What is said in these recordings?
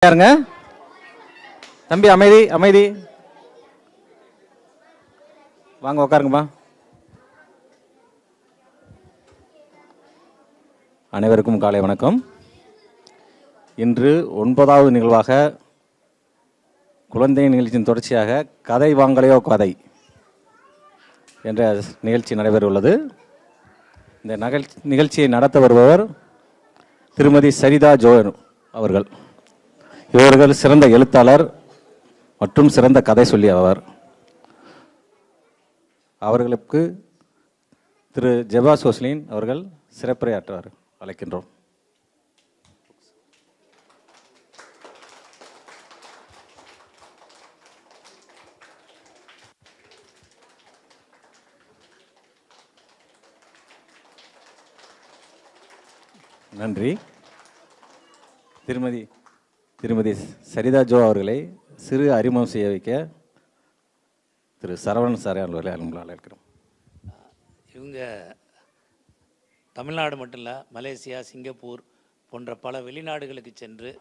யாருங்க தம்பி? அமைதி அமைதி, வாங்க உட்காருங்கம்மா. அனைவருக்கும் காலை வணக்கம். இன்று 9வது நிகழ்வாக குழந்தை நிகழ்ச்சியின் தொடர்ச்சியாக கதை வாங்கலையோ கதை என்ற நிகழ்ச்சி நடைபெற உள்ளது. இந்த நிகழ்ச்சியை நடத்த வருபவர் திருமதி சரிதா ஜோன் அவர்கள். இவர்கள் சிறந்த எழுத்தாளர் மற்றும் சிறந்த கதை சொல்லி அவர்களுக்கு திரு ஜெபா சோஸ்லின் அவர்கள் சிறப்புரையாற்றுவார். அழைக்கின்றோம். நன்றி. திருமதி சரிதா ஜோ அவர்களை சிறு அறிமுகம் செய்ய வைக்க திரு சரவணன் சார் அவர்களை அழைக்கிறோம். இவங்க தமிழ்நாடு மட்டும் இல்லை, மலேசியா, சிங்கப்பூர் போன்ற பல வெளிநாடுகளுக்கு சென்று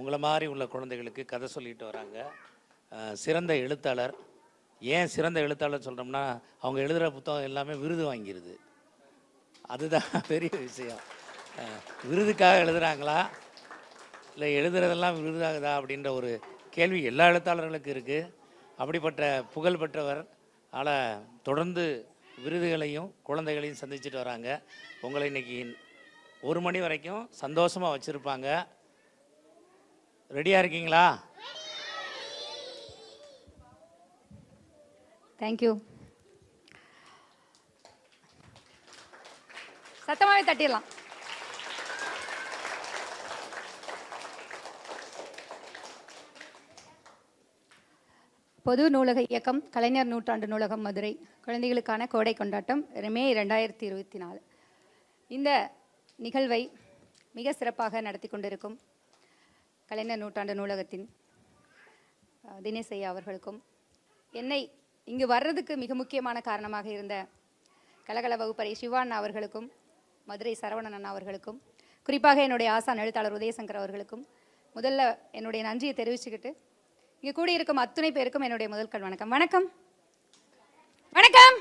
உங்களை மாதிரி உள்ள குழந்தைகளுக்கு கதை சொல்லிட்டு வராங்க. சிறந்த எழுத்தாளர். ஏன் சிறந்த எழுத்தாளர் சொல்கிறோம்னா, அவங்க எழுதுகிற புத்தகம் எல்லாமே விருது வாங்கிடுது. அதுதான் பெரிய விஷயம். விருதுக்காக எழுதுகிறாங்களா இல்லை எழுதுறதெல்லாம் விருதாகுதா அப்படின்ற ஒரு கேள்வி எல்லா எழுத்தாளர்களுக்கும் இருக்குது. அப்படிப்பட்ட புகழ் பெற்றவர். ஆனால் தொடர்ந்து விருதுகளையும் குழந்தைகளையும் சந்திச்சுட்டு வராங்க. உங்களை இன்னைக்கு 1 மணி வரைக்கும் சந்தோஷமாக வச்சுருப்பாங்க. ரெடியாக இருக்கீங்களா? தேங்க்யூ. சத்தமாகவே தட்டிடலாம். பொது நூலக இயக்கம், கலைஞர் நூற்றாண்டு நூலகம் மதுரை குழந்தைகளுக்கான கோடை கொண்டாட்டம் மே 2024. இந்த நிகழ்வை மிக சிறப்பாக நடத்தி கொண்டிருக்கும் கலைஞர் நூற்றாண்டு நூலகத்தின் தினேஷ் ஐயா அவர்களுக்கும், என்னை இங்கு வர்றதுக்கு மிக முக்கியமான காரணமாக இருந்த கலகல வகுப்பறை சிவான் அவர்களுக்கும், மதுரை சரவணன் அண்ணா அவர்களுக்கும், குறிப்பாக என்னுடைய ஆசான் எழுத்தாளர் உதயசங்கர் அவர்களுக்கும் முதல்ல என்னுடைய நன்றியை தெரிவிச்சுக்கிட்டு, இங்கே கூடியிருக்கும் அத்துணை பேருக்கும் என்னுடைய முதல் வணக்கம். வணக்கம் வணக்கம்.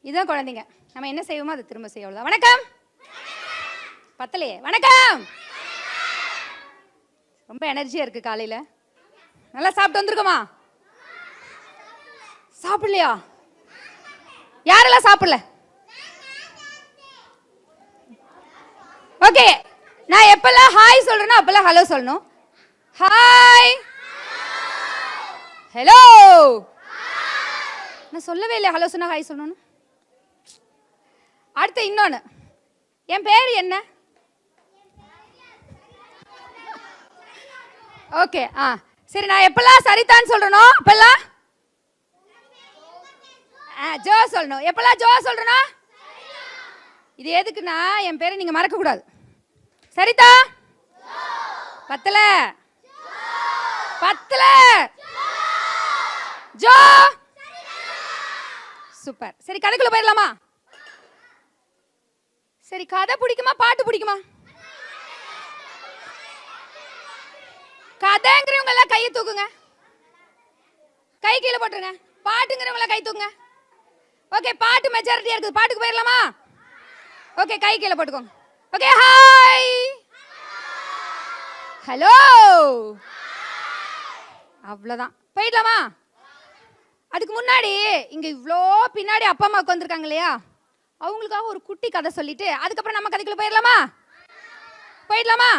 இதுதான் குழந்தைங்க, நம்ம என்ன செய்வோமோ அதை திரும்ப செய்யலாம். வணக்கம் பத்தலையே. வணக்கம். ரொம்ப எனர்ஜியா இருக்கு காலையில. நல்லா சாப்பிட்டு வந்திருக்கோமா? சாப்பிடலையா? யாரெல்லாம் சாப்பிடல? ஓகே, நான் எப்பெல்லாம் ஹாய் சொல்றேனோ அப்பெல்லாம் ஹலோ சொல்லணும். Hi, hello. நான் சொல்லவே இல்லை ஹலோ சொன்னா ஹாய் சொல்லணும். அடுத்து இன்னொன்னு, என் பேர் என்ன? ஓகே, சரி. நான் எப்பெல்லாம் சரிதான்னு சொல்றேனோ அப்பெல்லாம் ஜோ சொல்லணும். எப்பெல்லாம் ஜோ சொல்றேனோ இது எதுக்குன்னா, என் பேரை நீங்க மறக்க கூடாது. சரிதா பத்தல பத்தல ஜோ. சூப்பர். சரி, கதைக்குள்ள போயிடலாமா? சரி, கதை பிடிக்குமா பாட்டு பிடிக்குமா? கதைங்கிறவங்க எல்லாம் கையை தூக்குங்க. கை கீழே போட்டுருங்க. பாட்டுங்கிறவங்க எல்லாம் கை தூக்குங்க. ஓகே, பாட்டு மெஜாரிட்டியா இருக்குது. பாட்டுக்கு போயிடலாமா? ஓகே, கை கீழே போட்டுக்கோங்க. ஓகே, ஹாய், ஹலோ, அவ்வளோதான். போயிடலாமா? அதுக்கு முன்னாடி இங்க இவ்வளோ பின்னாடி அப்பா அம்மா உட்காந்துருக்காங்க இல்லையா, அவங்களுக்காக ஒரு குட்டி கதை சொல்லிட்டு அதுக்கப்புறம் நம்ம கதைக்குள்ள போயிடலாமா? போயிடலாமா?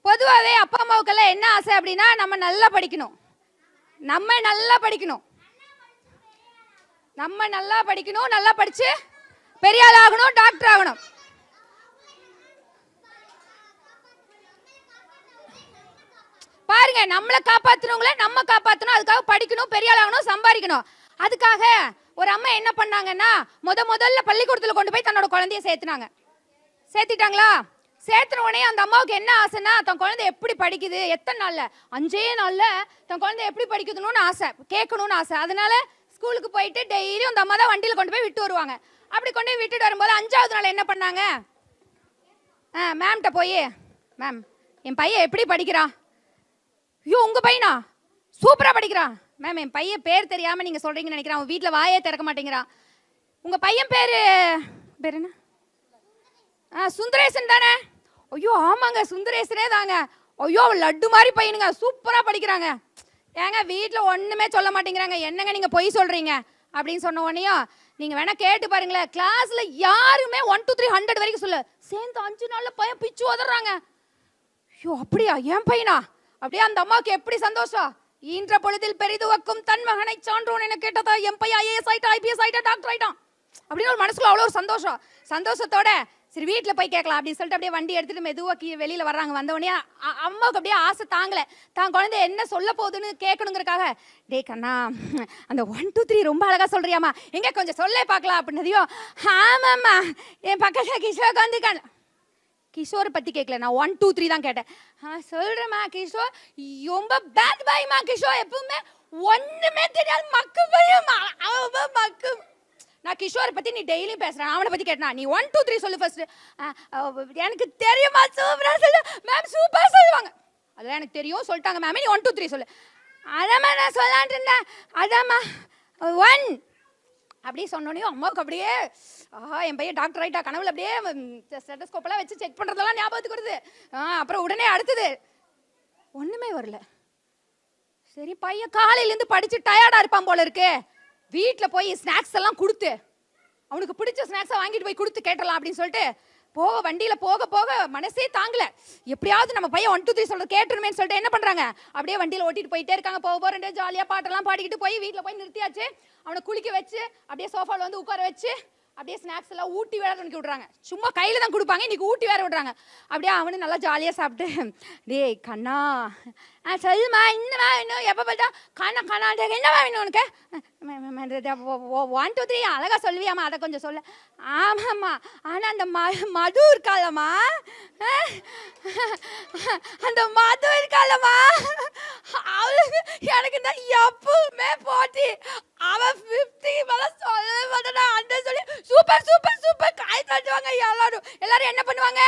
பொதுவாகவே அப்பா அம்மாவுக்கெல்லாம் என்ன ஆசை அப்படின்னா, நம்ம நல்லா படிக்கணும், நம்ம நல்லா படிக்கணும், நம்ம நல்லா படிக்கணும், நல்லா படிச்சு பெரிய ஆள் ஆகணும், டாக்டர் ஆகணும். பாருங்க, நம்மளை காப்பாத்துறவங்கள நம்ம காப்பாற்றணும். அதுக்காக படிக்கணும், பெரிய ஆள் ஆகணும், சம்பாதிக்கணும். அதுக்காக ஒரு அம்மா என்ன பண்ணாங்கன்னா, முதல்ல பள்ளிக்கூடத்தில் கொண்டு போய் தன்னோட குழந்தைய சேர்த்துனாங்க. சேர்த்திட்டாங்களா? சேர்த்துன உடனே அந்த அம்மாவுக்கு என்ன ஆசைன்னா, தன் குழந்தை எப்படி படிக்குது, எத்தனை நாள்ல, 5 நாள்ல தன் குழந்தை எப்படி படிக்குதுன்னு ஆசை, கேட்கணும்னு ஆசை. அதனால ஸ்கூலுக்கு போயிட்டு டெய்லியும் அந்த அம்மா தான் வண்டியில் கொண்டு போய் விட்டு வருவாங்க. அப்படி கொண்டு போய் விட்டுட்டு வரும்போது 5வது நாள் என்ன பண்ணாங்க? மேம்கிட்ட போய் மேம் என் பையன் எப்படி படிக்கிறான்? ஐயோ உங்கள் பையனா சூப்பராக படிக்கிறான் மேம். என் பையன் பேர் தெரியாமல் நீங்கள் சொல்கிறீங்கன்னு நினைக்கிறேன். அவன் வீட்டில் வாயே திறக்க மாட்டேங்கிறான். உங்கள் பையன் பேர் என்ன? சுந்தரேசன் தானே? ஐயோ ஆமாங்க சுந்தரேசனே தாங்க. ஐயோ லட்டு மாதிரி பையனுங்க, சூப்பராக படிக்கிறாங்க. ஏங்க வீட்டில் ஒன்றுமே சொல்ல மாட்டேங்கிறாங்க, என்னங்க நீங்கள் பொய் சொல்கிறீங்க அப்படின்னு சொன்ன உடனேயும் நீங்கள் வேணால் கேட்டு பாருங்களேன், கிளாஸில் யாருமே 1 2 3 100 வரைக்கும் சொல்ல சேர்ந்து 5 நாளில் பையன் பிச்சு உதறாங்க. ஐயோ அப்படியா என் பையனா? அப்படியே அந்த அம்மாவுக்கு எப்படி சந்தோஷம். ஈன்ற பொழுதில் பெரிதுவக்கும் தன் மகனை சான்றோன் என கேட்டதா என் பையன் ஐஏஎஸ் ஆயிட்டா, ஐபிஎஸ் ஆயிட்டா, டாக்டர் ஆயிட்டான் அப்படின்னு ஒரு மனசுக்குள்ள அவ்வளோ ஒரு சந்தோஷத்தோட சரி வீட்டில் போய் கேட்கலாம் அப்படின்னு சொல்லிட்டு அப்படியே வண்டி எடுத்துட்டு மெதுவாக வெளியில் வர்றாங்க. வந்தவொடனே அம்மாவுக்கு அப்படியே ஆசை தாங்கலை, தான் குழந்தை என்ன சொல்ல போகுதுன்னு கேட்கணுங்கிறக்காக டே கண்ணா அந்த 1 2 3 ரொம்ப அழகாக சொல்கிறியாம்மா, எங்கே கொஞ்சம் சொல்ல பார்க்கலாம் அப்படின்னதையும் ஆமாம்மா என் பக்கத்தில் கிஷோருக்கு வந்து கிஷோரை பற்றி கேட்கல, நான் 1 2 3 தான் கேட்டேன். சொல்கிறேம்மா கிஷோர் ரொம்ப பேட் பாய்மா, கிஷோர் எப்பவுமே ஒன்றுமே தெரியாது மக்கு பையன் மக்கு. நான் கிஷோரை பற்றி நீ டெய்லியும் பேசுகிறேன், அவனை பற்றி கேட்டனா நீ 1 2 3 சொல்லு ஃபர்ஸ்ட். எனக்கு தெரியுமா சூப்பராக சொல்லு மேம், சூப்பராக சொல்லுவாங்க. அதெல்லாம் எனக்கு தெரியும் சொல்லிட்டாங்க மேம், நீ 1 2 3 சொல்லு. அதாம்மா நான் சொல்லான் இருந்தேன், அதாம்மா 1 அப்படி சொன்னோடனே அம்மாவுக்கு அப்படியே என் பையன் டாக்டர் ஆகிட்டா, கனவுல அப்படியே ஸ்டெத்தஸ்கோப்பெல்லாம் வச்சு செக் பண்ணுறதெல்லாம் ஞாபகத்துக்கு வருது. அப்புறம் உடனே அடுத்தது ஒன்றுமே வரல. சரி பையன் காலையிலேருந்து படித்து டயர்டாக இருப்பான் போல இருக்கு, வீட்டில் போய் ஸ்நாக்ஸ் எல்லாம் கொடுத்து அவனுக்கு பிடிச்ச ஸ்நாக்ஸை வாங்கிட்டு போய் கொடுத்து கேட்டலாம் அப்படின்னு சொல்லிட்டு வண்டியில் போக மனசே தாங்கல, எப்படியாவது நம்ம பையன் 1 2 3 சொல்றது கேட்டுருமேன்னு சொல்லிட்டு என்ன பண்ணுறாங்க, அப்படியே வண்டியில் ஓட்டிட்டு போயிட்டே இருக்காங்க. போக 2 ஜாலியாக பாட்டெல்லாம் பாடிக்கிட்டு போய் வீட்டில் போய் நிறுத்தியாச்சு. அவனை குளிக்க வச்சு அப்படியே சோஃபாவில் வந்து உட்கார வச்சு அப்படியே ஸ்நாக்ஸ் எல்லாம் ஊட்டி வேற விடுறாங்க. சும்மா கையில் தான் கொடுப்பாங்க, இன்னைக்கு ஊட்டி வேற விடுறாங்க. அப்படியே அவனு நல்லா ஜாலியாக சாப்பிட்டு டேய் கண்ணா சொல்லுமா இன்னும் இன்னும் எப்போ பார்த்தா கண்ணா என்னவா வேணும் உனக்கு? 1 2 3 அழகா சொல்லுவியாம்மா, அதை கொஞ்சம் சொல்ல. ஆமாம்மா ஆனால் அந்த மது இருக்காளம்மா, அந்த மது இருக்காளம்மா அவளுக்கு எனக்கு தான் எப்பவுமே போட்டி, அவன் 50 மேலே சொல்ல மாட்டேனா அந்த சொல்லி சூப்பர் சூப்பர் சூப்பர் காய் தட்டுவாங்க. எல்லாரும் என்ன பண்ணுவாங்க,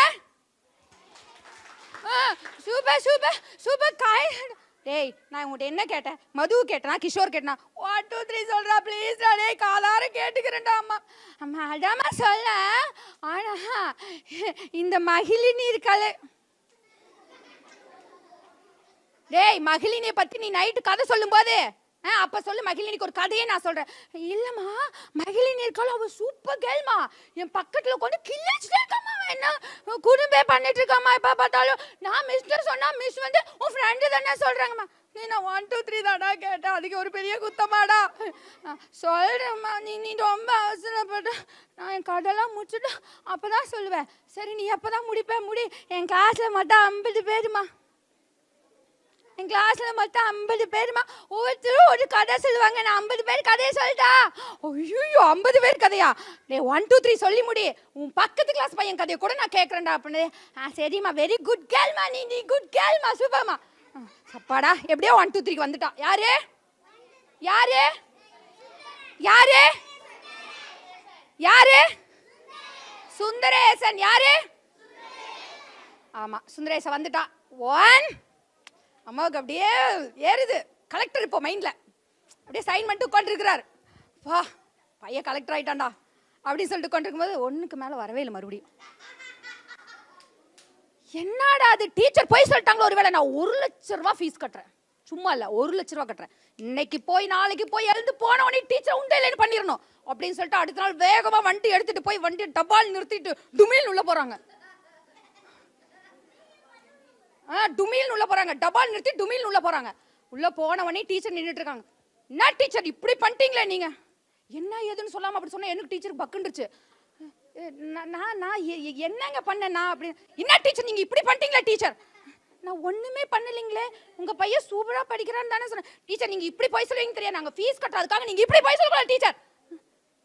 சூப்பர் சூப்பர் சூப்பர் காய். டேய் நான் உங்கள்கிட்ட என்ன கேட்டேன், மது கேட்டேனா கிஷோர் கேட்டனா? 1 2 3 சொல்கிறா ப்ளீஸ். டேய் காலாரம் கேட்டுக்கிறேன்டா அம்மா. அம்மா அடாமா சொல்ல. ஆனா இந்த மகிழினி இருக்காளே, டேய் மகிழினியை பற்றி நீ நைட்டு கதை சொல்லும்போது அப்ப சொல்லு, மகிழினிக்கு ஒரு கதையே நான் சொல்றேன். இல்லம்மா மகிழினி இருக்காலும் அவ சூப்பர் கேள்மா, என் பக்கத்துல கொண்டு கிழிச்சுட்டே இருக்காமா, என்ன குறும்பே பண்ணிட்டு இருக்காமா எப்ப பார்த்தாலும். நான் மிஸ்டர் சொன்னா மிஸ் வந்து உன் ஃப்ரெண்டு தானே சொல்றாங்கம்மா. நீ நான் 1 2 3 தாடா கேட்டேன், அதுக்கு ஒரு பெரிய குத்தமாடா சொல்றேம்மா. நீ ரொம்ப அவசரப்பட்ட, நான் என் கடையெல்லாம் முடிச்சுட்டு அப்பதான் சொல்லுவேன். சரி நீ எப்பதான் முடி. என் கிளாஸ்ல மட்டும் 50 பேருமா, என் கிளாஸ்ல மொத்தம் 50 பேருமா, ஒவ்வொருத்தரும் ஒரு கதை சொல்லுவாங்க. நான் 50 பேர் கதையை சொல்லிட்டா. ஐயோ 50 பேர் கதையா? டே 1 2 3 சொல்லி முடி, உன் பக்கத்து கிளாஸ் பையன் கதையை கூட நான் கேட்குறேன்டா அப்படின்னு. சரிம்மா வெரி குட் கேர்ள்மா, நீ குட் கேர்ள்மா சூப்பர்மா. சப்பாடா எப்படியோ 1 2 3 வந்துட்டான். யாரு யாரு யாரு யாரு? சுந்தரேசன். யாரு? ஆமா சுந்தரேசன் வந்துட்டான். 1 அம்மாவுக்கு அப்படியே ஏறுது, கலெக்டர் இப்போ மைண்டில் அப்படியே சைன் பண்ணிட்டு உட்காந்துருக்கிறார். வா பையன் கலெக்டர் ஆகிட்டான்டா அப்படின்னு சொல்லிட்டு உட்காந்துருக்கும் போது 1க்கு மேலே வரவே இல்லை. மறுபடியும் என்னடா அது டீச்சர் போய் சொல்லிட்டாங்களோ, ஒருவேளை நான் 1 லட்ச ரூபா ஃபீஸ் கட்டுறேன், சும்மா இல்லை 1 லட்ச ரூபா கட்டுறேன், இன்னைக்கு போய் நாளைக்கு போய் எழுந்து போன உடனே டீச்சர் உண்டே இல்லைன்னு பண்ணிடணும் அப்படின்னு சொல்லிட்டு அடுத்த நாள் வேகமாக வண்டி எடுத்துட்டு போய் வண்டியை டபால் நிறுத்திட்டு டுமில்னு உள்ள போகிறாங்க. டுமில்னு உள்ள போறாங்க, டபால் நிறுத்தி டுமில்னு உள்ள போறாங்க. உள்ள போனவனே டீச்சர் நின்றுட்டு இருக்காங்க. என்ன டீச்சர் இப்படி பண்ணிட்டீங்களே நீங்க, என்ன ஏதுன்னு சொல்லாம அப்படி சொன்னா எனக்கு டீச்சர் பக்குன்றுச்சு. நான் என்னங்க பண்ணேன் நான் அப்படி, என்ன டீச்சர் நீங்க இப்படி பண்ணிட்டீங்களா டீச்சர்? நான் ஒண்ணுமே பண்ணலீங்களே, உங்க பையன் சூப்பரா படிக்கிறான்னு தானே சொன்னேன். டீச்சர் நீங்க இப்படி போய் சொல்லுவீங்க தெரியாது, நாங்க ஃபீஸ் கட்டுறதுக்காக நீங்க இப்படி போய் சொல்லக்கூடாது டீச்சர்.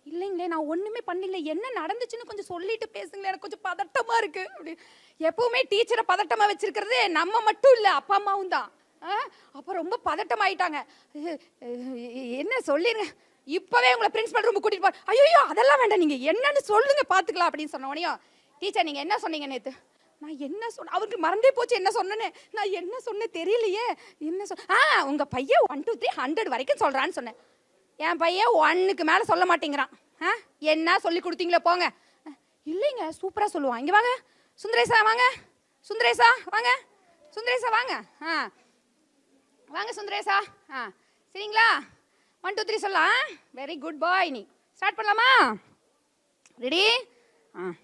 இல்லைங்களே நான் ஒன்றுமே பண்ணல, என்ன நடந்துச்சுன்னு கொஞ்சம் சொல்லிட்டு பேசுங்களேன், எனக்கு கொஞ்சம் பதட்டமா இருக்கு அப்படி. எப்பவுமே டீச்சரை பதட்டமா வச்சிருக்கிறது நம்ம மட்டும் இல்லை அப்பா அம்மாவும் தான். அப்போ ரொம்ப பதட்டம் ஆயிட்டாங்க. என்ன சொல்லிருங்க, இப்பவே உங்களை பிரின்சிபல் ரூம் கூட்டிட்டு போ. ஐயோ அதெல்லாம் வேண்டாம், நீங்க என்னன்னு சொல்லுங்க பாத்துக்கலாம் அப்படின்னு சொன்ன உடனே டீச்சர் நீங்க என்ன சொன்னீங்க நேத்து? நான் என்ன சொன்ன, அவருக்கு மறந்தே போச்சு என்ன சொன்னேன்னு. நான் என்ன சொன்னேன் தெரியலையே. என்ன உங்க பையன் 1 2 3 100 வரைக்கும் சொல்றான்னு சொன்னேன். என் பையன் 1க்கு மேல சொல்ல மாட்டேங்கிறான். என்ன சொல்லி கொடுத்தீங்களோ போங்க. இல்லைங்க சூப்பரா சொல்லுவான். இங்க வாங்க சுந்தரேசா, வாங்க சுந்தரேசா, வாங்க சுந்தரேசா, வாங்க. வாங்க சுந்தரேசா. சரிங்களா? 1 2 3 சொல்லலாம். வெரி குட் பாய். நீ ஸ்டார்ட் பண்ணலாமா? ரெடி? 1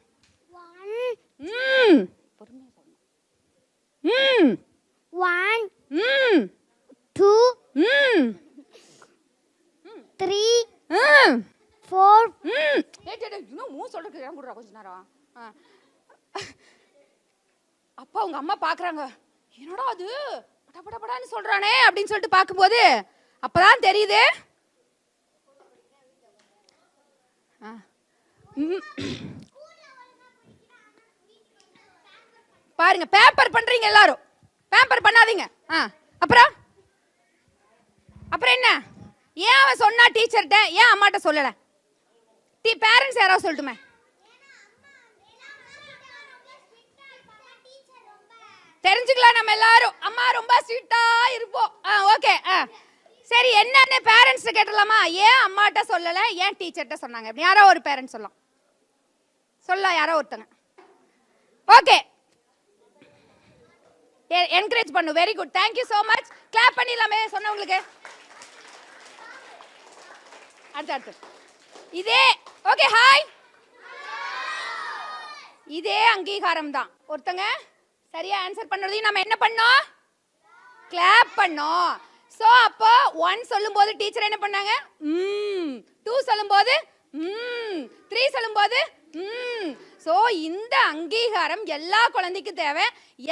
2 3 4 இன்னும் மூணு சொல்றதுக்கு இடம் கொடுறா கொஞ்ச நேரம். அப்பா உங்க அம்மா பாக்குறாங்க, என்னடா அது படபடபடான்னு சொல்றானே அப்படின்னு சொல்லிட்டு பார்க்கும்போது அப்பதான் தெரியுது பாருங்க பேப்பர் பண்றீங்க எல்லாரும். பேப்பர் பண்ணாதீங்க. அப்புறம் அப்புறம் என்ன? ஏன் அவன் சொன்னா டீச்சர்கிட்ட, ஏன் அம்மாட்ட சொல்லல? பேரண்ட்ஸ் யாராவது சொல்லட்டுமே. தெரிஞ்சுக்கலாம் நம்ம எல்லாரும். அம்மா ரொம்ப ஸ்ட்ரிக்ட்டா இருப்போம். ஓகே. சரி, என்னன்னு பேரண்ட்ஸ் கேட்டலாமா? ஏன் அம்மாட்ட சொல்லல, ஏன் டீச்சர்கிட்ட சொன்னாங்க? யாரோ ஒரு பேரண்ட்ஸ் சொல்லலாம் யாரோ ஒருத்தங்க. ஓகே, என்கரேஜ் பண்ணு. Very good, thank you so much. Clap பண்ணிடலாமே சொன்னவங்களுக்கு. அடுத்து இதே. Okay, hi. இதே அங்கீகாரம் தான். ஒருத்தங்க சரியா ஆன்சர் பண்றதையும் நம்ம என்ன பண்ணோம்? கிளாப் பண்ணோம். சோ அப்போ 1 சொல்லும்போது டீச்சர் என்ன பண்ணாங்க? 2 சொல்லும்போது 3 சொல்லும்போது சோ இந்த அங்கீகாரம் எல்லா குழந்தைக்கும் தேவை.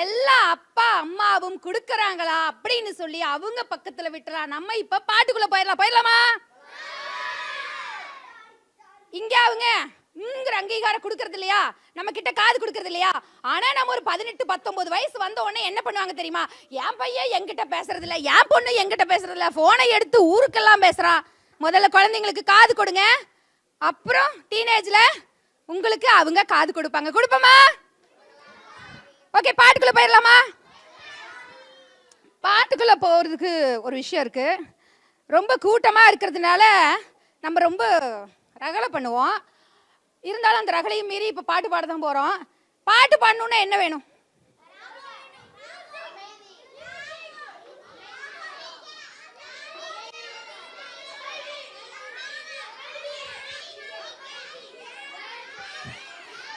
எல்லா அப்பா அம்மாவும் கொடுக்கறாங்களா அப்படின்னு சொல்லி அவங்க பக்கத்துல விட்டுறலாம். நம்ம இப்ப பாட்டுக்குள்ள போயிடலாமா? இங்க அவங்க அங்கீகாரம் கொடுக்கறது இல்லையா, நம்ம கிட்ட காது கொடுக்கறது இல்லையா? ஆனா நம்ம ஒரு 18 19 வயசு வந்த உடனே என்ன பண்ணுவாங்க தெரியுமா? என் பையன் என்கிட்ட பேசுறது இல்ல, என் பொண்ணு என்கிட்ட பேசுறது இல்ல, போனை எடுத்து ஊருக்கெல்லாம் பேசுறான். முதல்ல குழந்தைங்களுக்கு காது கொடுங்க, அப்புறம் டீனேஜ்ல உங்களுக்கு அவங்க காது கொடுப்பாங்க. கொடுப்போமா? ஓகே, பாட்டுக்குள்ள போயிடலாமா? பாட்டுக்குள்ள போறதுக்கு ஒரு விஷயம் இருக்கு. ரொம்ப கூட்டமா இருக்கிறதுனால நம்ம ரொம்ப ரகலை பண்ணுவோம். இருந்தாலும் அந்த ரகலையும் மீறி இப்ப பாட்டு பாட தான் போறோம். பாட்டு பாடணும்னா என்ன வேணும்?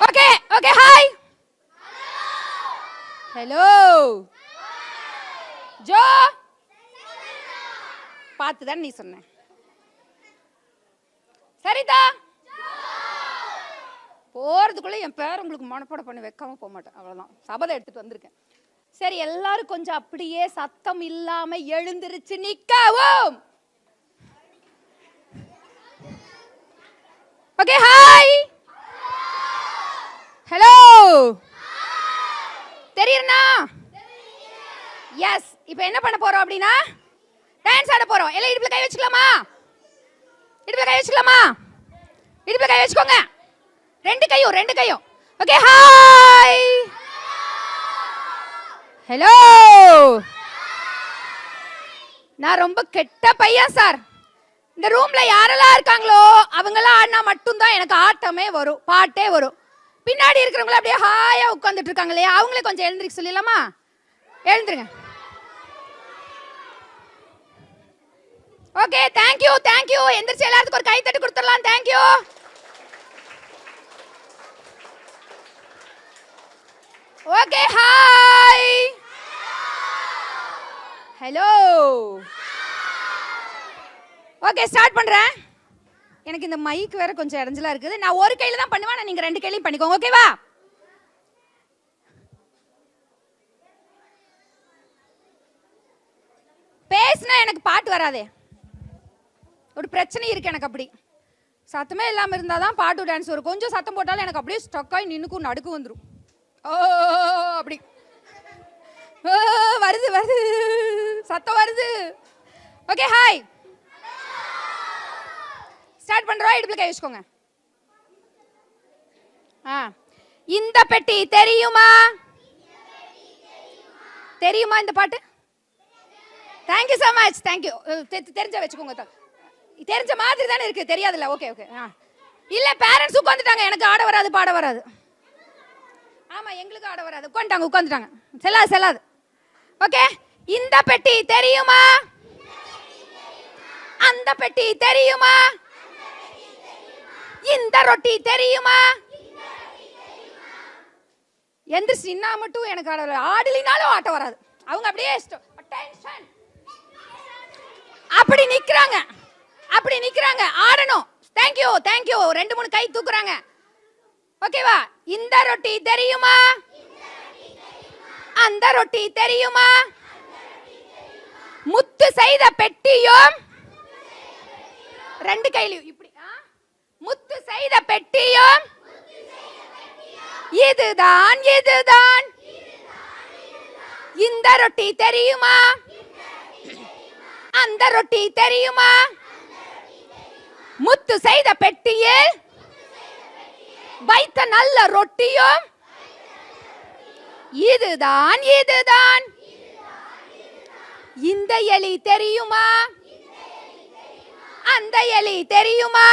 Okay okay, hi, hello, Joe, பார்த்து தான் நீ சொன்ன. சரிதா, போறதுக்குள்ள என் பேர் உங்களுக்கு மனப்பாடம் பண்ணி வைக்காம போக மாட்டேன். அவ்வளவுதான், சபதம் எடுத்துட்டு வந்திருக்கேன். சரி, எல்லாரும் கொஞ்சம் அப்படியே சத்தம் இல்லாம எழுந்திருச்சு நிக்கவும். ஓகே, ஹாய், ஹலோ, தெரியுறனா? எஸ். இப்போ என்ன பண்ண போறோம் அப்படின்னா டான்ஸ் ஆட போறோம். எல்லாம் இடுப்புல கை வச்சுக்கலாமா? இடுப்புல கை வச்சுக்கலாமா? இடுப்புல கை வச்சுக்கோங்க. ரெண்டு கையும். Okay, hi, hello. நான் ரொம்ப கெட்ட பையன் சார். இந்த ரூம்ல யாரெல்லாம் இருக்காங்களோ அவங்கெல்லாம் ஆடினா மட்டும்தான் எனக்கு ஆட்டமே வரும், பாட்டே வரும். பின்னாடி இருக்கிறவங்கள அப்படியே ஹாயா உட்கார்ந்துட்டு இருக்காங்க இல்லையா, அவங்களே கொஞ்சம் எழுந்திருக்க சொல்லிடலாமா? எழுந்துருங்க. Okay, thank you. எந்திரிச்சு எல்லாத்துக்கும் ஒரு கை தட்டு கொடுத்துடலாம். Thank you. Okay, hi, hello. Okay, start பண்றேன். எனக்கு இந்த மைக் வேற கொஞ்சம் இடைஞ்சலா இருக்குது. நான் ஒரு கையில தான் பண்ணுவேன், நீங்க 2 கையிலையும் பண்ணிக்கோங்க. ஓகேவா? பேசினா எனக்கு பாட்டு வராதே, ஒரு பிரச்சனை இருக்கு எனக்கு. அப்படி சத்தமே இல்லாம இருந்தாதான் பாட்டு டான்ஸ் வரும். கொஞ்சம் சத்தம் போட்டாலும் எனக்கு அப்படியே ஸ்டக் ஆகி நின்னுக்கும், நடுக்கு வந்துடும். ஓ, அப்படி வருது சத்தம் வருது. ஓகே, ஹாய், ஸ்டார்ட் பண்றோம். இடுப்புல கை வச்சுக்கோங்க. இந்த பெட்டி தெரியுமா? தெரியுமா இந்த பாட்டு? Thank you so much, thank you. தெரிஞ்ச வச்சுக்கோங்க. தெரிஞ்ச மாதிரி தானே இருக்கு, தெரியாதுல்ல? Okay okay. இல்ல பேரண்ட்ஸ் உட்காந்துட்டாங்க, எனக்கு ஆட வராது பாட வராது. ஆமா எங்களுக்கு ஆட வராது, உட்காந்துட்டாங்க. செல்லாது. ஓகே. இந்த பெட்டி தெரியுமா? அந்த பெட்டி தெரியுமா? இந்த ரொட்டி தெரியுமா? எந்திரிச்சு நின்னா மட்டும் எனக்கு ஆட வராது, ஆடலினாலும் ஆட்ட வராது. அவங்க அப்படியே அட்டென்ஷன் அப்படி நிக்கிறாங்க, ஆடணும். தேங்க்யூ 2-3 கை தூக்குறாங்க. ஓகேவா? இந்த ரொட்டி தெரியுமா? அந்த ரொட்டி தெரியுமா? முத்து செய்த பெட்டியும் 2 கையிலும் இப்படி முத்து செய்த பெட்டியும் இதுதான் இந்த ரொட்டி தெரியுமா? அந்த ரொட்டி தெரியுமா? முத்து செய்த பெட்டியில் வைத்த நல்ல ரொட்டியும் இதுதான் இந்த எலி தெரியுமா? அந்த எலி தெரியுமா?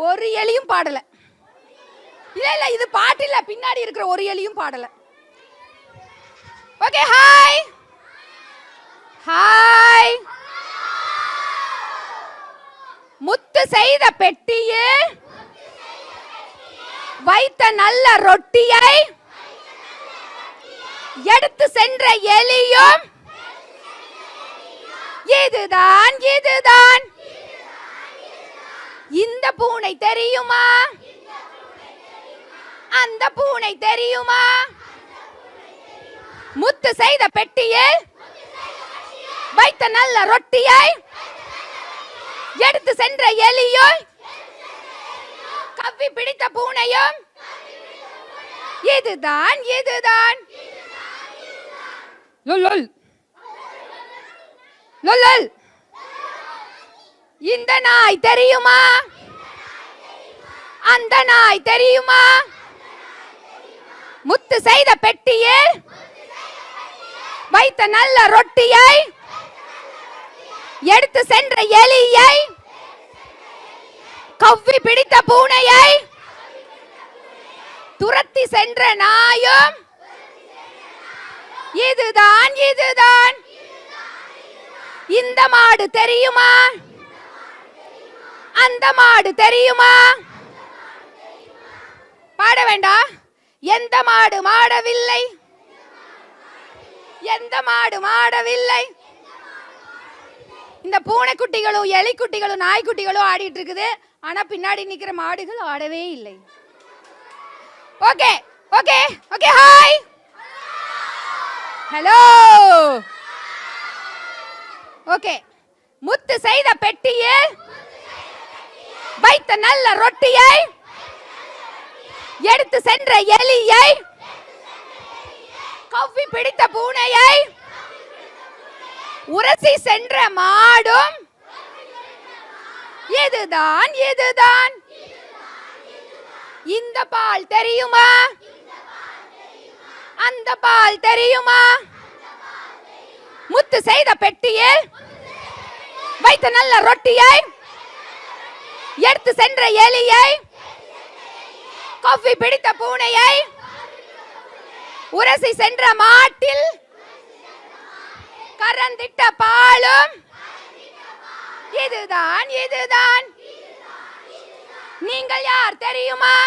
ஒரு எலியும் பாடல. இல்ல இது பாட்டு இல்ல, பின்னாடி இருக்கிற ஒரு எலியும் பாடல. ஓகே. ஹாய். முத்து செய்த பெட்டியில் வைத்த நல்ல ரொட்டியை எடுத்து சென்ற எலியும் இதுதான் இந்த பூனை தெரியுமா? அந்த பூனை தெரியுமா? முத்து செய்த பெட்டியில் வைத்த நல்ல ரொட்டியை எடுத்து சென்ற எலியும் கவ்வி பிடித்த பூனையும் இதுதான் இந்த நாய் தெரியுமா? அந்த நாய் தெரியுமா? முத்து செய்த பெட்டியில் வைத்த நல்ல ரொட்டியை எடுத்து சென்ற எலியை கவ்வி பிடித்த பூனையை துரத்தி சென்ற நாயும் இதுதான் இந்த மாடு தெரியுமா? அந்த மாடு தெரியுமா? பாட வேண்டாம். எந்த மாடு மாடவில்லை? எந்த மாடு மாடவில்லை? இந்த பூனைக்குட்டிகளும் எலிக்குட்டிகளும் நாய்க்குட்டிகளும் ஆடிட்டு இருக்குது, ஆனா பின்னாடி நிக்கிற மாடுகள் ஆடவே இல்லை. Okay okay okay. Hi hello. Okay. முத்து செய்த பெட்டியில் வைத்த நல்ல ரொட்டியை எடுத்து சென்ற எலியை கவ்வி பிடித்த பூனையை உரசி சென்ற மாடும் இதுதான் இந்த பால் தெரியுமா? அந்த பால் தெரியுமா? முத்து செய்த பெட்டியில் வைத்த நல்ல ரொட்டியை எடுத்து சென்ற எலியை கவ்வி பிடித்த பூனையை உரசி சென்ற மாட்டில் கறந்திட்ட பாலும் இதுதான் நீங்கள் யார் தெரியுமா?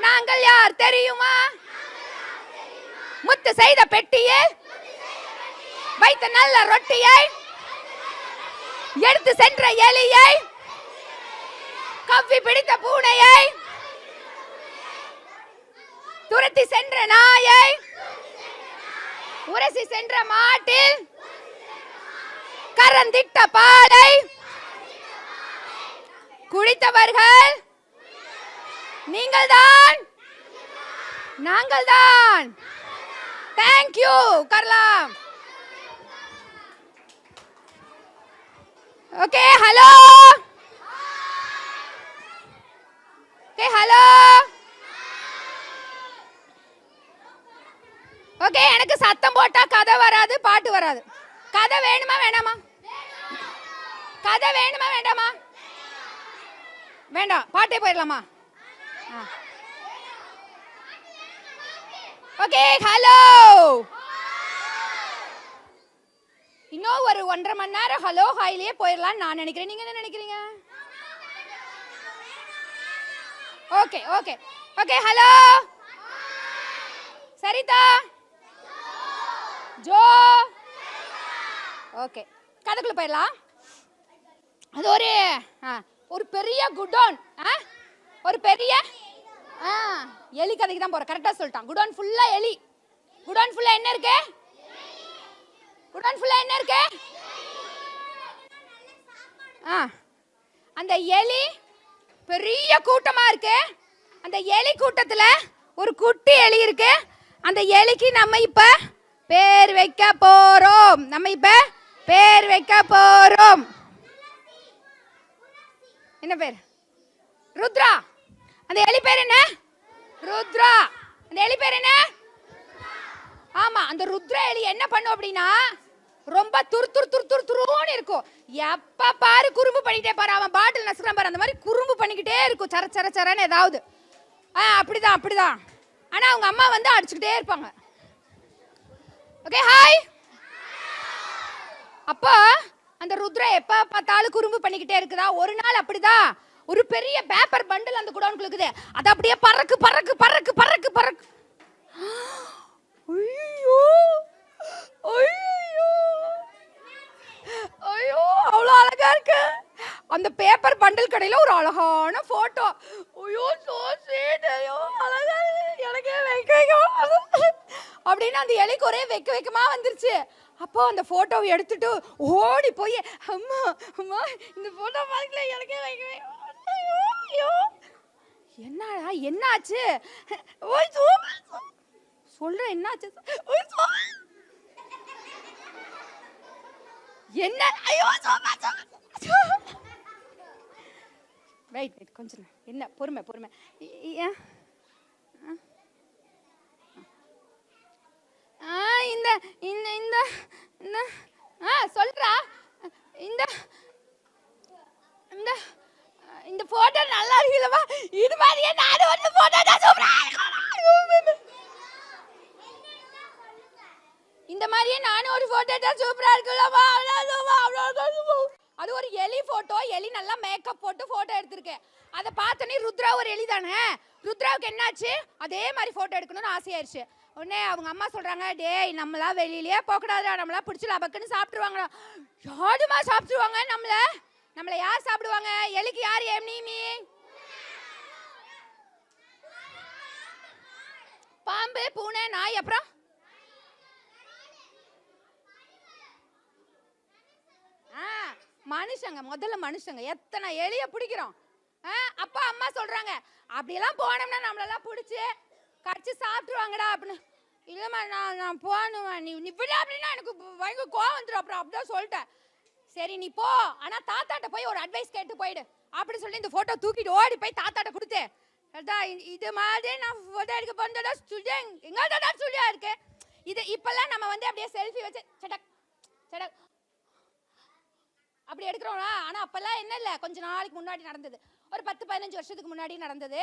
நாங்கள் யார் தெரியுமா? முத்து செய்த பெட்டியில் வைத்த நல்ல ரொட்டியை எடுத்து சென்ற எலியை கவ்வி பிடித்த பூனையை துரத்தி சென்ற நாயை உரசி சென்ற மாட்டில் கறந்திட்ட பாலை குடித்தவர்கள் நீங்கள்தான், நாங்கள்தான். தேங்க்யூ. கரலாம். ஓகே. ஹலோ. ஓகே. ஹலோ. இதுக்கு சத்தம் போட்டா கதை வராது, பாட்டு வராது. கதை வேணுமா வேணாமா? கதை வேணுமா வேண்டாமா? வேண்டாம், பாட்டே போயிடலாமா? Okay, hello. இன்னும் ஒரு 1.5 மணி நேரம் ஹலோ ஹாய்லயே போயிடலாம் நான் நினைக்கிறேன். நீங்க என்ன நினைக்கிறீங்க? Okay okay okay. ஹலோ சரிதா, ஜோ. ஓகே, கதைக்குள்ள போயிடலாம். அது ஒரு பெரிய குடோன், ஒரு பெரிய எலி கதைக்கு தான் போற. கரெக்டா சொல்லிட்டான். குடோன் ஃபுல்லா எலி. குடோன் ஃபுல்லா என்ன இருக்கு? குடோன் ஃபுல்லா என்ன இருக்கு? அந்த எலி பெரிய கூட்டமா இருக்கு. அந்த எலி கூட்டத்துல ஒரு குட்டி எலி இருக்கு. அந்த எலிக்கு நம்ம இப்ப பேர் வைக்க போறோம். என்ன பேர்? ருத்ரா. அந்த எலி பேர் என்ன? ருத்ரா. அந்த எலி பேர் என்ன? ஆமா, அந்த ருத்ரா எலி என்ன பண்ணும் அப்படின்னா ரொம்ப துருன்னு இருக்கும். எப்ப பாரு குறும்பு பண்ணிட்டே பாரு. அவன் பாட்டில் நசுக்கிறான் பாரு, அந்த மாதிரி குறும்பு பண்ணிக்கிட்டே இருக்கும். சரன்னு ஏதாவது. அப்படிதான். ஆனா அவங்க அம்மா வந்து அடிச்சுக்கிட்டே இருப்பாங்க. Okay, hi. அப்போ அந்த ருத்ரா எப்ப பார்த்தாலும் குறும்பு பண்ணிக்கிட்டே இருக்குதா. ஒரு நாள் அப்படிதான் ஒரு பெரிய பேப்பர் பண்டில் அந்த குடோனுக்குள்ள இருக்குது. அது அப்படியே பறக்கு. ஐயோ, அவ்வளோ அழகா இருக்கு. அந்த பேப்பர் பண்டில் கடையில ஒரு அழகான போட்டோ. ஐயோ, சோ ஸ்வீட். ஐயோ, அழகா எனக்கே வைக்க அப்படின்னு அந்த எலிக்கு ஒரே வைக்கமா வந்துருச்சு. அப்போ அந்த போட்டோவை எடுத்துட்டு ஓடி போய் அம்மா இந்த போட்டோ பார்க்கல, எனக்கே வைக்க. ஐயோ, என்னடா என்னாச்சு? சொல்றேன், என்னாச்சு? என்ன? ஐயோ, வெயிட் கொஞ்சம். என்ன? பொறுமை. சொல்றா. இந்த போட்டோ நல்லா இருக்குல்லவா? இது மாதிரியே நானும் ஒரு போட்டோ சூப்பரா இருக்கும். இந்த மாதிரியே நானும் ஒரு போட்டோ தான் சூப்பரா இருக்குல்லவா? அது ஒரு எலி போட்டோ. எலி நல்லா மேக்கப் போட்டு போட்டோ எடுத்திருக்கேன். அதை பார்த்தோன்னே ருத்ரா ஒரு எலி தானே, ருத்ராவுக்கு என்னாச்சு? அதே மாதிரி போட்டோ எடுக்கணும்னு ஆசையாயிருச்சு. உடனே அவங்க அம்மா சொல்றாங்க, டேய் நம்மளா வெளியிலேயே போகக்கூடாதுடா, நம்மளா பிடிச்சி லபக்குன்னு சாப்பிட்டுருவாங்களா. யாருமா சாப்பிட்டுருவாங்க? நம்மள யார் சாப்பிடுவாங்க? எலிக்கு யார் எம்னி? பாம்பு, பூனை, நாய், அப்புறம் மனுஷங்க. முதல்ல மனுஷங்க. எத்தனை எலிய பிடிக்கிறோம். அப்பா அம்மா சொல்றாங்க, அப்படியெல்லாம் போனோம்னா நம்மளெல்லாம் பிடிச்சி கடிச்சு சாப்பிட்டுருவாங்கடா அப்படின்னு. இல்லம்மா, நான் போகணுவேன். நீ விட அப்படின்னா எனக்கு பயங்கர கோவம் வந்துடும். அப்புறம் அப்படிதான் சொல்லிட்டேன். சரி நீ போ, ஆனா தாத்தாட்ட போய் ஒரு அட்வைஸ் கேட்டு போயிடு அப்படி சொல்லி இந்த போட்டோ தூக்கிட்டு ஓடி போய் தாத்தாட்ட கொடுத்தேன். இது மாதிரி நான் போட்டோ எடுக்க போனதா ஸ்டுடியோ எங்க ஸ்டுடியோ இருக்கு. இது இப்பெல்லாம் நம்ம வந்து அப்படியே செல்ஃபி வச்சு சடக் அப்படி எடுக்கிறோம்னா. ஆனா அப்பெல்லாம் என்ன இல்லை, கொஞ்ச நாளைக்கு முன்னாடி நடந்தது, ஒரு 10-15 வருஷத்துக்கு முன்னாடி நடந்தது.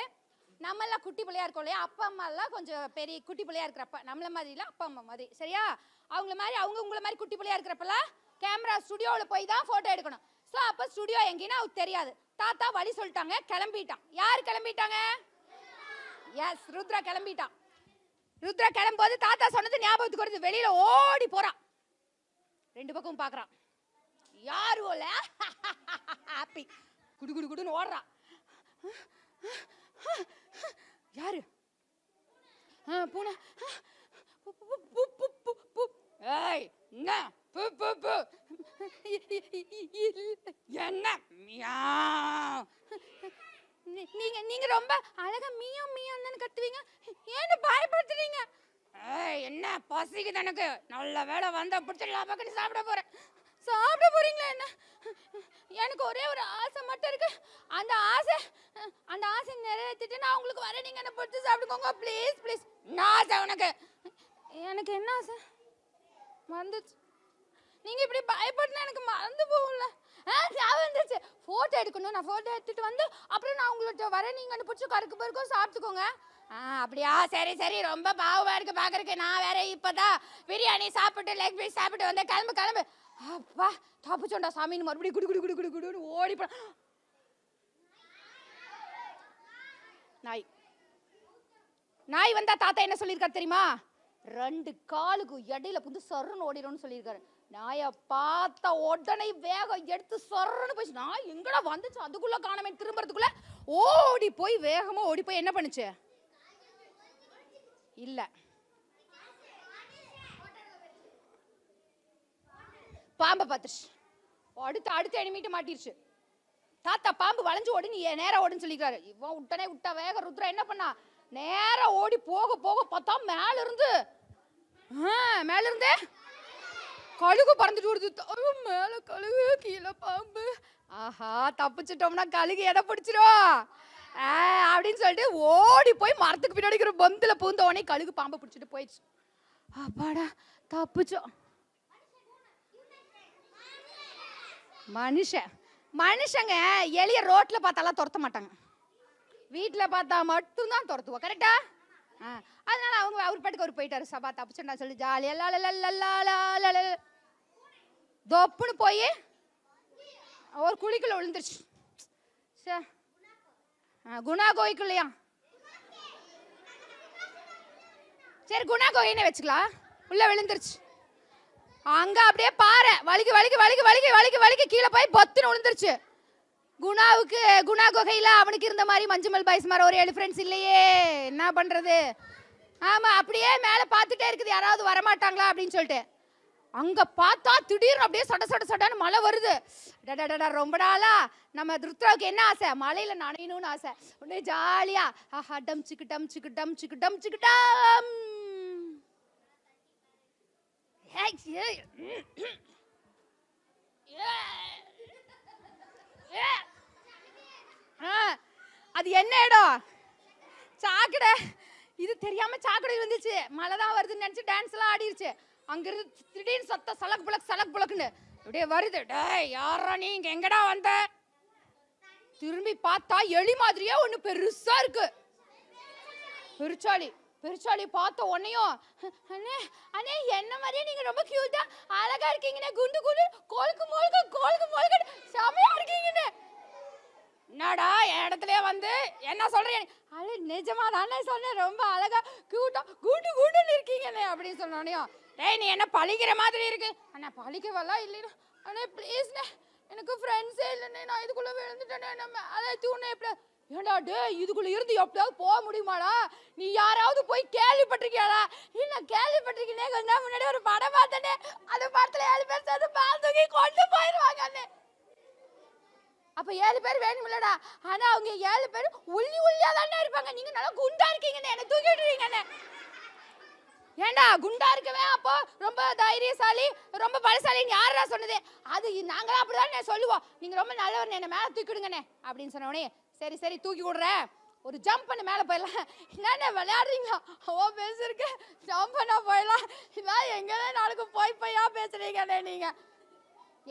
நம்ம எல்லாம் குட்டி பிள்ளையா இருக்கோம் இல்லையா, அப்பா அம்மா எல்லாம் கொஞ்சம் பெரிய குட்டி பிள்ளையா இருக்கிறப்ப, நம்மள மாதிரி இல்ல, அப்பா அம்மா மாதிரி. சரியா? அவங்கள மாதிரி உங்களை மாதிரி குட்டி பிள்ளையா இருக்கிறப்பெல்லாம் கேமரா ஸ்டுடியோவில் போய் தான் போட்டோ எடுக்கணும். ஸோ அப்போ ஸ்டுடியோ எங்கேன்னா அவருக்கு தெரியாது. தாத்தா வழி சொல்லிட்டாங்க, கிளம்பிட்டான். யார் கிளம்பிட்டாங்க? எஸ், ருத்ரா கிளம்பிட்டான். ருத்ரா கிளம்பும்போது தாத்தா சொன்னது ஞாபகத்துக்கு வருது. வெளியில ஓடி போறான். 2 பக்கம் பாக்குறான். யாரு ஓல ஹாப்பி குடுன்னு ஓடுறான். யாரு? பூனை. ஏய் என்ன என்ன நீங்க ரொம்ப அழகா மியான்னு கத்துவீங்க, ஏன்னு பயப்படுத்துறீங்க? ஏய் என்ன பசிக்குது எனக்கு, நல்ல வேலை வந்தா பிடிச்சிடலாம் பக்கத்து சாப்பிட போறீங்களா? என்ன, எனக்கு ஒரே ஒரு ஆசை மட்டும் இருக்கு. அந்த ஆசை நிறைவேற்றிட்டு நான் உங்களுக்கு வரேன். நீங்க என்ன பிடிச்சி சாப்பிடுக்கோங்க ப்ளீஸ். நான் உனக்கு எனக்கு என்ன ஆசை மறந்துச்சு. நீங்க இப்படி பயப்பட்டுனா எனக்கு மறந்து போகும்ல. ஞாபகம் வந்துருச்சு. போட்டோ எடுக்கணும். நான் போட்டோ எடுத்துட்டு வந்து அப்புறம் நான் உங்கள்கிட்ட வரேன். நீங்க அந்த பிடிச்ச கருக்கு பருக்கும் சாப்பிட்டுக்கோங்க. அப்படியா? சரி சரி. ரொம்ப பாவமா இருக்கு பாக்குறதுக்கு. நான் வேற இப்பதான் பிரியாணி சாப்பிட்டு லெக் பீஸ் சாப்பிட்டு வந்தேன். கிளம்பு கிளம்பு. அப்பா தப்புச்சோண்டா சாமின்னு மறுபடியும் குடு குடு குடு குடு குடுன்னு ஓடி போ. நாய் நாய் வந்தா தாத்தா என்ன சொல்லியிருக்காரு தெரியுமா? 2 காலுக்கு இடையில புந்து சொர்றன்னு ஓடிடும்னு சொல்லியிருக்காரு. நாயை பார்த்த உடனே வேகம் எடுத்து சொர்றன்னு போயிடுச்சு. நான் எங்கடா வந்துச்சு அதுக்குள்ள காணமே. திரும்புறதுக்குள்ள ஓடி போய் வேகமா ஓடி போய் என்ன பண்ணுச்சு? இல்ல பாம்பை பார்த்துச்சு. அடுத்த எனிமிட்டு மாட்டிருச்சு. தாத்தா பாம்பு வளைஞ்சு ஓடி நீ நேரா ஓடுன்னு சொல்லிக்கிறாரு. இவன் விட்டா வேக ருத்ரா என்ன பண்ணா? நேரா ஓடி போக போக பார்த்தா மேல இருந்து கழுகு பறந்துட்டு வருது. மேல கழுகு கீழே பாம்பு. ஆஹா தப்பிச்சிட்டோம்னா கழுகு எடை பிடிச்சிரும் அப்படின்னு சொல்லிட்டு ஓடி போய் மரத்துக்கு பின்னாடி பந்துல பூந்த உடனே கழுகு பாம்பை பிடிச்சிட்டு போயிடுச்சு. அப்பாடா தப்பிச்சோம். மனுஷங்க எலிய ரோட்ல பார்த்தாலாம் துரத்த மாட்டாங்க. வீட்டுல பார்த்தா மட்டும்தான் துரத்துவோம். கரெக்டா? அதனால அவர் பாட்டுக்கு அவர் போயிட்டாரு. சபா தப்பிச்சா சொல்லி ஜாலியா தொப்புன்னு போய் ஒரு குழிக்குள்ள விழுந்துருச்சு. குணா கோயிக்குள்ளையா? சரி குணா கோயின்னு வச்சுக்கலாம். உள்ள விழுந்துருச்சு. அங்க அப்படியே பாறை வலிக்கு கீழே போய் பத்துன்னு விழுந்துருச்சு. குணா குகையில அவனுக்கு இருந்த மாதிரி மஞ்சுமல் பாய்ஸ் மாதிரி ஒரு 7 ஃப்ரெண்ட்ஸ் இல்லையே. என்ன பண்றது? ஆமா அப்படியே மேல பார்த்துட்டே இருக்குது யாராவது வரமாட்டாங்களா அப்படின்னு சொல்லிட்டு. அங்க பார்த்தா திடீர்னு அப்படியே சடன்னு மழை வருது. ரொம்ப நாளா நம்ம ருத்ராவுக்கு என்ன ஆசை? மலையில நனையணும்னு ஆசை. உடனே ஜாலியா டம் சிக்கு டம். அது என்ன இடம்? சாக்கடை. இது தெரியாம சாக்கடை வந்துச்சு. மழை தான் வருதுன்னு நினைச்சு டான்ஸ் எல்லாம் ஆடிருச்சு. அங்க இருந்து திடீர்னு சத்தம் சலக் புலக்குன்னு அப்படியே வருது. டேய் யாரா நீ இங்க எங்கடா வந்த? திரும்பி பார்த்தா எலி மாதிரியே ஒண்ணு பெருசா இருக்கு. பெருச்சாளி பார்த்த உடனேயும் அண்ணே என்ன மாதிரியே நீங்க ரொம்ப கியூட்டா அழகா இருக்கீங்கண்ணே. குண்டு கோலுக்கு மோளுக்கு செமையா இருக்கீங்கன்னு. என்னடா என் இடத்துலயே வந்து என்ன சொல்றேன்? அது நிஜமா தானே சொன்னேன். ரொம்ப அழகா கியூட்டா குண்டுன்னு இருக்கீங்கண்ணே அப்படின்னு சொன்னோனையும் டேய் நீ என்ன பழிக்கிற மாதிரி இருக்கு. அண்ணா பழிக்கவெல்லாம் இல்லைன்னா அண்ணே ப்ளீஸ்ண்ணே எனக்கு ஃப்ரெண்ட்ஸே இல்லைண்ணே. நான் இதுக்குள்ள விழுந்துட்டேனே. நம்ம அதை தூணே எப்படி? ஏண்டா டே இதுக்குள்ள இருந்து எப்படியாவது போக முடியுமாடா? நீ யாராவது போய் கேள்விப்பட்டிருக்கியாடா? இல்ல கேள்விப்பட்டிருக்கீனே. கொஞ்ச நாள் முன்னாடி ஒரு படம் பார்த்தனே. அந்த படத்துல 7 பேர் சேர்ந்து பால் தூக்கி கொண்டு போயிருவாங்க அண்ணே. அப்ப 7 பேர் வேணுமில்லடா. ஆனா அவங்க 7 பேர் ஒல்லியா தானே இருப்பாங்க. நீங்க நல்லா குண்டா இருக்கீங்கன்னு என்ன தூக்கிட்டுறீங்கன்னு. ஏண்டா குண்டா இருக்கவே அப்போ ரொம்ப தைரியசாலி ரொம்ப பலசாலின்னு யாரா சொன்னது? அது நாங்களாம் அப்படிதான் சொல்லுவோம். நீங்க ரொம்ப நல்லவர் என்ன மேல தூக்கிடுங்கண்ணே அப்படின்னு சொன்னோடனே சரி தூக்கி விடுறேன். ஒரு ஜம்ப் பண்ணி மேல போயிடலாம். என்னென்ன விளையாடுறீங்களா? பேசிருக்க ஜம்ப் பண்ணா போயிடலாம். இதான் எங்கடா நாளைக்கு போயா பேசுறீங்கண்ணே. நீங்க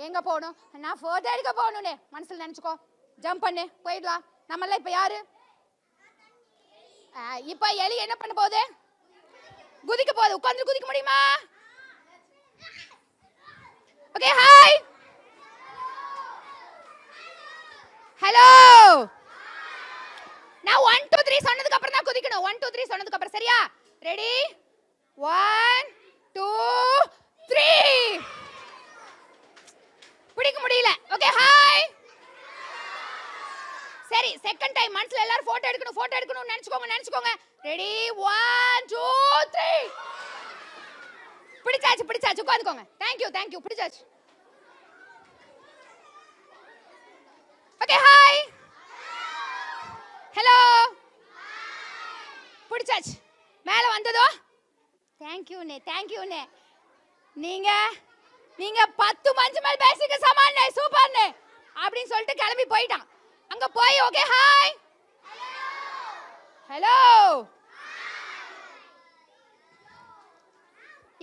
எங்க போகணும்? நான் போட்டோ எடுக்க போகணும்னே மனசுல நினைச்சுக்கோ. ஜம்ப் பண்ணு போயிடலாம். நம்மளாம் இப்ப யாரு? இப்ப எலி என்ன பண்ண போகுது? குதிக்க போகுது. உட்கார்ந்து குதிக்க முடியுமா? Okay hi hello. நான் 1 2 3 சொன்னதுக்கு அப்புறம் தான் குதிக்கணும். 1 2 3 சொன்னதுக்கு அப்புறம் சரியா? ரெடி 1 2 3. பிடிக்க முடியல. Okay hi. சரி செகண்ட் டைம் மனசுல எல்லாரும் போட்டோ எடுக்கணும் நினைச்சுக்கோங்க. ரெடி 1 2 3. பிடிச்சாச்சு உட்கார்ந்துக்கோங்க. தேங்க் யூ பிடிச்சாச்சு. Okay hi hello. பிடிச்சாச்சு. மேல வந்ததோ தேங்க் யூ. நீங்க 10 மஞ்சு மேல் பேசிக்க சமானே சூப்பர்னே அப்படின்னு சொல்லிட்டு கிளம்பி போயிட்டான். அங்க போய் ஓகே ஹாய் ஹலோ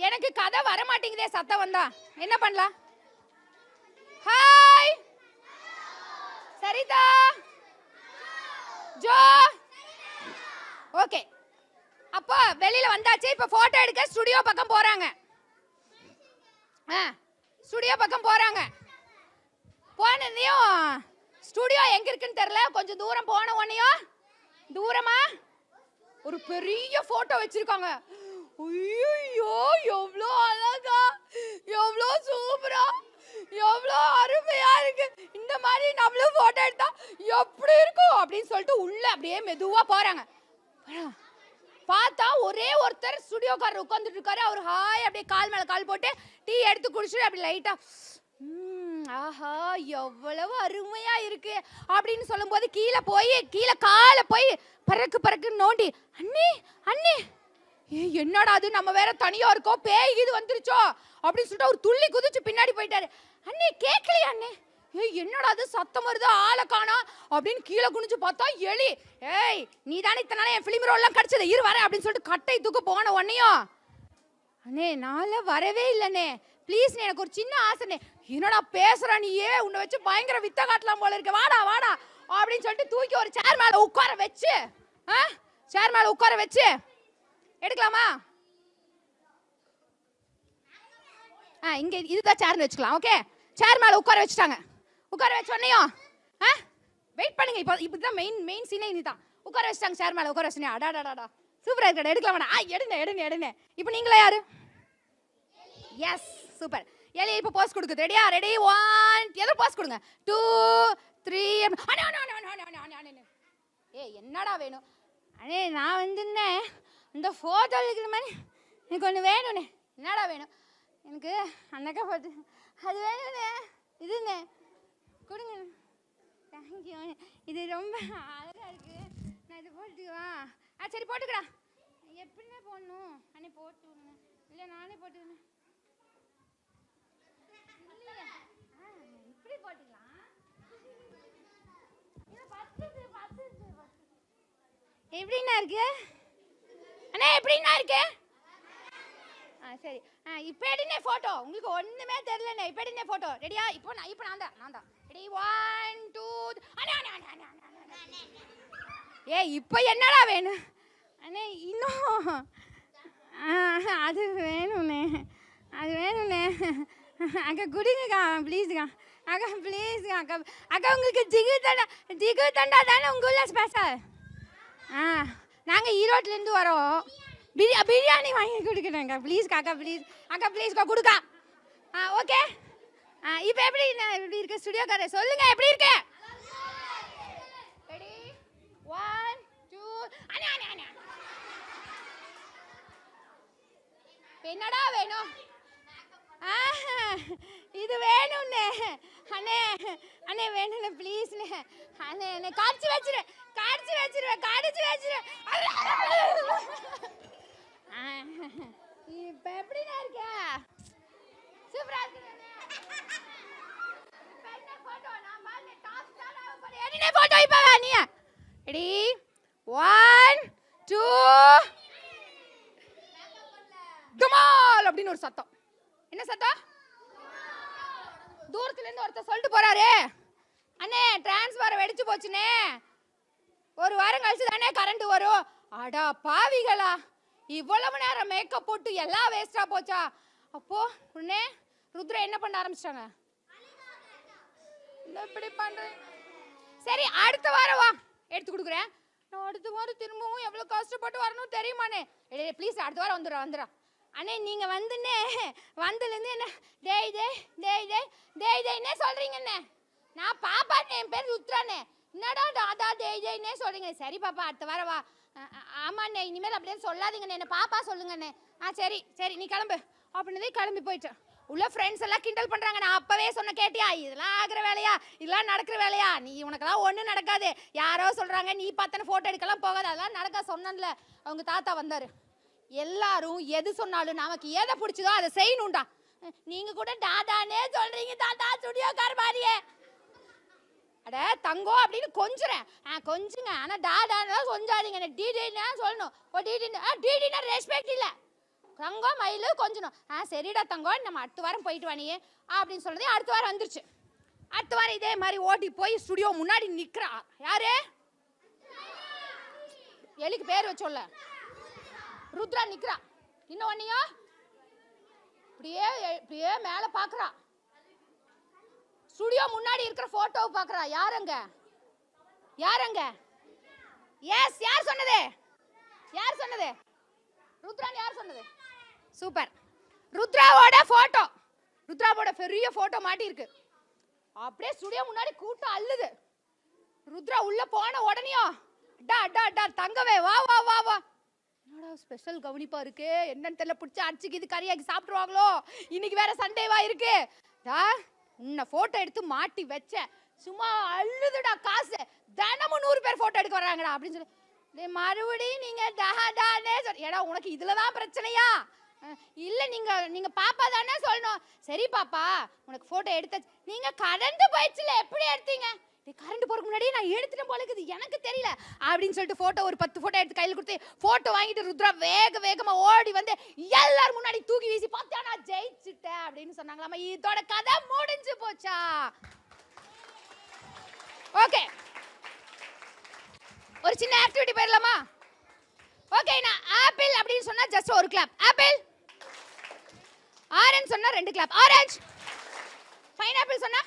எனக்கு கதை வர மாட்டேங்குதே சத்தம் வந்தா. என்ன பண்ணலாம்? ஹாய் சரிதா ஜோ. ஓகே, அப்போ வெளியில வந்தாச்சு. இப்ப போட்டோ எடுக்க ஸ்டுடியோ பக்கம் போறாங்க. ஸ்டுடியோ பக்கம் போறாங்க. போனதையும் ஸ்டுடியோ எங்க இருக்குன்னு தெரியல. கொஞ்சம் தூரம் போன உடனேயும் தூரமா ஒரு பெரிய போட்டோ வச்சிருக்காங்க. ஐயோ எவ்வளோ அழகா, எவ்வளோ சூப்பரா, எவ்வளோ அருமையா இருக்கு. இந்த மாதிரி நம்மளும் போட்டோ எடுத்தா எப்படி இருக்கும் அப்படின்னு சொல்லிட்டு உள்ள அப்படியே மெதுவா போறாங்க. பார்த்தா ஒரே ஒருத்தர் ஸ்டுடியோக்காரர் உட்காந்துட்டு இருக்காரு. அவர் ஹாய் அப்படியே கால் மேல கால் போட்டு டீ எடுத்து குடிச்சிட்டு அப்படி லைட்டா ஆஹா எவ்வளவு அருமையா இருக்கு அப்படின்னு சொல்லும் போது கீழே காலை போய் பறக்கு பறக்குன்னு நோண்டி அண்ணே அண்ணே என்னடா அது, நம்ம வேற தனியா இருக்கோம், பேய் இது வந்துருச்சோ அப்படின்னு சொல்லிட்டு அவர் துள்ளி குதிச்சு பின்னாடி போயிட்டாரு. அண்ணே கேட்கலையா அண்ணே? என்னடா அது சத்தம் வருது, ஆளை காணோம் அப்படின்னு கீழே குனிஞ்சு பார்த்தா எலி. ஏய் நீ தானே இத்தனை நாளே என் பிலிம் ரோல்லாம் கிடைச்சது, இரு வரேன் அப்படின்னு சொல்லிட்டு கட்டை தூக்க போன உடனேயும் அண்ணே நாள வரவே இல்லைண்ணே ப்ளீஸ் எனக்கு ஒரு சின்ன ஆசைண்ணே. என்னடா பேசுற நீயே, உன்னை வச்சு பயங்கர வித்த காட்டலாம் போல இருக்க, வாடா வாடா அப்படின்னு சொல்லிட்டு தூக்கி ஒரு சேர் மேல உட்கார வச்சு சேர் மேல உட்கார வச்சு எடுக்கலாமா? இங்க இதுதான் சேர்னு வச்சுக்கலாம். ஓகே, சேர் மேல உட்கார வச்சுட்டாங்க. உட்கார வச்சோன்னையும் வெயிட் பண்ணுங்க, இப்போ இப்படிதான் மெயின் சீனே இதுதான். உட்கார வச்சுட்டாங்க சேர் மேல உட்கார வச்சுனே. அடாடாடா சூப்பரா இருக்கடா, எடுக்கலாம் வேணா? எடுங்க. இப்போ நீங்களா யாரு? Yes super. எலி இப்போ போஸ் கொடுக்குது. ரெடியா? ரெடி 1 எதோ போஸ் கொடுங்க. 2 3 என்னடா வேணும்? அண்ணே நான் வந்துன்னே இந்த ஃபோட்டோ இருக்கிற மாதிரி எனக்கு ஒன்று வேணும்ண்ணே. என்னடா வேணும்? எனக்கு அண்ணக்கா போட்டு அது வேணும்ண்ணே. இதுண்ணே கொடுங்க. தேங்க்யூ, இது ரொம்ப அழகாக இருக்குது. நான் இது போட்டுக்குவா? சரி போட்டுக்கிறா. எப்படிண்ணே போடணும்? அண்ணே போட்டு விடுங்க. இல்லை நானே போட்டுக்கிறேன். இல்லையா இப்படி போட்டுக்கலாம். எப்படின்னா இருக்கு அண்ணே? எப்படின்னா இருக்கு? சரி இப்போ எடுனே போட்டோ. உங்களுக்கு ஒண்ணுமே தெரியலண்ணே. இப்போ எடுனே போட்டோ. ரெடியா? இப்போ நான் தான் ரெடி 1 2 இப்போ என்னடா வேணும் அண்ணே? இன்னும் அது வேணும்ண்ணே. அக்கா குடிங்கக்கா ப்ளீஸுக்கா. அக்கா ப்ளீஸுக்கா அக்கா உங்களுக்கு ஜிகு தண்டா தானே உங்கள் ஊரில் ஸ்பெஷல்? நாங்கள் ஈரோட்லேருந்து வரோம். பிரியாணி வாங்கி கொடுக்குறேங்க ப்ளீஸ்க்கா. அக்கா ப்ளீஸ்க்கா கொடுக்கா. ஓகே, இப்போ எப்படி இருக்கு ஸ்டுடியோக்காரர்? சொல்லுங்க எப்படி இருக்கு? ரெடி 1 2 என்னடா வேணும்? இது வேணும்ண்ணே. அண்ணே வேணுண்ணே ப்ளீஸ்ண்ணே. அண்ணே காய்ச்சி வச்சிருவேன். இப்போ எப்படிண்ணா இருக்க? சூப்பரா இருக்கு. போட்டோ இப்போ நீ ரெடி 1 2 கமால் அப்படின்னு ஒரு சத்தம். என்ன சத்தம்? தூரத்துல இருந்து ஒருத்தர் சொல்லிட்டு போறாரு, அண்ணே டிரான்ஸ்ஃபார்மர் வெடிச்சு போச்சுனே, ஒரு வாரம் கழிச்சு தானே கரண்ட் வரும். அடா பாவிகளா, இவ்வளவு நேரம் மேக்கப் போட்டு எல்லாம் வேஸ்டா போச்சா? அப்போ உடனே ருத்ரா என்ன பண்ண ஆரம்பிச்சிட்டாங்க? இப்படி பண்றேன். சரி அடுத்த வாரம் வா, எடுத்து கொடுக்குறேன். நான் அடுத்த வாரம் திரும்பவும் எவ்வளவு கஷ்டப்பட்டு வரணும் தெரியுமாண்ணே? ப்ளீஸ் அடுத்த வாரம் வந்துடுறா. அண்ணே நீங்க வந்துலேருந்து என்ன டேய்னே சொல்றீங்கண்ணே. நான் பாப்பாண்ணே, என் பேர் ருத்ராண்ணே. என்னடா தாதா டேய்னே சொல்றீங்க? சரி பாப்பா அடுத்த வாரம் வா. ஆமாண்ணே இனிமேல் அப்படியே சொல்லாதீங்கண்ணே, என்ன பாப்பா சொல்லுங்கண்ணே. சரி நீ கிளம்பு அப்படின்னு கிளம்பி போயிட்டேன். உள்ள ஃப்ரெண்ட்ஸ் எல்லாம் கிண்டல் பண்றாங்க. நான் அப்பவே சொன்ன கேட்டியா? இதெல்லாம் ஆகிற வேலையா? இதெல்லாம் நடக்கிற வேலையா? நீ உனக்கெல்லாம் ஒன்றும் நடக்காது. யாரோ சொல்றாங்க நீ பார்த்தன போட்டோ எடுக்கலாம் போகாது, அதெல்லாம் நடக்க சொன்னல. அவங்க தாத்தா வந்தாரு. எல்லாரும் எது சொன்னாலும் நமக்கு எதை பிடிச்சதோ அதை செய்யணும்டா. நீங்க கூட டாடானே சொல்றீங்க தாத்தா, ஸ்டுடியோக்கார மாதிரியே. அட தங்கம் அப்படின்னு கொஞ்சுறேன். கொஞ்சுங்க, ஆனா டாடானா கொஞ்சாதீங்க. டிடினா சொல்லணும். டிடினா ரெஸ்பெக்ட் இல்லை. தங்கம் மயிலு கொஞ்சணும். சரிடா தங்கம், நம்ம அடுத்த வாரம் போயிட்டு வானியே அப்படின்னு சொல்றதே அடுத்த வாரம் வந்துருச்சு. அடுத்த வாரம் இதே மாதிரி ஓடி போய் ஸ்டுடியோ முன்னாடி நிக்கிறா. யாரு? எலிக்கு பேர் வச்சோல்ல, ருத்ரா நிக்கிறா. இன்னும் ஒன்னையா இப்படியே இப்படியே மேல பாக்குறா. ஸ்டுடியோ முன்னாடி இருக்கிற போட்டோவை பாக்குறா. யாருங்க? யாருங்க? எஸ், யார் சொன்னது? யார் சொன்னது? ருத்ரான் யார் சொன்னது? சூப்பர். ருத்ராவோட போட்டோ, ருத்ராவோட பெரிய போட்டோ மாட்டி இருக்கு. அப்படியே ஸ்டுடியோ முன்னாடி கூட்டம் அள்ளுது. ருத்ரா உள்ள போன உடனேயோ டா டா டா தங்கவே வா வா வா வா. என்னடா ஸ்பெஷல் கவனிப்பா இருக்கு, என்னன்னு தெரியல, பிடிச்சி அடிச்சுக்கு இது கறியாக்கி சாப்பிட்டுருவாங்களோ, இன்னைக்கு வேற சண்டேவா இருக்கு. உன்னை போட்டோ எடுத்து மாட்டி வச்ச, சும்மா அள்ளுதுடா காசு, தினமும் 100 பேர் போட்டோ எடுக்க வர்றாங்கடா அப்படின்னு சொல்லி மறுபடியும் நீங்க ஏடா உனக்கு இதுலதான் பிரச்சனையா? இல்ல நீங்க பாப்பா தானே சொல்லணும். சரி பாப்பா, உனக்கு போட்டோ எடுத்த, நீங்க கரண்ட் போயிடுச்சுல, எப்படி எடுத்தீங்க? கரண்ட் போறதுக்கு முன்னாடி நான் எடுத்துட்டேன் போல இருக்குது, எனக்கு தெரியல அப்படின்னு சொல்லிட்டு போட்டோ ஒரு 10 போட்டோ எடுத்து கையில் கொடுத்து போட்டோ வாங்கிட்டு ருத்ரா வேகமா ஓடி வந்து எல்லாரும் முன்னாடி தூக்கி வீசி பார்த்தா நான் ஜெயிச்சுட்டேன் அப்படின்னு சொன்னாங்களாமா. இதோட கதை முடிஞ்சு போச்சா? ஓகே, ஒரு சின்ன ஆக்டிவிட்டி போயிடலாமா? ஓகே, நான் ஆப்பிள் அப்படின்னு சொன்னா ஜஸ்ட் ஒரு கிளாப். ஆப்பிள். ஆரஞ்சு சொன்னா 2 கிளாப். ஆரஞ்சு. பைனாப்பிள் சொன்னா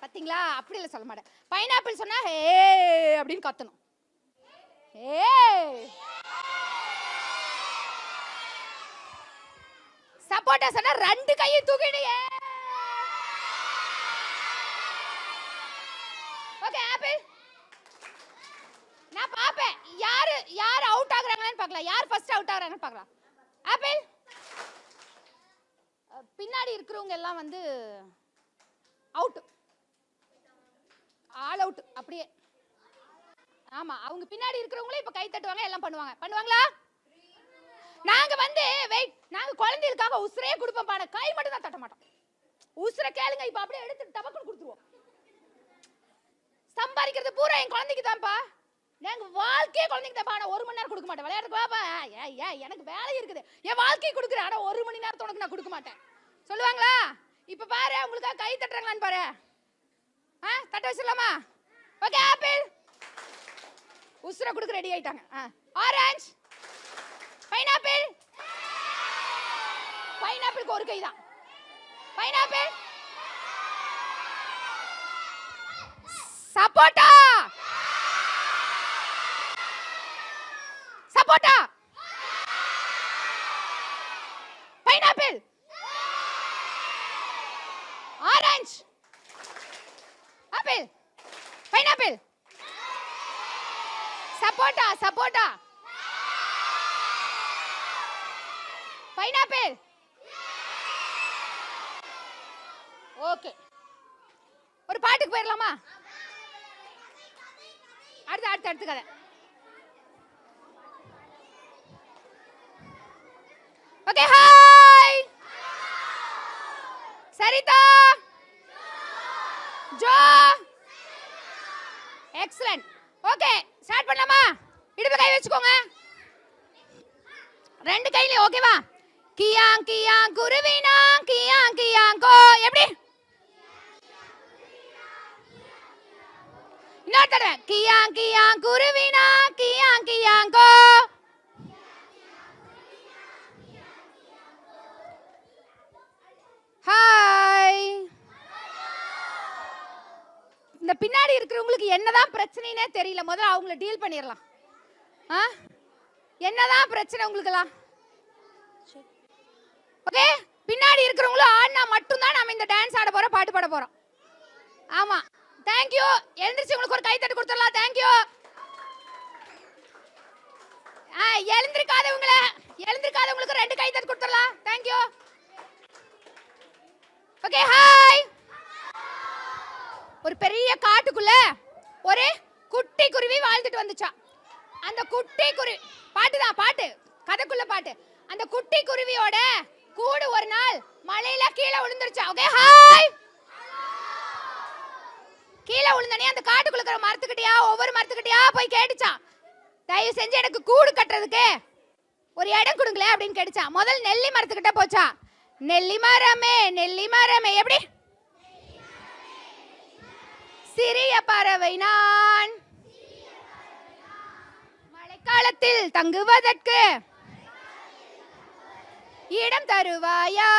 பாத்தீங்களா, அப்படி இல்ல சொல்ல மாட்டேன். பைனாப்பிள் சொன்னா ஹே அப்படின்னு கத்தணும். சப்போட்டா சொன்னா 2 கையை தூக்கிடு. Okay, apple. நான் பாப்பேன் யார் அவுட் ஆகுறாங்கன்னு பார்க்கலாம், யார் ஃபர்ஸ்ட் அவுட் ஆகுறாங்கன்னு பார்க்கலாம். ஆப்பிள். பின்னாடி இருக்கிறவங்க எல்லாம் வந்து அவுட், ஆல் அவுட். அப்படியே ஆமா, அவங்க பின்னாடி இருக்கிறவங்களே இப்ப கை தட்டுவாங்க, எல்லாம் பண்ணுவாங்களா? நாங்க வந்து வெயிட், நாங்க குழந்தைகளுக்காக உசுரே கொடுப்போம் பாட, கை மட்டும் தான் தட்ட மாட்டோம். உசுரை கேளுங்க, இப்ப அப்படியே எடுத்து டபக்குன்னு கொடுத்துருவோம். சம்பாதிக்கிறது பூரா என் குழந்தைக்கு தான்ப்பா, நாங்க வாழ்க்கையே குழந்தைக்கு தான். ஆனா 1 மணி நேரம் கொடுக்க மாட்டேன் விளையாடுறது. பாப்பா எனக்கு வேலை இருக்குது, என் வாழ்க்கையை கொடுக்குறேன், ஆனா 1 மணி நேரத்தை உனக்கு நான் கொடுக்க மாட்டேன் சொல்லுவாங்களா? இப்ப பாரு, உங்களுக்காக கை தட்டுறாங்களான்னு பாரு. தட்ட வச்சிடலாமா? Okay, apple. உசுரை கொடுக்க ரெடி ஆயிட்டாங்க. ஆரஞ்சு. பைனாப்பிள். பைனாப்பிளுக்கு ஒரு கை தான். பைனாப்பிள். சப்போட்டா. சப்போட்டா. பைனாப்பிள். ஆரஞ்சு. ஆப்பிள். பைனாப்பிள். சப்போட்டா. சப்போட்டா. பைனாப்பிள். ஓகே, ஒரு பாட்டுக்கு போயிடலாமா? அடுத்து கதை. ஓகே, ஹாய் சரிதா, ஜோ, எக்ஸலென்ட். ஓகே, ஸ்டார்ட் பண்ணலாமா? இடுப்பு கை வச்சுக்கோங்க, 2 கையில. ஓகேவா? கியாங் கியாங் குருவினா கியாங் கியாங் கோ. எப்படி? இன்னொரு தடவை. கியாங் கியாங் குருவினா கியாங் கியாங் கோ. ஹாய். இந்த பின்னாடி இருக்கிறவங்களுக்கு என்னதான் பிரச்சனைனே தெரியல, முதல்ல அவங்கள டீல் பண்ணிடலாம். என்னதான் பிரச்சனை உங்களுக்குலாம்? ஓகே, பின்னாடி இருக்கிறவங்களும் ஆடினா மட்டும்தான் நம்ம இந்த டான்ஸ் ஆட போறோம், பாட்டு பாட போறோம். ஆமா, தேங்க்யூ. எழுந்திருச்சு உங்களுக்கு ஒரு கைத்தட்டு கொடுத்துடலாம். தேங்க்யூ. எழுந்திருக்காதவங்களுக்கு 2 கைத்தட்டு கொடுத்துடலாம். தேங்க்யூ. Okay, hi. ஒரு பெரிய காட்டுக்குள்ள ஒரு குட்டி குருவி வாழ்ந்துட்டு வந்துச்சா. அந்த குட்டி குருவி, பாட்டுதான், பாட்டு, கதைக்குள்ள பாட்டு. அந்த குட்டி குருவியோட கூடு ஒரு நாள் மலையில கீழே விழுந்துருச்சா. Okay, hi. கீழே விழுந்தனே அந்த காட்டுக்குள்ள இருக்கிற மரத்துக்கிட்டயா, ஒவ்வொரு மரத்துக்கிட்டயா போய் கேட்டுச்சான், தயவு செஞ்சு எனக்கு கூடு கட்டுறதுக்கு ஒரு இடம் கொடுங்களே அப்படின்னு கேட்டுச்சா. முதல் நெல்லி மரத்துக்கிட்ட போச்சா. நெல்லி மரமே நெல்லி மரமே, எப்படி? சிறிய பறவை நான் மழைக்காலத்தில் தங்குவதற்கு இடம் தருவாயா,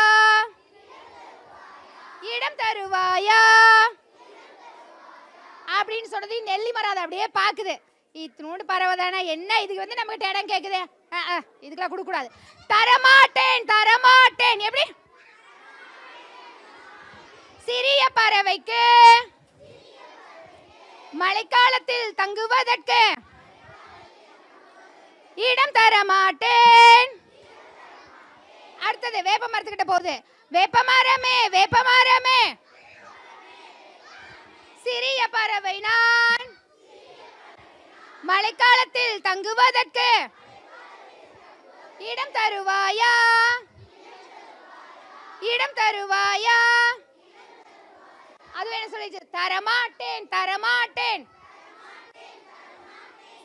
இடம் தருவாயா அப்படின்னு சொன்னது நெல்லி மரம் அதை அப்படியே பாக்குது. இத்தனோடு பறவை தானே, என்ன இதுக்கு வந்து நம்ம கிட்ட இடம் கேக்குது, இதுக்கெல்லாம் கொடுக்க கூடாது. தரமாட்டேன் தரமாட்டேன், எப்படி? சிறிய பறவைக்கு மழைக்காலத்தில் தங்குவதற்கு இடம் தரமாட்டேன். அடுத்தது வேப்ப மரத்துக்கிட்ட போகுது. வேப்ப மரமே வேப்ப மரமே, சிறிய பறவை நான் மழைக்காலத்தில் தங்குவதற்கு இடம் தருவாயா, இடம் தருவாயா. அது என்ன சொல்லிச்சு? தரமாட்டேன் தரமாட்டேன்.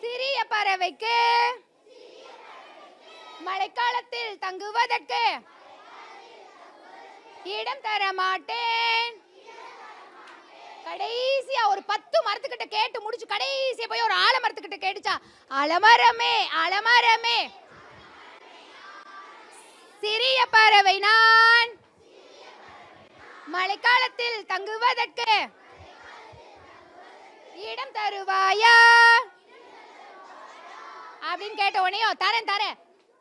சிறிய பறவைக்கு மழைக்காலத்தில் தங்குவதற்கு இடம் தரமாட்டேன். கடைசியா ஒரு 10 மரத்துக்கிட்ட கேட்டு முடிச்சு கடைசியா போய் ஒரு ஆலமரத்துக்கிட்ட கேட்டுச்சா. அலமரமே அலமரமே, சிறிய பறவை நான் மழைக்காலத்தில் தங்குவதற்கு இடம் தருவாயா அப்படின்னு கேட்ட உடனே தரேன் தரேன்.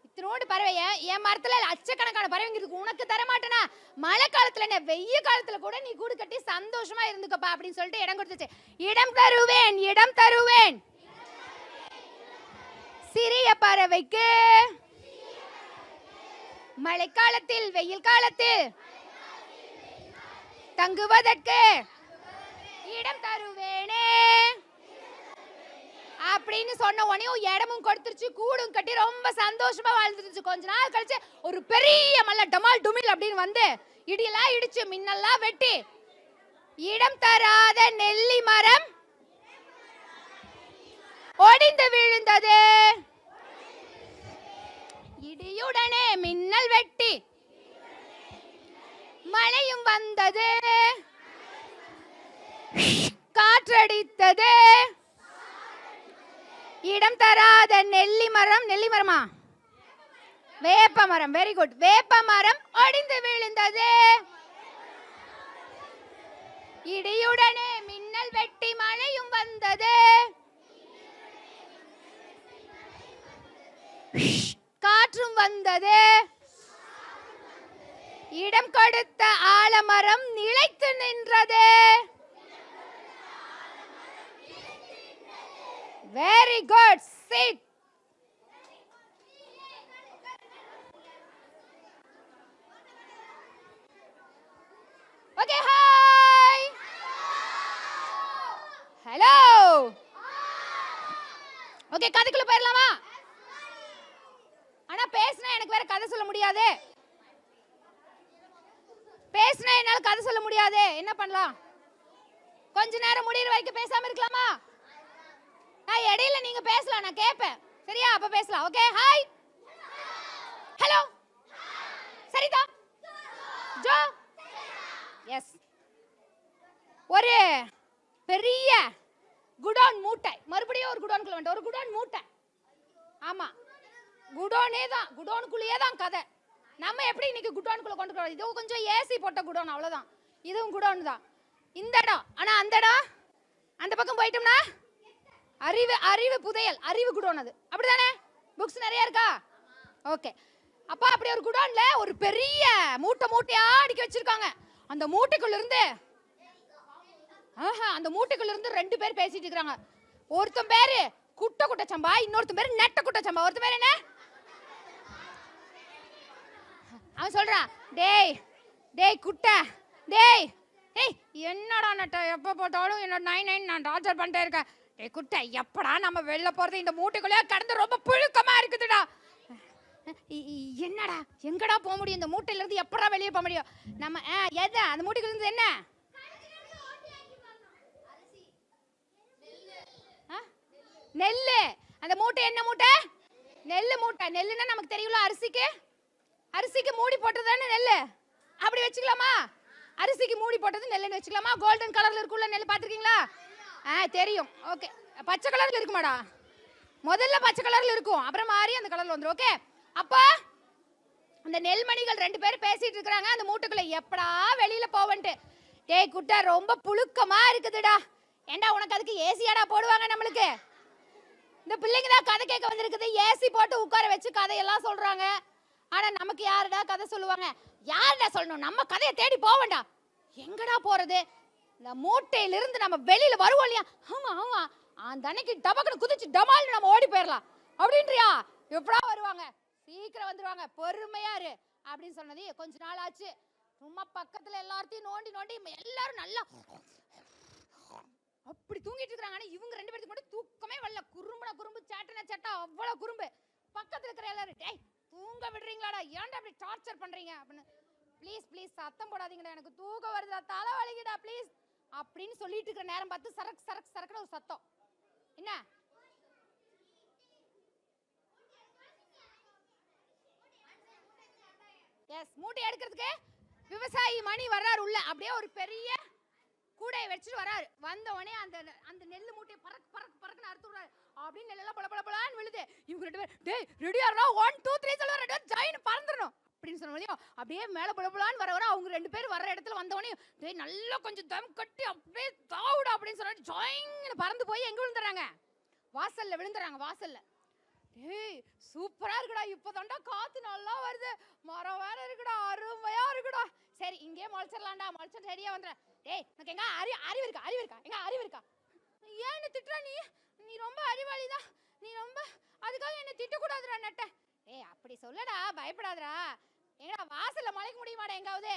இத்தனோடு பறவை என் மரத்துல லட்சக்கணக்கான பறவைங்க இருக்கு, உனக்கு தர மாட்டேனா? மழை காலத்துல என்ன, வெய்ய காலத்துல கூட நீ கூடு கட்டி சந்தோஷமா இருந்துக்கப்பா அப்படின்னு சொல்லிட்டு இடம் கொடுத்துச்சு. இடம் தருவேன் இடம் தருவேன். சிறிய பறவைக்கு மழைக்காலத்தில் வெயில் காலத்தில் தங்குவதற்கு இடம் தருவேனே அப்படின்னு சொன்ன உடனே இடமும் கொடுத்துருச்சு, கூடும் கட்டி ரொம்ப சந்தோஷமா வாழ்ந்துருச்சு. கொஞ்ச நாள் கழிச்சு ஒரு பெரிய மல்ல டமால் டுமில் அப்படின்னு வந்து இடியெல்லாம் இடிச்சு மின்னெல்லாம் வெட்டி இடம் தராத நெல்லி மரம் ஒடிந்து விழுந்தது. இடியுடனே மின்னல் வெட்டி மழையும் வந்தது, காற்றடித்தது. இடம் தராத நெல்லி மரம், நெல்லி மரமா வேப்ப மரம், வெரி குட், வேப்ப மரம் ஒடிந்து விழுந்தது. இடியுடனே மின்னல் வெட்டி மழையும் வந்தது, காற்றும் வந்தது. இடம் கொடுத்த ஆலமரம் நிலைத்து நின்றது. Very good. Sit. Okay, hi. Hello. Okay, கதைக்குள்ள போயிரலாமா? ஆனா பேசினா எனக்கு வேற கதை சொல்ல முடியாது. பேசினா என்னால கதை சொல்ல முடியாது. என்ன பண்ணலாம்? கொஞ்ச நேரம் முடியற வரைக்கும் பேசாம இருக்கலாமா? இடையில நீங்க பேசலாம், நான் கேட்பேன். சரியா? அப்ப பேசலாம். ஓகே, ஹாய், ஹலோ, சரிதா, ஜோ, எஸ். ஒரு பெரிய குடோன் மூட்டை, மறுபடியும் ஒரு குடோனுக்குள்ள வந்து ஒரு குடோன் மூட்டை. ஆமா, குடோனே தான், குடோனுக்குள்ளேயே தான் கதை. நம்ம எப்படி இன்னைக்கு குடோனுக்குள்ள கொண்டு போறோம்? இது கொஞ்சம் ஏசி போட்ட குடோன், அவ்வளவுதான். இதுவும் குடோன் தான். இந்த இடம், ஆனா அந்த இடம் அந்த பக்கம் போயிட்டோம்னா அறிவு, அறிவு புதையல், அறிவு குடோன். அது அப்படிதானே? புக்ஸ் நிறைய இருக்கா? ஓகே. அப்ப அப்படி ஒரு குடோன்ல ஒரு பெரிய மூட்டை மூட்டையா அடிக்க வச்சிருக்காங்க. அந்த மூட்டைக்குள்ள இருந்து அந்த மூட்டைக்குள்ள இருந்து 2 பேர் பேசிட்டு இருக்காங்க. ஒருத்தன் பேரு குட்ட குட்ட சம்பா, இன்னொருத்தன் பேரு நெட்ட குட்ட சம்பா. ஒருத்தன் பேரு என்ன? அவன் சொல்றான், டேய் டேய் குட்ட, டேய் டேய் என்னடா நட்ட, எப்ப போட்டாலும் என்னோட 99 நான் டார்ச்சர் பண்ணிட்டே இருக்கேன். டேய் குட்ட, எப்படா நம்ம வெளில போறது? இந்த மூட்டைக்குள்ளே கடந்து ரொம்ப புழுக்கமா இருக்குதுடா. என்னடா, எங்கடா போக முடியும்? இந்த மூட்டையில இருந்து எப்படா வெளியே போக முடியும்? நம்ம எது அந்த மூட்டைக்குள்ள இருந்து என்ன? நெல்லு. அந்த மூட்டை என்ன மூட்டை? நெல்லு மூட்டை. நெல்லுன்னா நமக்கு தெரியும்ல, அரிசிக்கு மூடி போட்டது தானே நெல்லு. அப்படி வச்சுக்கலாமா? அரிசிக்கு மூடி போட்டது நெல்லுன்னு வச்சுக்கலாமா? கோல்டன் கலர்ல இருக்குள்ள நெல் பார்த்துருக்கீங்களா? தெரியும். ஓகே. பச்சை கலர்ல இருக்குமாடா? முதல்ல பச்சை கலர்ல இருக்கும், அப்புறம் மாறி அந்த கலர்ல வந்துடும். ஓகே. அப்ப அந்த நெல்மணிகள் 2 பேரும் பேசிட்டு இருக்காங்க. அந்த மூட்டைக்குள்ள எப்படா வெளியில போவன்ட்டு. டேய் குட்டா, ரொம்ப புழுக்கமா இருக்குதுடா. ஏண்டா உனக்கு அதுக்கு ஏசியாடா போடுவாங்க நம்மளுக்கு? இந்த பிள்ளைங்க தான் கதை கேட்க வந்திருக்குது, ஏசி போட்டு உட்கார வச்சு கதையெல்லாம் சொல்றாங்க. ஆனா நமக்கு யாருடா கதை சொல்லுவாங்க? யாருடா சொல்லணும்? நம்ம கதையை தேடி போவேண்டா. எங்கடா போறது? இந்த மூட்டையிலிருந்து நம்ம வெளியில வருவோம் இல்லையா? ஆமா ஆமா, அந்த அன்னைக்கு டபக்குன்னு குதிச்சு டமால்னு நம்ம ஓடி போயிடலாம் அப்படின்றியா? எப்படா வருவாங்க? சீக்கிரம் வந்துருவாங்க, பொறுமையா இரு அப்படின்னு சொன்னது கொஞ்ச நாள் ஆச்சு. சும்மா பக்கத்துல எல்லாத்தையும் நோண்டி நோண்டி எல்லாரும் நல்லா அப்படி தூங்கிட்டு இருக்காங்க. ஆனா இவங்க 2 பேருக்கு மட்டும் தூக்கமே வரல. குறும்பு சேட்டனா சேட்டா, அவ்வளவு குறும்பு. பக்கத்துல இருக்கிற எல்லாரும், டேய் தூங்க விடுறீங்களாடா, ஏன்டா அப்படி டார்ச்சர் பண்றீங்க அப்படின்னு. ப்ளீஸ் ப்ளீஸ் சத்தம் போடாதீங்கடா, எனக்கு தூக்கம் வருதுடா, தலை வலிக்குடா ப்ளீஸ் அப்படின்னு சொல்லிட்டு இருக்கிற நேரம் பார்த்து சரக்கு சரக்கு சரக்குன்னு ஒரு சத்தம். என்ன? எஸ், மூட்டை எடுக்கிறதுக்கு விவசாயி மணி வர்றாரு உள்ள. அப்படியே ஒரு பெரிய கூடையை வச்சுட்டு வராரு. வந்த உடனே அந்த அந்த நெல்லு மூட்டையை பறக்கு பறக்கு பறக்குன்னு அறுத்து விடுறாரு. அப்படின்னு நெல்லெல்லாம் பல பல பலான்னு விழுது. இவங்க 2 பேர், டேய் ரெடியாரா, 1 2 3 சொல்லுவார், 2 பேரும் ஜாயின் பறந்துடணும் அப்படின்னு சொன்னோம். அப்படியே மேல பல பலான்னு வர அவங்க 2 பேரும் வர இடத்துல வந்த உடனே, டேய் நல்லா கொஞ்சம் தம் கட்டி அப்படியே தாவுடா அப்படின்னு சொன்னா ஜாயின்னு பறந்து போய் எங்க விழுந்துறாங்க? வாசல்ல விழுந்துறாங்க. வாசல்ல. டேய் சூப்பரா இருக்குடா, இப்பதான்டா காத்து நல்லா வருது, மரம் வேற இருக்குடா, அருமையா இருக்குடா. சரி இங்கே முளைச்சிடலாம்டா, முளைச்சு சரியா வந்துடுறேன். டேய் உனக்கு எங்க அறிவு இருக்கா? எங்க அறிவு இருக்கா? ஏன் என்ன திட்டுற நீ? நீ ரொம்ப அறிவாளிதான். நீ ரொம்ப அதுக்காக என்ன திட்டக்கூடாதுடா நட்ட. ஏய் அப்படி சொல்லடா, பயப்படாதடா. எங்கடா வாசல்ல முளைக்க முடியுமாடா எங்காவது?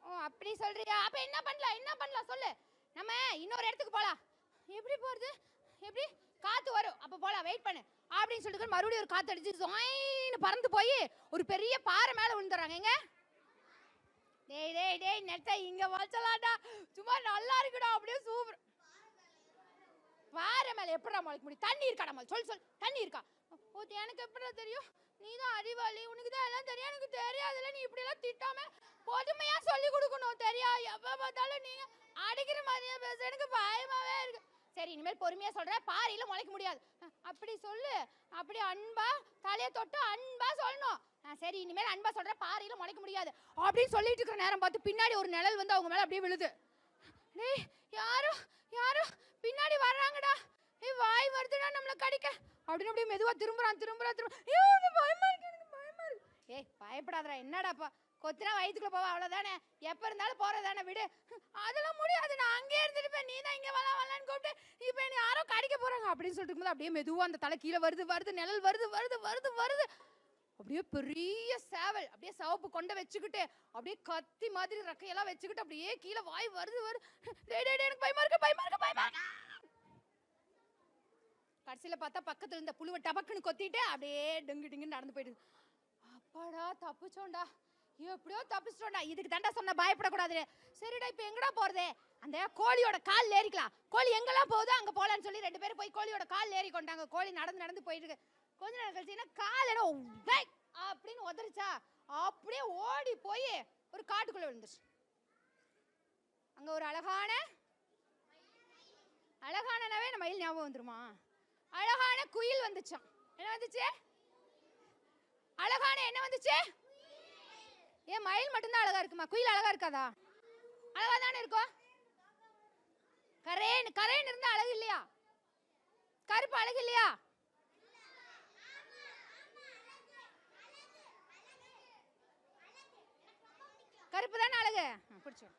ஓ அப்படி சொல்றியா? அப்ப என்ன பண்ணலாம் சொல்லு. நம்ம இன்னொரு இடத்துக்கு போலாம். எப்படி போறது? எப்படி? காத்து வரும், அப்ப போலாம், வெயிட் பண்ணு அப்படின்னு சொல்லிட்டு மறுபடியும் ஒரு காத்து அடிச்சு ஜொயின்னு பறந்து போய் ஒரு பெரிய பாறை மேல விழுந்துறாங்க. எங்க? டேய் டேய் டேய் நெட்ட, இங்க வச்சலாம்டா, சும்மா நல்லா இருக்குடா, அப்படியே சூப்பர். பாறை மேல எப்படா முளைக்க முடியும்? தண்ணி இருக்கா நம்ம? சொல் தண்ணி இருக்கா? ஓ எனக்கு எப்படா தெரியும்? நீ தான் அறிவாளி, உனக்கு தான் எல்லாம் தெரியும். எனக்கு தெரியாதுல்ல. நீ இப்படி எல்லாம் திட்டாம பொறுமையா சொல்லி கொடுக்கணும். தெரியா? எப்ப பார்த்தாலும் நீங்க அடிக்கிற மாதிரியே பேச எனக்கு பயமாவே இருக்கு. சரி இனிமேல் பொறுமையா சொல்றேன். பாறையில முளைக்க முடியாது அப்படி சொல்லு. அப்படி அன்பா தலைய தொட்டு அன்பா சொல்லணும். சரி இனிமேல் அன்பா சொல்றேன், பாறையில முளைக்க முடியாது அப்படின்னு சொல்லிட்டு இருக்கிற நேரம் பார்த்து பின்னாடி ஒரு நிழல் வந்து அவங்க மேல அப்படியே விழுது. டேய் யாரோ பின்னாடி வர்றாங்கடா. ஏய் வாய் வருதுடா நம்மள கடிக்க அப்படின்னு அப்படியே மெதுவா திரும்புறான். ஏய் பயமா இருக்கு. ஏய் பயப்படாதடா, என்னடாப்பா கொத்தினா வயிற்றுக்குள்ள போவா, அவ்வளவுதானே. எப்ப இருந்தாலும் போறதானே, விடு. அதெல்லாம் முடியாது, நான் அங்கே இருந்துருப்பேன். நீ தான் இங்க வரலான்னு கூப்பிட்டு இப்ப என்ன யாரோ கடிக்க போறாங்க அப்படின்னு சொல்லிட்டு இருக்கும்போது அப்படியே மெதுவா அந்த தலை கீழே வருது, நிழல் வருது. அப்படியே பெரிய சேவல், அப்படியே சிவப்பு கொண்ட வச்சுக்கிட்டு, அப்படியே கத்தி மாதிரி ரெக்கையெல்லாம் வச்சுக்கிட்டு அப்படியே கீழே வாய் வருது. எனக்கு பயமா இருக்கு. கடைசியில பார்த்தா பக்கத்துல இருந்த புழுவை டபக்குன்னு கொத்திட்டு அப்படியே டிங்குன்னு நடந்து போயிடுது. அப்பாடா தப்பிச்சோண்டா, எப்படியோ தப்பிச்சிட்டோம்டா. இதுக்கு தாண்டா சொன்ன பயப்படக்கூடாது. சரிடா இப்ப எங்கடா போறது? அந்த கோழியோட கால் ஏறிக்கலாம். கோழி எங்கெல்லாம் போகுதோ அங்க போலான்னு சொல்லி 2 பேரும் போய் கோழியோட கால் ஏறி கொண்டாங்க. கோழி நடந்து போயிட்டு இருக்கு. கொஞ்ச நேரம் கழிச்சு கால் என்ன அப்படின்னு உதறிச்சா, அப்படியே ஓடி போய் ஒரு காட்டுக்குள்ள விழுந்துச்சு. அங்க ஒரு அழகானவே நம்ம மயில் ஞாபகம் வந்துருமா? அழகான குயில் வந்துச்சான். என்ன வந்துச்சு? அழகான என்ன வந்துச்சு? ஏன் மயில் மட்டும்தான் அழகா இருக்குமா? குயில் அழகா இருக்காதா? அழகா தானே இருக்கும். கரேன் இருந்தா அழகு இல்லையா? கருப்பு அழகு இல்லையா? கருப்பு தானே அழகு. பிடிச்சோம்.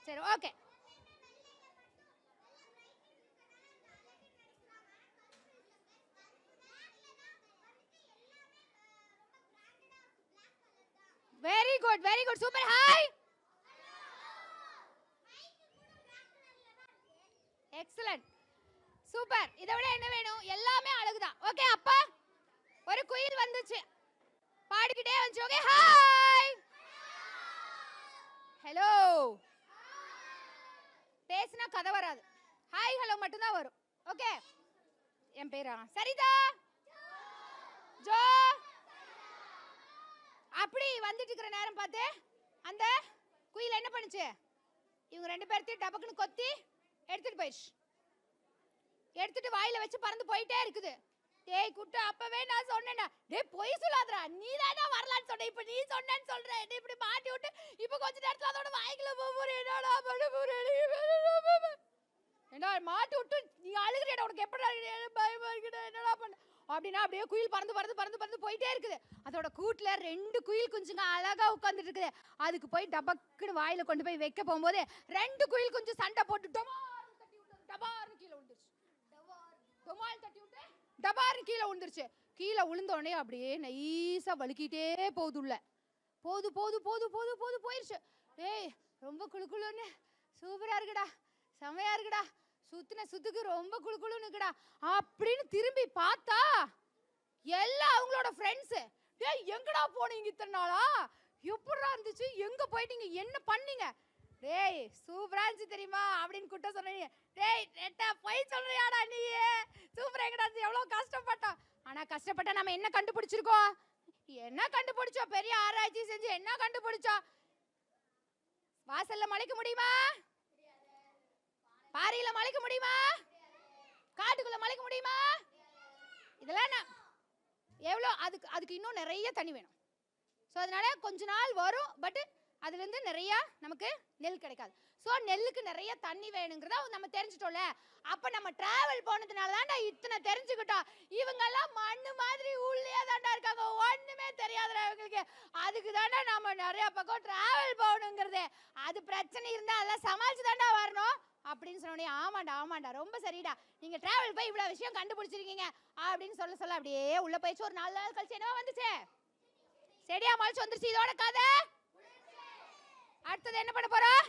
சரி okay. Very good super. Hi excellent super. இதை விட என்ன வேணும்? எல்லாமே அழகுதான். ஓகே அப்பா ஒரு குயில் வந்துச்சு, பாடிக்கிட்டே வந்துச்சு. Okay hi hello. பேசினா கதை வராது, ஹாய் ஹலோ மட்டும்தான் வரும். ஓகே என் பேரா சரிதா. ஜோ அப்படி வந்துட்டு இருக்கிற நேரம் பார்த்து அந்த குயில் என்ன பண்ணுச்சு? இவங்க 2 பேர்த்தையும் டபக்குன்னு கொத்தி எடுத்துட்டு போயிடுச்சு. எடுத்துட்டு வாயில வச்சு பறந்து போயிட்டே இருக்குது. டேய் குட்டு, அப்பவே நான் சொன்னேன்டா, டேய் பொய் சொல்லாதடா, நீ தானே வரலான்னு சொன்ன, இப்ப நீ சொன்னேன்னு சொல்ற, என்ன இப்படி மாட்டி விட்டு இப்ப கொஞ்ச நேரத்துல அதோட வாய்க்குள்ள போறேன், என்னடா பண்ண போறேன்? ஏண்டா மாட்டி விட்டு நீ அழுகுறேடா, உனக்கு எப்படா பயமா இருக்குடா, என்னடா பண்ண அப்படின்னா அப்படியே குயில் பறந்து பறந்து பறந்து பறந்து போயிட்டே இருக்குது. அதோட கூட்டுல 2 குயில் குஞ்சுங்க அழகா உட்காந்துட்டு இருக்குது. அதுக்கு போய் டபக்குன்னு வாயில கொண்டு போய் வைக்க போகும்போது 2 குயில் குஞ்சு சண்டை போட்டு டபார்னு கீழே விழுந்துருச்சு. டொமால் தட்டி விட்டு டபார்னு கீழே விழுந்துருச்சு. கீழே விழுந்த உடனே அப்படியே நைஸா வலிக்கிட்டே போகுது உள்ள. போது போது போது போது போது போயிருச்சு. ஏய் ரொம்ப குளுக்குளுன்னு சூப்பரா இருக்குடா, செமையா இருக்குடா, சுத்தின சுத்துக்கு ரொம்ப குளுக்குளுன்னு இருக்குடா அப்படின்னு திரும்பி பார்த்தா எல்லாம் அவங்களோட ஃப்ரெண்ட்ஸ். டேய் எங்கடா போனீங்க இத்தனை நாளா? எப்படா இருந்துச்சு? எங்க போயிட்டீங்க? என்ன பண்ணீங்க? டேய் சூப்பரா இருந்துச்சு தெரியுமா அப்படின்னு குட்ட சொன்னீங்க. டேய் நெட்டா போய் சொல்றியாடா நீ? சூப்பரா எங்கடா இருந்துச்சு? எவ்வளவு கஷ்டப்பட்டோம். ஆனா கஷ்டப்பட்டா நம்ம என்ன கண்டுபிடிச்சிருக்கோம்? என்ன கண்டுபிடிச்சோம்? பெரிய ஆராய்ச்சி செஞ்சு என்ன கண்டுபிடிச்சோம்? வாசல்ல மலைக்க முடியுமா? பாறையில மலைக்க முடியுமா? காட்டுக்குள்ள மலைக்க முடியுமா? இதெல்லாம் எவ்வளோ அதுக்கு இன்னும் நிறைய தண்ணி வேணும். ஸோ அதனால கொஞ்ச நாள் வரும், பட் அதுல இருந்து நிறைய நமக்கு நெல் கிடைக்காது. ஸோ நெல்லுக்கு நிறைய தண்ணி வேணுங்கிறத நம்ம தெரிஞ்சுட்டோம்ல. அப்ப நம்ம டிராவல் போனதுனால தான்டா இத்தனை தெரிஞ்சுக்கிட்டோம். இவங்க எல்லாம் மண்ணு மாதிரி உள்ளே தாண்டா இருக்காங்க, ஒண்ணுமே தெரியாதுடா இவங்களுக்கு. அதுக்கு தாண்டா நம்ம நிறைய பக்கம் டிராவல் போகணுங்கிறது. அது பிரச்சனை இருந்தா அதெல்லாம் சமாளிச்சு தாண்டா வரணும் அப்படின்னு சொன்னோடனே ஆமாண்டா ஆமாண்டா ரொம்ப சரிடா, நீங்க டிராவல் போய் இவ்வளவு விஷயம் கண்டுபிடிச்சிருக்கீங்க அப்படின்னு சொல்ல அப்படியே உள்ள போயிடுச்சு. ஒரு 4 நாள் கழிச்சு என்னவா வந்துச்சு? செடியா முளைச்சு வந்துருச்சு. இதோட கதை அடுத்தது என்ன பண்ண போறோம்?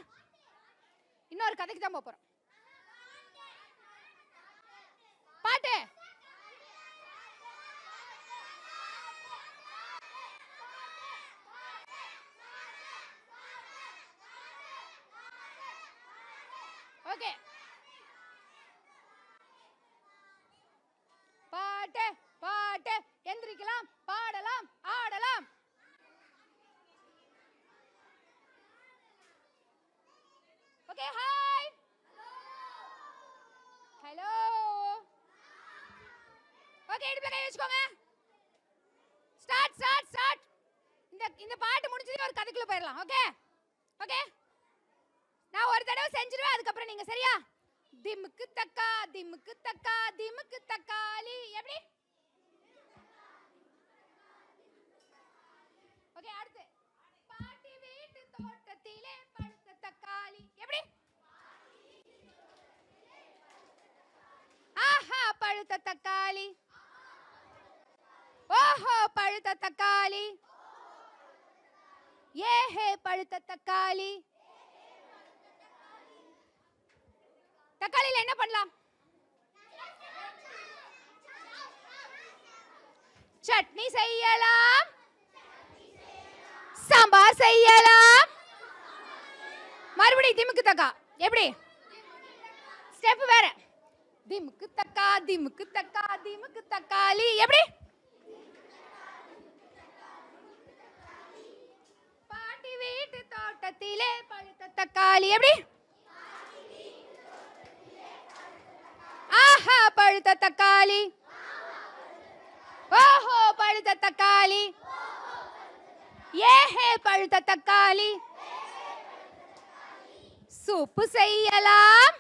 இன்னொரு கதைக்கு தான் போறோம். பாட்டு ஓகே. பாட்டு பாட்டு எந்திரிக்கலாம், பாடலாம், ஆடலாம். Okay hi hello. ஓகே இடுப்புல கை வச்சுக்கோங்க. Start start start. இந்த பாட்டு முடிஞ்சது ஒரு கதைக்குள்ள போயிடலாம். ஓகே ஓகே, நான் ஒரு தடவை செஞ்சிருவேன், அதுக்கப்புறம் நீங்க சரியா? திமுக்கு தக்கா திமுக்கு தக்கா திமுக்கு தக்காளி. எப்படி? ஓகே அடுத்து பாட்டி வீட்டு தோட்டத்திலே பழுத்த தக்காளி. எப்படி? ஆஹா பழுத்த தக்காளி, ஓஹோ பழுத்த தக்காளி, ஏஹே பழுத்த தக்காளி. தக்காளியில என்ன பண்ணலாம்? சட்னி செய்யலாம், சாம்பார் செய்யலாம். மறுபடியும் திமுக்கு தக்கா. எப்படி? ஸ்டெப் வேற. திமுக்கு தக்கா திமுக்கு தக்கா திமுக்கு தக்காளி. எப்படி? பாட்டி வீட்டு தோட்டத்திலே பழுத்த தக்காளி. எப்படி? ஆஹா பழுத்த தக்காளி, ஓஹோ பழுத்த தக்காளி, ஏஹே பழுத்த தக்காளி. சூப்பு செய்யலாம்,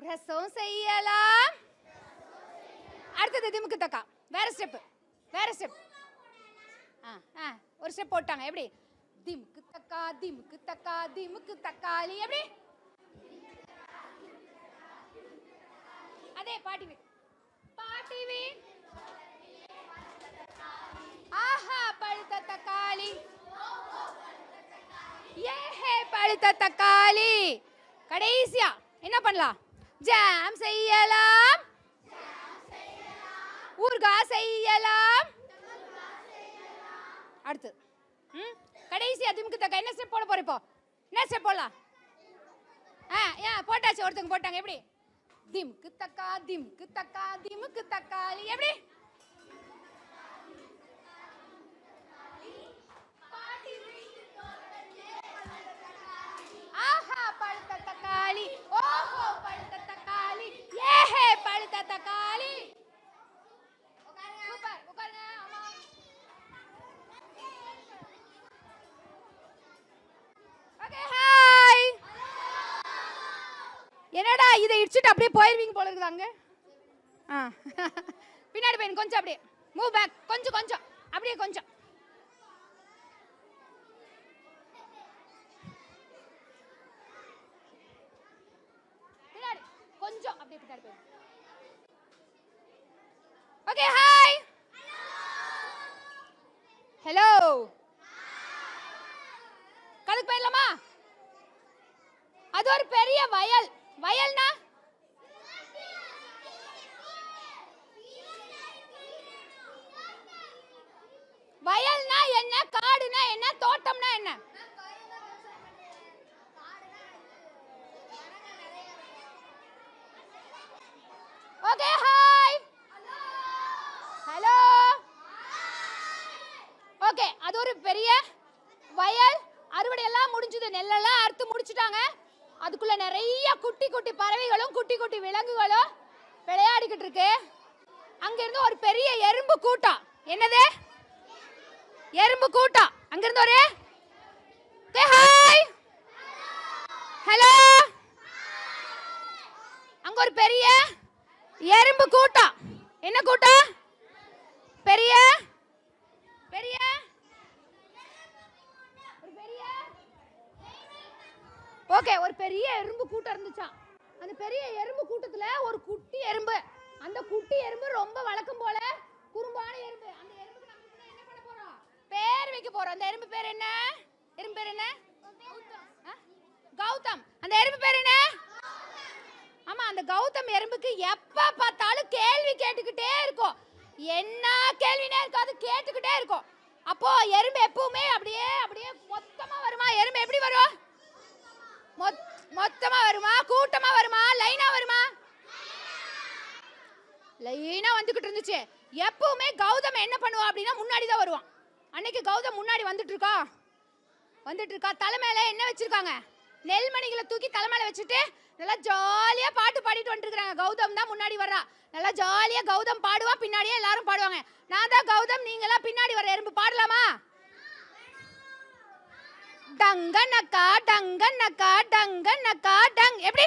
ரசம் செய்யலாம். அடுத்தது திமுக்கு தக்கா. வேற ஸ்டெப் வேற ஸ்டெப். ஒரு ஸ்டெப் போட்டாங்க. எப்படி? திமுக்கு தக்கா திமுக்கு தக்கா திமுக்கு தக்காளி. எப்படி? அதே பாட்டி வீட் பாட்டி வீட். ஆஹா பழுத்த தக்காளி, ஏஹே பழுத்த தக்காளி. கடைசியா என்ன பண்ணலாம்? ஜாம் செய்யலாம், ஊறுகாய் செய்யலாம். அடுத்து கடைசியா திமுக்கு தக்கா. என்ன ஸ்டெப் போட போற இப்போ? என்ன ஸ்டெப் போடலாம்? போட்டாச்சு, ஒருத்தங்க போட்டாங்க. எப்படி? திமுக்கு தக்கா திமுக்கு தக்கா திமுக்கு தக்காளி. எப்படி? இதை இடிச்சுட்டு அப்படியே போயிருவீங்க போல இருக்குதாங்க. பின்னாடி போய் கொஞ்சம் அப்படியே மூவ் பேக், கொஞ்சம் கொஞ்சம் அப்படியே கொஞ்சம். பின்னாடி கொஞ்சம் அப்படியே பின்னாடி போய். Okay hi. ஹலோ. கதுக்கு போயிடலாமா? அது ஒரு பெரிய வயல். வயல்னா வயல்னா என்ன, காடுனா என்ன, தோட்டம்னா என்ன? Okay hi. ஹலோ. ஓகே, அது ஒரு பெரிய வயல். அறுவடை எல்லாம் முடிஞ்சது, நெல்லெல்லாம் அறுத்து முடிச்சிட்டாங்க. அதுக்குள்ள நிறைய குட்டி குட்டி பறவைகளும் குட்டி குட்டி விலங்குகளும் விளையாடிக்கிட்டு இருக்கு. அங்க இருந்து ஒரு பெரிய எறும்பு கூட்டம். என்னது? எறும்பு கூட்டம். அங்க இருந்து ஒரு ஹாய் ஹலோ. அங்க ஒரு பெரிய எறும்பு கூட்டம். என்ன கூட்டம்? பெரிய பெரிய ஓகே, ஒரு பெரிய எறும்பு கூட்டம் இருந்துச்சாம். அந்த பெரிய எறும்பு கூட்டத்துல ஒரு குட்டி எறும்பு. அந்த குட்டி எறும்பு ரொம்ப வழக்கம் போல குறும்பான எறும்பு. அந்த எறும்புக்கு நம்ம இப்ப என்ன பண்ண போறோம்? பேர் வைக்க போறோம். அந்த எறும்பு பேர் என்ன? எறும்பு பேர் என்ன? கௌதம். அந்த எறும்பு பேர் என்ன? ஆமா, அந்த கௌதம் எறும்புக்கு எப்ப பார்த்தாலும் கேள்வி கேட்டுக்கிட்டே இருக்கும். என்ன கேள்வினே இருக்காது, கேட்டுக்கிட்டே இருக்கும். அப்போ எறும்பு எப்பவுமே அப்படியே அப்படியே மொத்தமா வருமா? எறும்பு எப்படி வரும்? மொத்தமா வருமா, கூட்டமா வருமா, லைனா வருமா? லைனா வந்துகிட்டு இருந்துச்சு. எப்பவுமே கௌதம் என்ன பண்ணுவா அப்படின்னா முன்னாடி தான் வருவான். அன்னைக்கு கௌதம் முன்னாடி வந்துட்டு இருக்கா. தலைமையில என்ன வச்சிருக்காங்க? நெல்மணிகளை தூக்கி தலைமையில வச்சுட்டு நல்லா ஜாலியா பாட்டு பாடிட்டு வந்துருக்காங்க. கௌதம் தான் முன்னாடி வர்றா. நல்லா ஜாலியா கௌதம் பாடுவா, பின்னாடியே எல்லாரும் பாடுவாங்க. நான் தான் கௌதம், நீங்க எல்லாம் பின்னாடி வர எறும்பு. பாடலாமா? டங்கனக்கா டங்கனக்கா டங்கனக்கா டங். எப்படி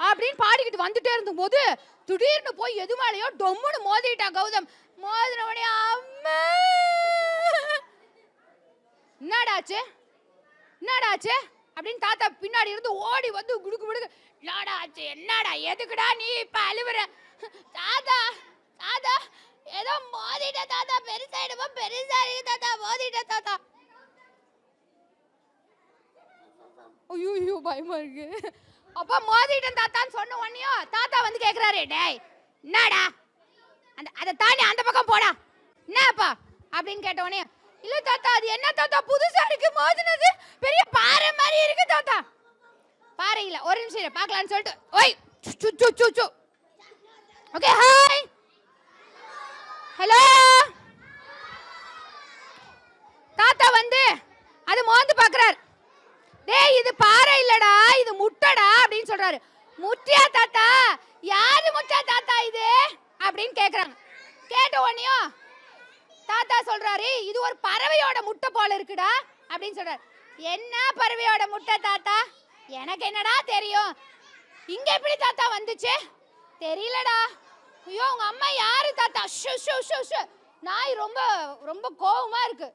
அப்படின்னு பாடிக்கிட்டு வந்துட்டே இருந்தபோது திடீர்னு போய் எது மேலேயோ டொம்முன்னு மோதிட்டா கௌதம். மோதின உடனே அம்மா என்னடாச்சு அப்படின்னு தாத்தா பின்னாடி இருந்து ஓடி வந்து குடுக்கு குடுக்கு. என்னடாச்சு? என்னடா? எதுக்குடா நீ இப்ப அழுவுற? தாத்தா தாத்தா ஏதோ மோதிட்ட தாத்தா, பெருசாயிடுமா? பெருசா இருக்கு தாத்தா, மோதிட்ட தாத்தா. ஐயோ பயமா இருக்கு. அப்ப மோதிட்டேன் தாத்தான்னு சொன்ன உடனே தாத்தா வந்து கேக்குறாரு, டேய் என்னடா அதை தாண்டி அந்த பக்கம் போடா, என்னப்பா அப்படின்னு கேட்ட உடனே, இல்ல தாத்தா அது என்ன தாத்தா புதுசா இருக்கு, மோதினது பெரிய பாறை மாதிரி இருக்கு தாத்தா. பாறை இல்ல, ஒரு நிமிஷம் பார்க்கலாம்னு சொல்லிட்டு ஓய் சு. Okay hi hello. தாத்தா வந்து அது மோந்து பாக்குறாரு. டேய் இது பாறை இல்லடா, இது முட்டைடா அப்படின்னு சொல்றாரு. முட்டையா தாத்தா? யாரு முட்டை தாத்தா இது அப்படின்னு கேக்குறாங்க. கேட்ட உடனே தாத்தா சொல்றாரு, இது ஒரு பறவையோட முட்டை போல இருக்குடா அப்படின்னு சொல்றாரு. என்ன பறவையோட முட்டை தாத்தா? எனக்கு என்னடா தெரியும். இங்க எப்படி தாத்தா வந்துச்சு? தெரியலடா. ஐயோ உங்க அம்மா யாரு தாத்தா? ஷு ஷு ஷு ஷு. நாய் ரொம்ப ரொம்ப கோவமா இருக்கு.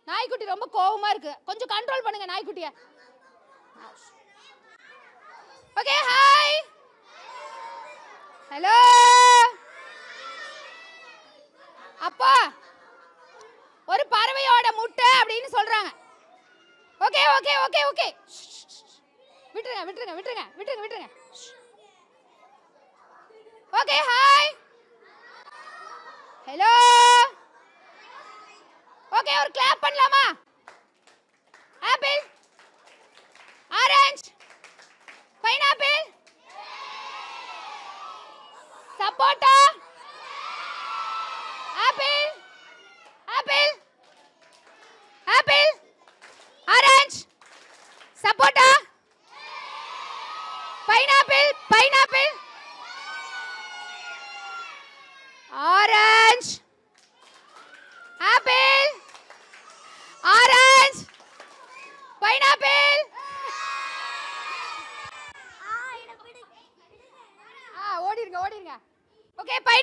நாய்க்குட்டி ரொம்ப கோவமா இருக்கு. கொஞ்சம் கண்ட்ரோல் பண்ணுங்க நாய்க்குட்டிய. Okay hi hello. அப்பா ஒரு பறவையோட முட்டை அப்படின்னு சொல்றாங்க. ஓகே ஓகே ஓகே ஓகே விட்டுருங்க விட்டுருங்க விட்டுருங்க விட்டுருங்க விட்டுருங்க. Okay hi hello. ஓகே ஒரு கிளாப் பண்ணலாமா? ஆப்பிள், ஆரஞ்சு, பைனாப்பிள், சப்போட்டா, ஆப்பிள் ஆப்பிள் ஆப்பிள், ஆரஞ்சு, சப்போட்டா, pineapple pineapple, orange, apple, orange,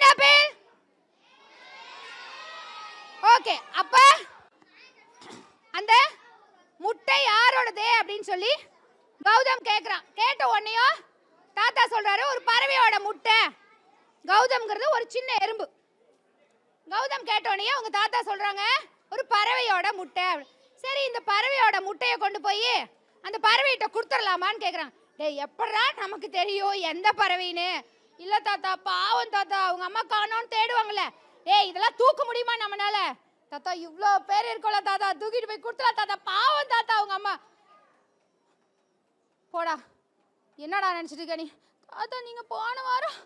pineapple. Okay, அப்ப அந்த முட்டை யாரோடது அப்படின்னு சொல்லி கௌதம் கேக்குறான். கேட்ட உடனேயும் தாத்தா சொல்றாரு ஒரு பறவையோட முட்டை. கௌதம்ங்கிறது ஒரு சின்ன எறும்பு. கௌதம் கேட்ட உடனே அவங்க தாத்தா சொல்றாங்க ஒரு பறவையோட முட்டை. சரி, இந்த பறவையோட முட்டையை கொண்டு போய் அந்த பறவைகிட்ட கொடுத்துடலாமான்னு கேக்குறாங்க. டேய், எப்படா நமக்கு தெரியும் எந்த பறவைன்னு? இல்ல தாத்தா, பாவம் தாத்தா, அவங்க அம்மா காணோன்னு தேடுவாங்கல்ல. டேய், இதெல்லாம் தூக்க முடியுமா நம்மனால? தாத்தா, இவ்வளோ பேர் இருக்கோம்ல தாத்தா, தூக்கிட்டு போய் கொடுத்துலாம் தாத்தா, பாவம் தாத்தா அவங்க அம்மா. போடா, என்னடா நினைச்சிட்டு இருக்க நீ? தாத்தா, நீங்க போன வாரம்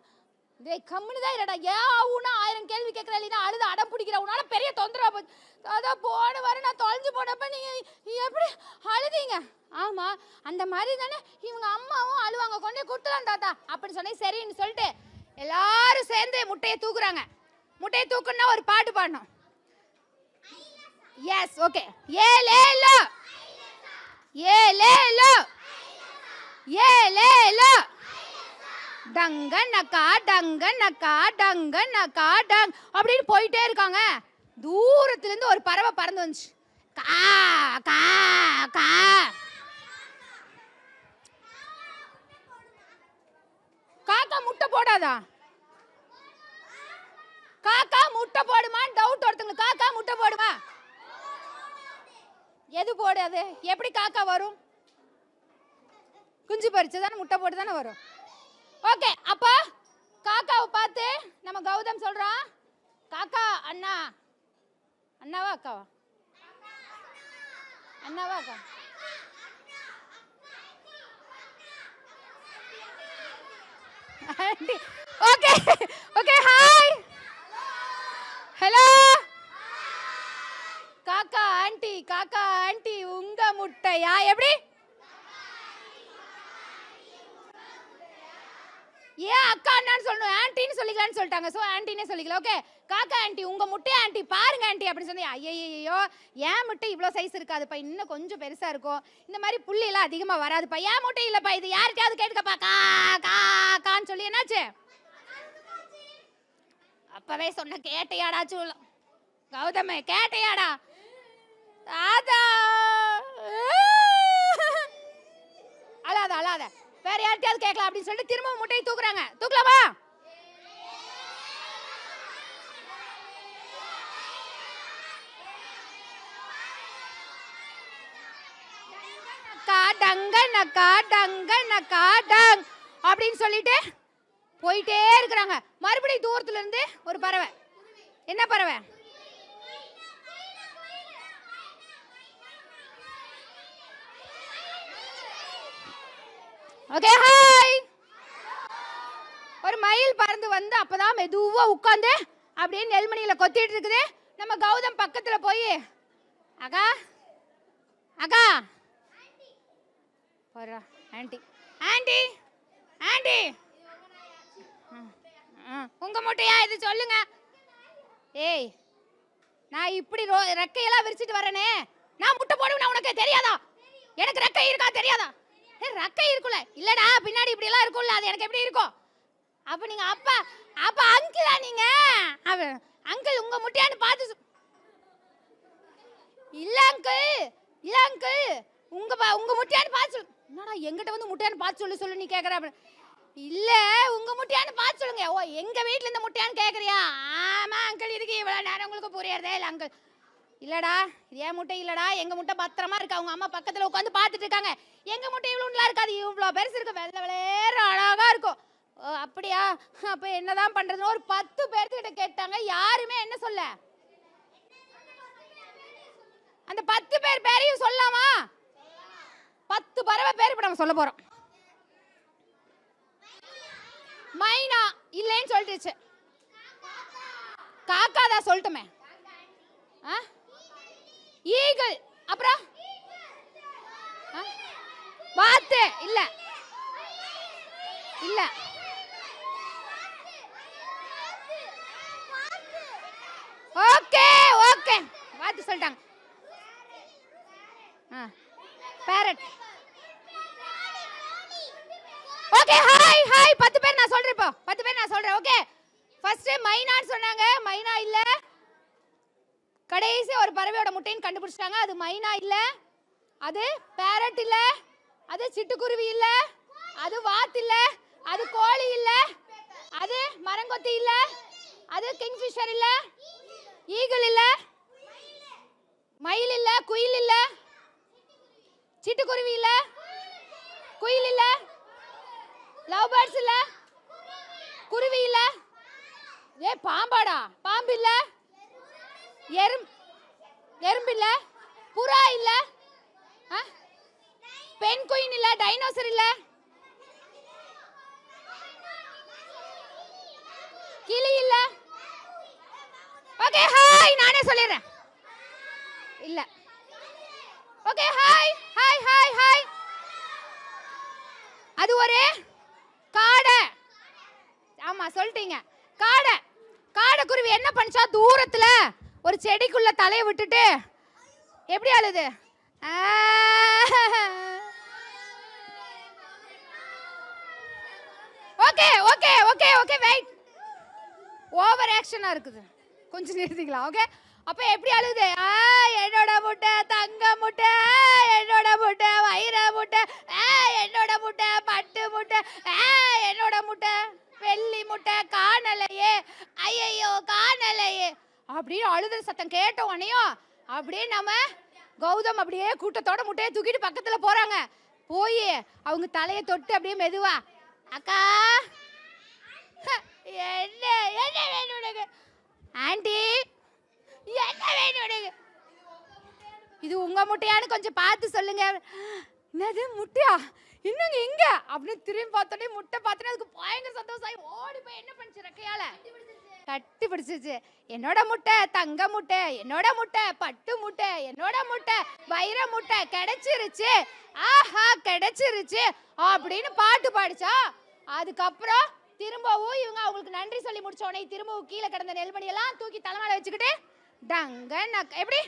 டேய் கம்முனு தான் இல்லடா, ஏன் ஆகுனா 1000 கேள்வி கேட்கற, இல்லைன்னா அழுது அடம் பிடிக்கிற, உன்னால பெரிய தொந்தரவு போச்சு. தாத்தா, போன வாரம் நான் தொலைஞ்சு போனப்ப நீங்க எப்படி அழுதீங்க? ஆமா, அந்த மாதிரி தானே இவங்க அம்மாவும் அழுவாங்க, கொண்டே கொடுத்துலாம் தாத்தா அப்படின்னு சொன்னேன். சரின்னு சொல்லிட்டு எல்லாரும் சேர்ந்து முட்டையை தூக்குறாங்க. முட்டையை தூக்குன்னா ஒரு பாட்டு பாடணும். Yes, okay. ஏலேலோ ஏலேலோ ஏலேலோ டங்க நக்கா டங்க நக்கா டங்க நக்கா டங் அப்படின்னு போயிட்டே இருக்காங்க. தூரத்துல இருந்து ஒரு பறவை பறந்து வந்துச்சு. கா கா கா. காக்கா முட்டை போடாதா? காக்கா முட்டை போடுமான்னு டவுட் ஒருத்தங்க. காக்கா முட்டை போடுமா? எது போடாது? எப்படி காக்கா வரும்? குஞ்சு பறிச்சு தானே முட்டை போட்டு தானே வரும். ஓகே, அப்ப காக்காவை பார்த்து நம்ம கௌதம் சொல்றான், காக்கா அண்ணா. அண்ணாவா அக்காவா? அண்ணாவா அக்கா? Okay okay, hi hello. காக்கா ஆண்டி, காக்கா ஆண்டி, உங்க முட்டையா? எப்படி? ஏன் அக்கா அண்ணான்னு சொல்லணும், ஆன்டின்னு சொல்லிக்கலான்னு சொல்லிட்டாங்க. ஸோ ஆன்டினே சொல்லிக்கலாம். ஓகே, காக்கா ஆண்டி, உங்க முட்டையா ஆண்டி, பாருங்க ஆண்டி அப்படின்னு சொல்லி. ஐயோ, ஏன் முட்டை இவ்வளோ சைஸ் இருக்காதுப்பா, இன்னும் கொஞ்சம் பெருசா இருக்கும், இந்த மாதிரி புள்ளி எல்லாம் அதிகமா வராதுப்பா, ஏன் முட்டை இல்லப்பா, இது யார்கிட்டயாவது கேட்டுக்கப்பா, கா கா கான்னு சொல்லி. என்னாச்சு? அப்பவே சொன்ன, கேட்டையாடாச்சும் கௌதமே, கேட்டையாடா? தாத்தா, அழாத அழாத, வேற யார்கிட்டயாவது கேட்கலாம் அப்படின்னு சொல்லிட்டு திரும்ப முட்டையை தூக்குறாங்க. தூக்கலாமா? டங்க நக்கா டங்க நக்கா டங் அப்படின்னு சொல்லிட்டு போயிட்டே இருக்கிறாங்க. மறுபடியும் தூரத்துல இருந்து ஒரு பறவை. என்ன பறவை? Okay, hi. ஒரு மயில் பறந்து வந்து அப்பதான் மெதுவா உட்கார்ந்து அப்படியே நெல்மணியில கொத்திட்டு இருக்குது. நம்ம கௌதம் பக்கத்துல போய், அக்கா அக்கா போறா, ஆண்டி ஆண்டி ஆண்டி, உங்க முட்டையா இது? சொல்லுங்க. ஏய், நான் இப்படி ரெக்கையெல்லாம் விரிச்சிட்டு வரேனே, நான் முட்டை போடுவேன், உனக்கு தெரியாதா? எனக்கு ரெக்கை இருக்கா தெரியாதா? ரெக்கை இருக்குல்ல? இல்லடா, பின்னாடி இப்படி எல்லாம் இருக்கும்ல, அது எனக்கு எப்படி இருக்கும்? அப்ப நீங்க அப்பா அப்ப அங்கிளா? நீங்க அங்கிள், உங்க முட்டையான்னு பார்த்து. இல்ல அங்கிள், இல்ல அங்கிள், உங்க முட்டையான்னு பார்த்து. என்னடா எங்கிட்ட வந்து முட்டையான்னு பார்த்து சொல்லு நீ கேக்குற? இல்ல, உங்க முட்டையான்னு பார்த்து சொல்லுங்க. ஓ, எங்க வீட்டுல இந்த முட்டையான்னு கேக்குறியா? ஆமா அங்கிள், இதுக்கு இவ்வளவு நேரம் உங்களுக்கு புரியறதே இல்ல அங்கிள். இல்லடா, இது ஏன் முட்டை இல்லடா, எங்க முட்டை பத்திரமா இருக்கு, அவங்க அம்மா பக்கத்துல உட்காந்து பார்த்துட்டு இருக்காங்க. எங்க முட்டை இவ்வளவு இருக்காது, இவ்வளவு பெருசு இருக்கு, வெள்ளை வெளேற அழகா இருக்கும். ஓ, அப்படியா? அப்ப என்னதான் பண்றதுன்னு ஒரு 10 பேர்கிட்ட கேட்டாங்க. யாருமே என்ன சொல்ல? அந்த 10 பேர் பேரையும் சொல்லாமா? 10 பறவை பேர் இப்ப நம்ம சொல்ல போறோம். மைனா இல்லைன்னு சொல்லிடுச்சு. காக்கா தான் சொல்லட்டுமே. ஈகிள், அப்புறம் வாத்து இல்ல இல்ல. ஓகே ஓகே, வாத்து சொல்லிட்டாங்க. பேரட். Okay, hi hi. 10 பேர் நான் சொல்றேன் இப்போ. 10 பேர் நான் சொல்றேன். ஓகே, ஃபர்ஸ்ட் மைனான்னு சொன்னாங்க, மைனா இல்ல. கடைசி ஒரு பறவையோட முட்டைன்னு கண்டுபிடிச்சிட்டாங்க, அது மைனா இல்ல. அது பேரட் இல்ல, அது சிட்டுக்குருவி இல்ல, அது வாத்து இல்ல, அது கோழி இல்ல, அது மரங்கொத்தி இல்ல, அது கிங்ஃபிஷர் இல்ல, ஈகிள் இல்ல, மயில் இல்ல, குயில் இல்ல, சிட்டுக்குருவி இல்ல, குயில் இல்ல, லவ் பேர்ட்ஸ் இல்ல, குருவி இல்ல, ஏ பாம்பாடா, பாம்பு இல்ல, எறும்பு இல்ல, புறா இல்ல, பெண் குயின் இல்ல, டைனோசர் இல்ல, கிளி இல்ல. ஓகே ஹாய், நானே சொல்லிடுறேன். இல்ல. Okay hi hi hi hi. அது ஒரு காடை. ஆமா சொல்லிட்டீங்க. காடை. காடை குருவி என்ன பண்ணுச்சா, தூரத்துல ஒரு செடிக்குள்ள தலையை விட்டுட்டு எப்படி அழுது? Okay okay okay okay wait. Over ஆக்ஷனா இருக்குது, கொஞ்சம் நிறுத்திக்கலாம். ஓகே, அப்ப எப்படி அழுது? என்னோட முட்டை, தங்க முட்டை, என்னோட முட்டை, வைர முட்டை, என்னோட முட்டை, பட்டு முட்டை, என்னோட முட்டை, வெள்ளி முட்டை, காணலையே, ஐயோ காணலையே அப்படின்னு அழுதுற சத்தம் கேட்ட உடனேயும் அப்படியே நம்ம கௌதம் அப்படியே கூட்டத்தோட முட்டையை தூக்கிட்டு பக்கத்துல போறாங்க. போய் அவங்க தலையை தொட்டு அப்படியே மெதுவா, அக்கா என்ன என்ன வேணும் உனக்கு? ஆண்டி என்ன வேணும் உனக்கு? இது உங்க முட்டையான்னு கொஞ்சம் பார்த்து சொல்லுங்க. என்னது முட்டையா? இன்னுங்க எங்க அப்படின்னு திரும்பி பார்த்தோன்னே முட்டை பார்த்தோன்னே அதுக்கு பயங்கர சந்தோஷம். ஓடி போய் என்ன பண்ணுச்சு, ரெக்கையால கட்டி பிடிச்சிச்சு. என்னோட முட்டை, தங்க முட்டை, என்னோட முட்டை, பட்டு முட்டை, என்னோட முட்டை, வைர முட்டை கிடைச்சிருச்சு, ஆஹா கிடைச்சிருச்சு அப்படின்னு பாட்டு பாடிச்சா. அதுக்கப்புறம் திரும்பவும் இவங்க அவங்களுக்கு நன்றி சொல்லி முடிச்ச உடனே திரும்பவும் கீழே கிடந்த நெல்மணி எல்லாம் தூக்கி தலைமையில வச்சுக்கிட்டு டங்க எப்படி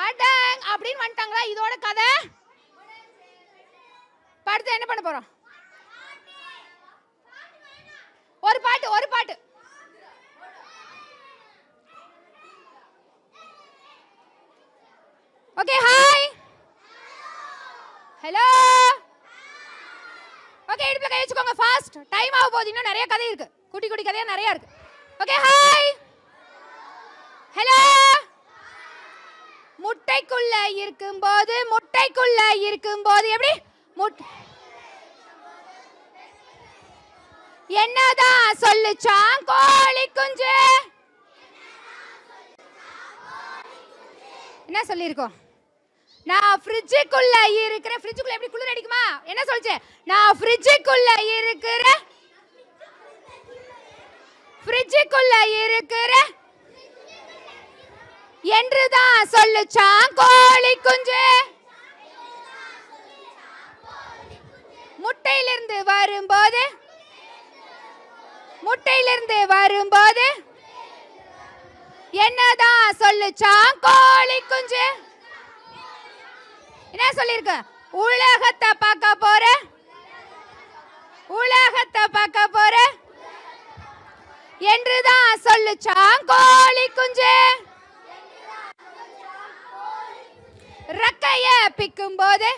அடங் அப்படின்னு வந்துட்டாங்களா. இதோட கதை படுத்து என்ன பண்ண போறோம்? ஒரு பாட்டு ஒரு பாட்டு. Okay hi hello. ஓகே இடுப்புல கை வச்சுக்கோங்க, ஃபாஸ்ட் டைம் ஆக போகுது. இன்னும் நிறைய கதை இருக்கு, குட்டி குட்டி கதையா நிறைய இருக்கு. Okay hi hello. முட்டைக்குள்ள இருக்கும்போது, முட்டைக்குள்ள இருக்கும்போது எப்படி என்னதான் சொல்லுச்சான் கோழி குஞ்சு? என்ன சொல்லிருக்கோம்? நான் ஃப்ரிட்ஜுக்குள்ள இருக்கிற, ஃப்ரிட்ஜுக்குள்ள எப்படி குளிர் அடிக்குமா? என்ன சொல்லுச்சு? நான் ஃப்ரிட்ஜுக்குள்ள இருக்கிற, ஃப்ரிட்ஜுக்குள்ள இருக்கிற என்றுதான் சொல்லுச்சான் கோழி குஞ்சு. முட்டையிலிருந்து வரும்போது, முட்டையிலிருந்து வரும்போது என்னதான் சொல்லுச்சான் கோழி குஞ்சு? என்ன சொல்லிருக்கு? உலகத்தை பார்க்க போற, உலகத்தை பார்க்க போற என்றுதான் சொல்லுச்சான் கோழி குஞ்சு. ரெக்கைய பிக்கும் போது,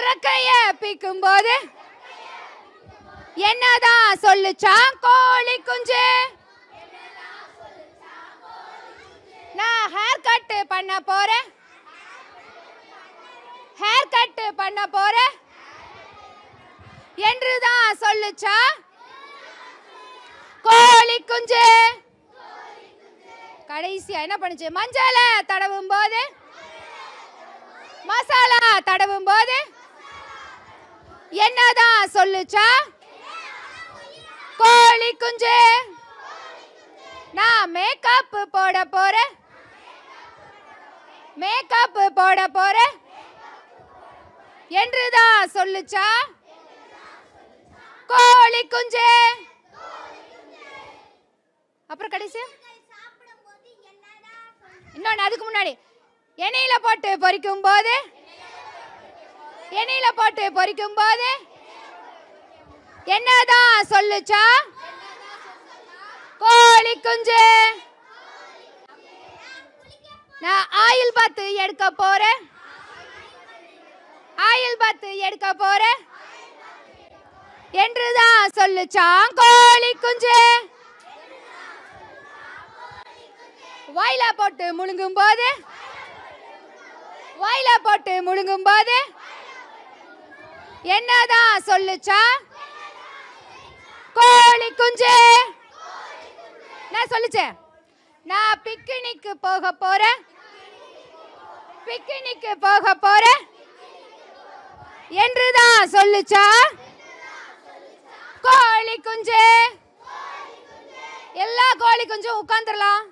ரெக்கைய பிக்கும் போது என்னதான் சொல்லுச்சான் கோழி குஞ்சு? நான் ஹேர் கட் பண்ண போறேன், ஹேர் கட் பண்ண போறேன் என்றுதான் சொல்லுச்சா கோழி குஞ்சு. கடைசியா என்ன பண்ணுச்சு? மஞ்சள தடவும் போது, மசாலா தடவும் போது என்னதான் சொல்லுச்சா கோழி குஞ்சு? நான் மேக்கப் போட போறேன், மேக்கப் போட போறேன் என்றுதான் சொல்லுச்சா கோழி குஞ்சு. அப்புறம் கடைசி இன்னொன்னு, அதுக்கு முன்னாடி எண்ணெயில போட்டு பொரிக்கும் போது, எண்ணெயில போட்டு பொரிக்கும் போது என்னதான் சொல்லுச்சா? கோழி குஞ்சு. நான் ஆயில் பாத்து எடுக்க போறேன். ஆயில் பாத்து எடுக்க போறேன் என்றுதான் சொல்லுச்சான் கோழி குஞ்சு. வாயில போட்டு முழுங்கும் போது, வாயில போட்டு முழுங்கும் போது என்னதான் சொல்லுச்சா? கோழி குஞ்சு. நான் சொல்லுச்சேன், நான் பிக்னிக்கு போக போறேன். பிக்னிக்கு போக போறேன் என்றுதான் சொல்லுச்சா? கோழி குஞ்சு. எல்லா கோழி குஞ்சும் உட்கார்ந்துடலாம்.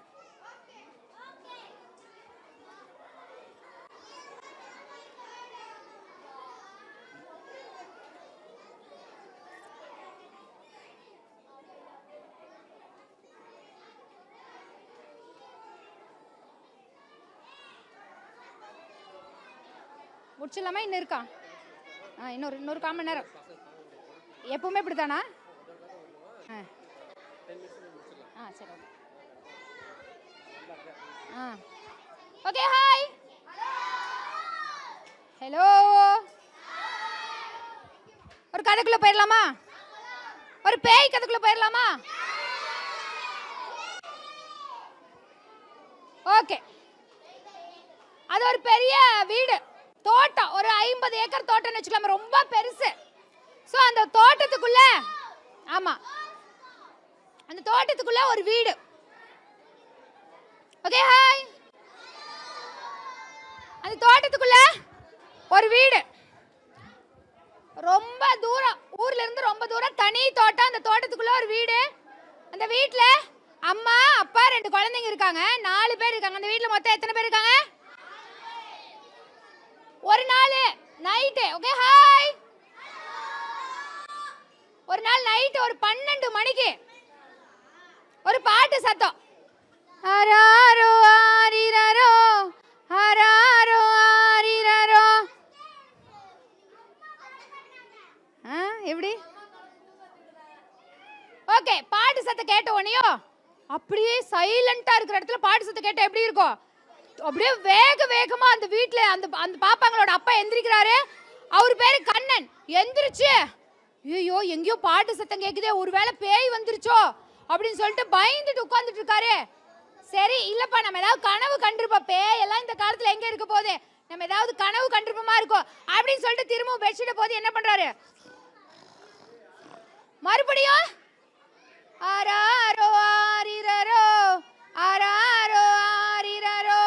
முடிச்சிடலாமா? இன்னும் இருக்கா? இன்னொரு 1/4 மணி நேரம். எப்பவுமே இப்படித்தானா? சரி. ஓகே. ஹாய். ஹலோ. ஒரு கதைக்குள்ள போயிடலாமா? ஒரு பேய் கதைக்குள்ள போயிடலாமா? ஓகே. அது ஒரு பெரிய வீடு, தோட்டம், ஒரு 50 ஏக்கர் தோட்டம்னு வச்சுக்கலாம், ரொம்ப பெருசு. ஸோ அந்த தோட்டத்துக்குள்ள, ஆமா, அந்த தோட்டத்துக்குள்ள ஒரு வீடு. ஓகே. ஹாய். அந்த தோட்டத்துக்குள்ள ஒரு வீடு, ரொம்ப தூரம், ஊர்ல இருந்து ரொம்ப தூரம், தனி தோட்டம். அந்த தோட்டத்துக்குள்ள ஒரு வீடு. அந்த வீட்டுல அம்மா, அப்பா, 2 குழந்தைங்க இருக்காங்க. 4 பேர் இருக்காங்க. அந்த வீட்டுல மொத்தம் எத்தனை பேர் இருக்காங்க? ஒரு நாள் நைட்டு, ஓகே ஹாய், ஒரு நாள் நைட்டு ஒரு 12 மணிக்கு ஒரு பாட்டு சத்தம். ஹராரோ ஆரிரரோ, ஹராரோ ஆரிரரோ. எப்படி? ஓகே. பாட்டு சத்தம் கேட்ட உடனேயோ அப்படியே சைலண்டா இருக்கிற இடத்துல பாட்டு சத்தம் கேட்ட எப்படி இருக்கும்? அப்படியே வேகமா அந்த வீட்டுல அந்த பாப்பாங்களோட அப்பா எந்திரிக்கிறாரு. அவர் பேரு கண்ணன். எந்திரிச்சு, ஐயோ எங்கேயோ பாட்டு சத்தம் கேக்குதே, ஒருவேளை பேய் வந்துருச்சோ அப்படின்னு சொல்லிட்டு பயந்துட்டு உட்கார்ந்துட்டு இருக்காரு. சரி, இல்லப்பா நம்ம ஏதாவது கனவு கண்டிருப்போம், பேய் எல்லாம் இந்த காலத்துல எங்க இருக்க போகுது, நம்ம ஏதாவது கனவு கண்டிருப்போமா இருக்கும் அப்படின்னு சொல்லிட்டு திரும்பவும் பெட்ஷீட் போது என்ன பண்றாரு? மறுபடியும் ஆராரோ ஆரிரரோ, ஆராரோ ஆரிரரோ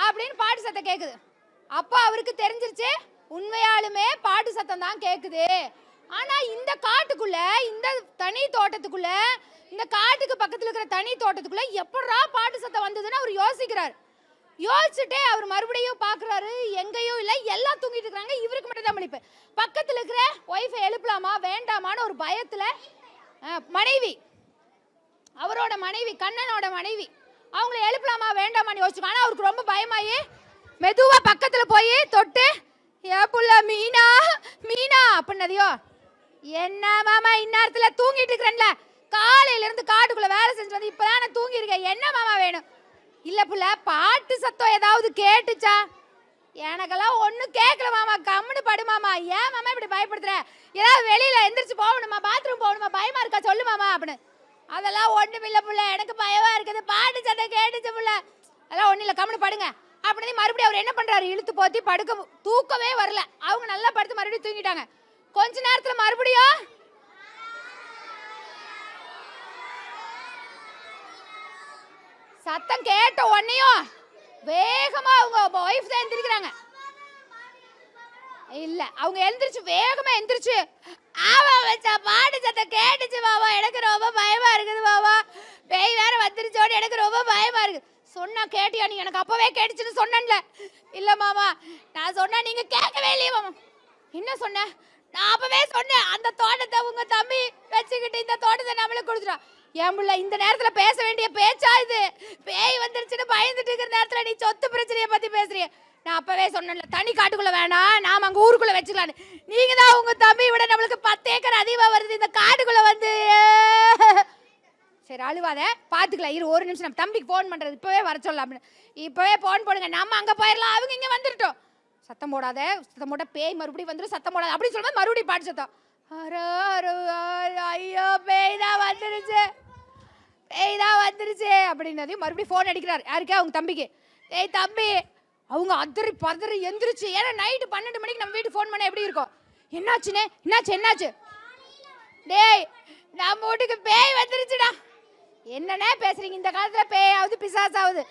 அப்படின்னு பாட்டு சத்தம் கேக்குது. அப்போ அவருக்கு தெரிஞ்சிருச்சு, உண்மையாலுமே பாட்டு சத்தம் தான் கேக்குது. ஆனா இந்த காட்டுக்குள்ள, இந்த தனி தோட்டத்துக்குள்ள, இந்த காட்டுக்கு பக்கத்துல இருக்கிற தனி தோட்டத்துக்குள்ள எப்படா பாட்டு சத்தம் வந்ததுன்னு அவர் யோசிக்கிறார். யோசிச்சுட்டே அவர் மறுபடியும் பாக்குறாரு, எங்கேயும் இல்லை, எல்லாம் தூங்கிட்டு இருக்காங்க, இவருக்கு மட்டும் தான் முழிப்பு. பக்கத்துல இருக்கிற ஒய்ஃபை எழுப்பலாமா வேண்டாமான்னு ஒரு பயத்துல மனைவி, அவரோட மனைவி, கண்ணனோட மனைவி, அவங்கள எழுப்பலாமா வேண்டாமான்னு யோசிச்சுக்கோ. ஆனா அவருக்கு ரொம்ப பயமாயி மெதுவா பக்கத்துல போய் தொட்டு, ஏ புள்ள மீனா மீனா அப்படின்னதையோ, என்ன மாமா இந்நேரத்துல தூங்கிட்டு இருக்கிறேன்ல, காலையில இருந்து காட்டுக்குள்ள வேலை செஞ்சு வந்து இப்பதான் நான் தூங்கி இருக்கேன், என்ன மாமா வேணும்? இல்ல புள்ள, பாட்டு சத்தம் ஏதாவது கேட்டுச்சா? எனக்கெல்லாம் ஒன்னும் கேட்கல மாமா, கம்முன்னு படு மாமா. ஏன் மாமா இப்படி பயப்படுத்துற? ஏதாவது வெளியில எந்திரிச்சு போகணுமா, பாத்ரூம் போகணுமா, பயமா இருக்கா சொல்லு மாமா அப்படின்னு. அதெல்லாம் ஒண்ணும் இல்ல புள்ள, எனக்கு பயமா இருக்குது, பாட்டு சத்தம் கேட்டுச்சு புள்ள. அதெல்லாம் ஒண்ணும் இல்ல, கம்முன்னு படுங்க அப்படின்னு மறுபடியும் அவர் என்ன பண்றாரு, இழுத்து போத்தி படுக்க, தூக்கவே வரல. அவங்க நல்லா படுத்து மறுபடியும் தூங்கிட்டாங்க. கொஞ்ச நேரத்துல மறுபடியும் சத்தம் கேட்ட உடனேயும் வேகமா அவங்க ஒய்ஃப் தான் எந்திரிக்கிறாங்க. இல்ல, அவங்க எந்திரிச்சு வேகமா எந்திரிச்சு, ஆவா வச்சா பாட்டு சத்தம் கேட்டுச்சு பாபா, எனக்கு ரொம்ப பயமா இருக்குது பாபா, பேய் வேற வந்துருச்சோன்னு எனக்கு ரொம்ப பயமா இருக்கு. சொன்னா கேட்டியா நீ? எனக்கு அப்பவே கேட்டுச்சுன்னு சொன்னேன்ல. இல்ல மாமா, நான் சொன்னா நீங்க கேட்கவே இல்லையே மாமா. என்ன சொன்ன? நான் அப்பவே சொன்னேன், அந்த தோட்டத்தை உங்க தம்பி வச்சுக்கிட்டு இந்த தோட்டத்தை நம்மளுக்கு கொடுத்துட்டான். ஏன் புள்ள, இந்த நேரத்துல பேச வேண்டிய பேச்சா இது? பேய் வந்துருச்சுன்னு பயந்துட்டு இருக்கிற நேரத்துல நீ சொத்து பிரச்சனையை பத்தி பேசுறிய? நான் அப்பவே சொன்னேன்ல, தனி காட்டுக்குள்ள வேணாம், நாம அங்க ஊருக்குள்ள வச்சுக்கலாம். நீங்க தான் உங்க தம்பி விட நம்மளுக்கு 10 ஏக்கர் அதிகமா வருது, இந்த காட்டுக்குள்ள வந்து. சரி அழுவாத, பாத்துக்கலாம், இரு ஒரு நிமிஷம். நம்ம தம்பிக்கு போன் பண்றது, இப்பவே வர சொல்லலாம் அப்படின்னு. இப்பவே போன் போடுங்க, நம்ம அங்க போயிடலாம், அவங்க இங்க வந்துட்டோம். சத்தம் போடாத, சத்தம் போட்டா பேய் மறுபடியும் வந்துடும், சத்தம் போடாத அப்படின்னு சொல்லும்போது மறுபடியும் பாட்டு சத்தம். ஐயோ பேய் தான் வந்துருச்சு, பேய் தான் வந்துருச்சு அப்படின்னதையும் மறுபடியும் ஃபோன் அடிக்கிறார். யாருக்கே? அவங்க தம்பிக்கு. ஏய் தம்பி, அவங்க அதிரி பதறி எந்திரிச்சு, ஏன்னா நைட்டு 12 மணிக்கு நம்ம வீட்டுக்கு ஃபோன் பண்ண எப்படி இருக்கும்? என்னாச்சுனே, என்னாச்சு? டேய் நம்ம வீட்டுக்கு பேய் வந்துருச்சுடா. என்னன்னே பேசுறீங்க? இந்த காலத்துல பேயாவது பிசாசாவது.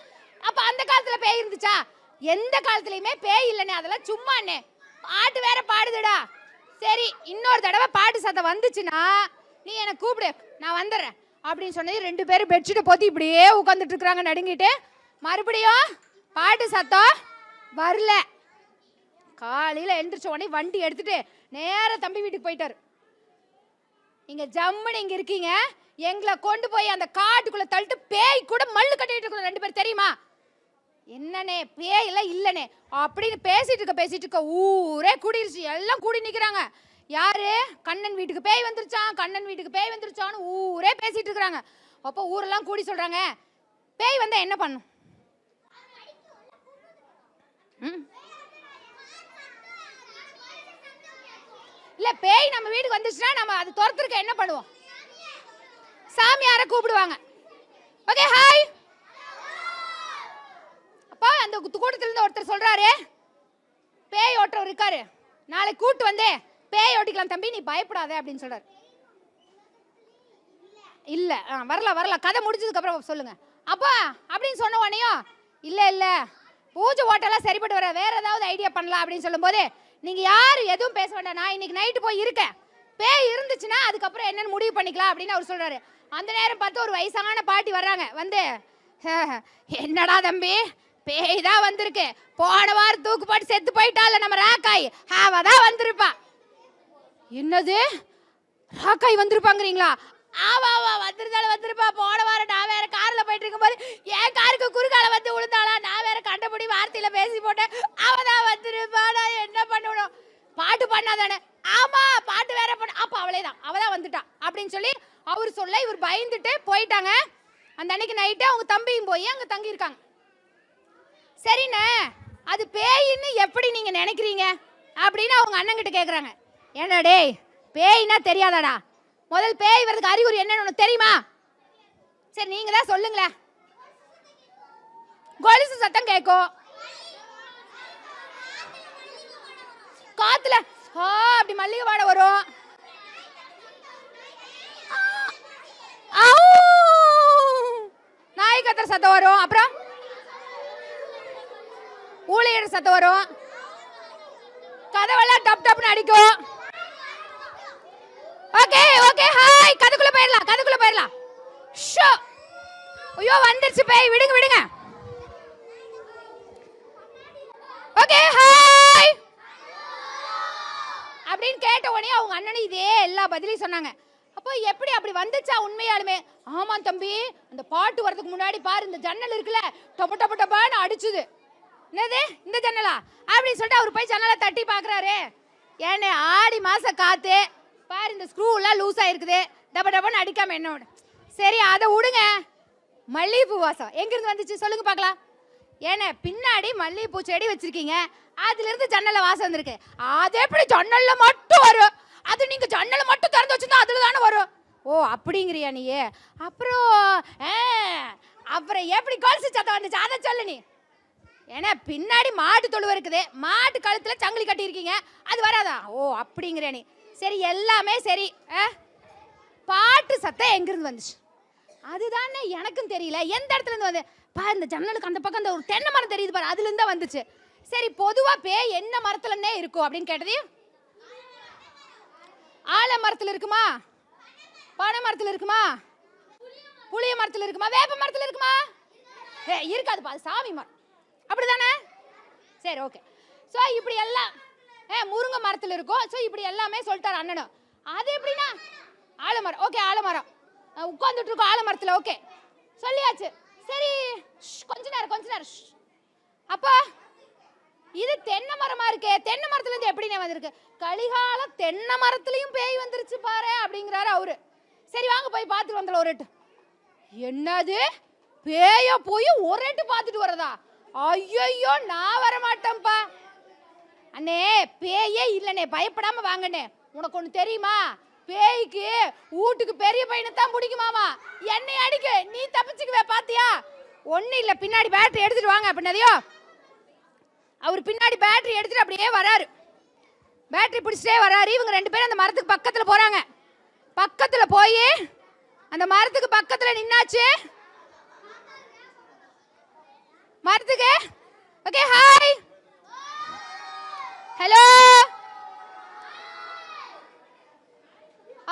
அப்ப அந்த காலத்துல பேய் இருந்துச்சா? எந்த காலத்துலயுமே பேய் இல்லைண்ணே, அதெல்லாம் சும்மாண்ணே. பாட்டு வேற பாடுதுடா. சரி இன்னொரு தடவை பாட்டு சத்தம் வந்துச்சுன்னா நீ என்னை கூப்பிடு, நான் வந்துடுறேன் அப்படின்னு சொன்னது. 2 பேரும் பெட்ஷீட்டை போத்தி இப்படியே உட்காந்துட்டு இருக்கிறாங்க நடுங்கிட்டு. மறுபடியும் பாட்டு சத்தம் வரல. காலையில் எழுந்திரிச்ச உடனே வண்டி எடுத்துட்டு நேர தம்பி வீட்டுக்கு போயிட்டாரு. நீங்க ஜம்முன்னு இங்க இருக்கீங்க, எங்களை கொண்டு போய் அந்த காட்டுக்குள்ள தள்ளிட்டு பேய் கூட மல்லு கட்டிட்டு இருக்கணும் 2 பேர், தெரியுமா? என்னனே பேய் எல்லாம் இல்லனே அப்படின்னு பேசிட்டு இருக்க ஊரே கூடிருச்சு, எல்லாம் கூடி நிக்கிறாங்க. யாரு? கண்ணன் வீட்டுக்கு பேய் வந்துருச்சான், கண்ணன் வீட்டுக்கு பேய் வந்துருச்சான்னு ஊரே பேசிட்டு இருக்கிறாங்க. அப்போ ஊரெல்லாம் கூடி சொல்றாங்க, பேய் வந்தா என்ன பண்ணும்? இல்ல பேய் நம்ம வீட்டுக்கு வந்துச்சுன்னா நம்ம அது துரத்துறதுக்கு என்ன பண்ணுவோம்? சாமியாரை கூப்பிடுவாங்க. Okay hi. அப்பா அந்த கூட்டத்துல இருந்து ஒருத்தர் சொல்றாரு, பேய் ஓட்டுறவர் இருக்காரு, நாளை கூட்டு வந்தே பேய் ஓட்டிக்கலாம் தம்பி, நீ பயப்படாத அப்படின்னு சொல்றாரு. இல்ல வரல கதை முடிஞ்சதுக்கு அப்புறம் சொல்லுங்க அப்பா அப்படின்னு சொன்ன உடனேயும் இல்ல பூஜை ஓட்டெல்லாம் சரிப்பட்டு வர, வேற ஏதாவது ஐடியா பண்ணலாம் அப்படின்னு சொல்லும் போது, நீங்க யாரும் எதுவும் பேச வேண்டாம், நான் இன்னைக்கு நைட்டு போய் இருக்கேன், பேய் இருந்துச்சுன்னா அதுக்கப்புறம் என்னன்னு முடிவு பண்ணிக்கலாம் அப்படின்னு அவர் சொல்றாரு. அந்த நேரம் பார்த்து ஒரு வயசான பாட்டி வர்றாங்க. வந்து என்னடா தம்பி பேய் தான் வந்திருக்கு, போன வாரம் தூக்கு போட்டு செத்து போயிட்டால நம்ம ராக்காய், அவதான் வந்திருப்பா. என்னது ராக்காய் வந்திருப்பாங்கிறீங்களா? ஆமா வந்திருப்பா. போன வாரம் நான் வேற கார்ல போயிட்டு இருக்கும் போது என் காருக்கு குறுக்கால வந்து விழுந்தாளா, நான் வேற கண்டபடி வார்த்தையில பேசி போட்டேன், அவதான் வந்திருப்பா. நான் என்ன பண்ணணும்? பாட்டு பண்ணாதானே? ஆமா பாட்டு வேற பண்ண. அப்ப அவதான் வந்துட்டா அப்படின்னு சொல்லி அவர் சொல்ல இவர் பயந்துட்டு போயிட்டாங்க. அந்த அன்னைக்கு நைட்டு அவங்க தம்பியும் போய் அங்க தங்கி இருக்காங்க. சரிண்ணே அது பேயின்னு எப்படி நீங்க நினைக்கிறீங்க அப்படின்னு அவங்க அண்ணன் கிட்ட கேக்குறாங்க. ஏன்னா டேய் பேய்னா தெரியாதாடா? முதல் பேய் வரதுக்கு அறிகுறி என்னன்னு தெரியுமா? சரி நீங்க தான் சொல்லுங்களேன். கொலுசு சத்தம் கேட்கும், காத்துல அப்படி மல்லிகை வாடை வரும், நாய் கத்துற சத்தம் வரும், அப்புறம் ஊழியர் சத்தம் வரும், கதவெல்லாம் டப் டப்னு அடிக்கும். ஓகே ஹாய், கதுக்குள்ள போயிடலாம். ஷோ ஐயோ வந்துருச்சு பேய், விடுங்க. ஓகே ஹாய் அப்படின்னு கேட்ட உடனே அவங்க அண்ணனும் இதே எல்லா பதிலையும் சொன்னாங்க. அப்போ எப்படி அப்படி வந்துச்சா உண்மையாலுமே? ஆமா தம்பி, அந்த பாட்டு வரதுக்கு முன்னாடி பாரு, இந்த ஜன்னல் இருக்குல்ல டொப்பன்னு அடிச்சுது. என்னது இந்த ஜன்னலா அப்படின்னு சொல்லிட்டு அவர் போய் ஜன்னலை தட்டி பாக்குறாரு. ஏன்னு ஆடி மாசம் காத்து பாரு, இந்த ஸ்க்ரூ எல்லாம் லூஸ் ஆயிருக்குது, டபன்னு அடிக்காம என்ன? சரி அதை விடுங்க. மல்லிகைப்பூ வாசம் எங்க இருந்து வந்துச்சு சொல்லுங்க பாக்கலாம். ஏன்னா பின்னாடி மல்லிகைப்பூ செடி வச்சிருக்கீங்க, அதுல இருந்து ஜன்னல்ல வாசம் வந்திருக்கு. அது எப்படி ஜன்னல்ல மட்டும் வரும்? அது நீங்க ஜன்னலை மட்டும் திறந்து வச்சிருந்தா அதுல தானே வரும். ஓ அப்படிங்கிறியா நீ? அப்புறம் எப்படி கொலுசு சத்தம் வந்துச்சு அதை சொல்லு நீ. ஏன்னா பின்னாடி மாட்டு தொழுவம் இருக்குது, மாட்டு கழுத்துல சங்கிலி கட்டி இருக்கீங்க, அது வராதா? ஓ அப்படிங்கிறியா நீ? சரி எல்லாமே சரி, பாட்டு சத்தம் எங்கிருந்து வந்துச்சு அதுதானே எனக்கும் தெரியல. எந்த இடத்துல இருந்து வந்து பாரு, இந்த ஜன்னலுக்கு அந்த பக்கம் அந்த ஒரு தென்னை மரம் தெரியுது பாரு, அதுல இருந்தா வந்துச்சு. சரி பொதுவா பேய் என்ன மரத்துலன்னே இருக்கும் அப்படின்னு கேட்டதையும், ஆல மரத்துல இருக்குமா, பனை மரத்துல இருக்குமா, புளிய மரத்துல இருக்குமா, வேப்ப மரத்துல இருக்குமா? இருக்காது பா, சாமி மரம் அப்படிதானே? சரி ஓகே. ஸோ இப்படி எல்லாம் முருங்கை மரத்தில் இருக்கும். ஸோ இப்படி எல்லாமே சொல்லிட்டார் அண்ணனும். அது எப்படின்னா ஆலமரம். ஓகே ஆலமரம் உட்காந்துட்டு இருக்கோம் ஆலமரத்தில். ஓகே சொல்லியாச்சு. சரி கொஞ்ச நேரம் அப்பா இருக்கே, தென்னை மரத்துல இருந்து எப்படினே வந்திருக்கு? கலிகால தென்னை மரத்துலயும் பேய் வந்துருச்சு பாரு அப்படிங்கிறாரு அவரு. சரி வாங்க போய் பார்த்துட்டு வந்தல ஒரு எட்டு. என்னது பேய போய் ஒரு எட்டு பார்த்துட்டு வரதா? ஐயோ நான் வர மாட்டேன்ப்பா. அண்ணே பேயே இல்லனே, பயப்படாம வாங்கண்ணே. உனக்கு ஒண்ணு தெரியுமா, பேய்க்கு வீட்டுக்கு பெரிய பையனை தான் பிடிக்குமாமா. என்னை அடிக்க நீ தப்பிச்சுக்குவே பாத்தியா? ஒண்ணு இல்ல, பின்னாடி பேட்டரி எடுத்துட்டு வாங்க அப்படின்னதையோ. அவர் பின்னாடி பேட்டரி எடுத்துட்டு அப்படியே வராரு. பேட்டரி பிடிச்சிட்டே வராரு. இவங்க ரெண்டு பேரும் அந்த மரத்துக்கு பக்கத்துல போறாங்க. பக்கத்துல போய் அந்த மரத்துக்கு பக்கத்துல நின்னாச்சு. மரத்துக்கு ஓகே ஹாய் ஹலோ.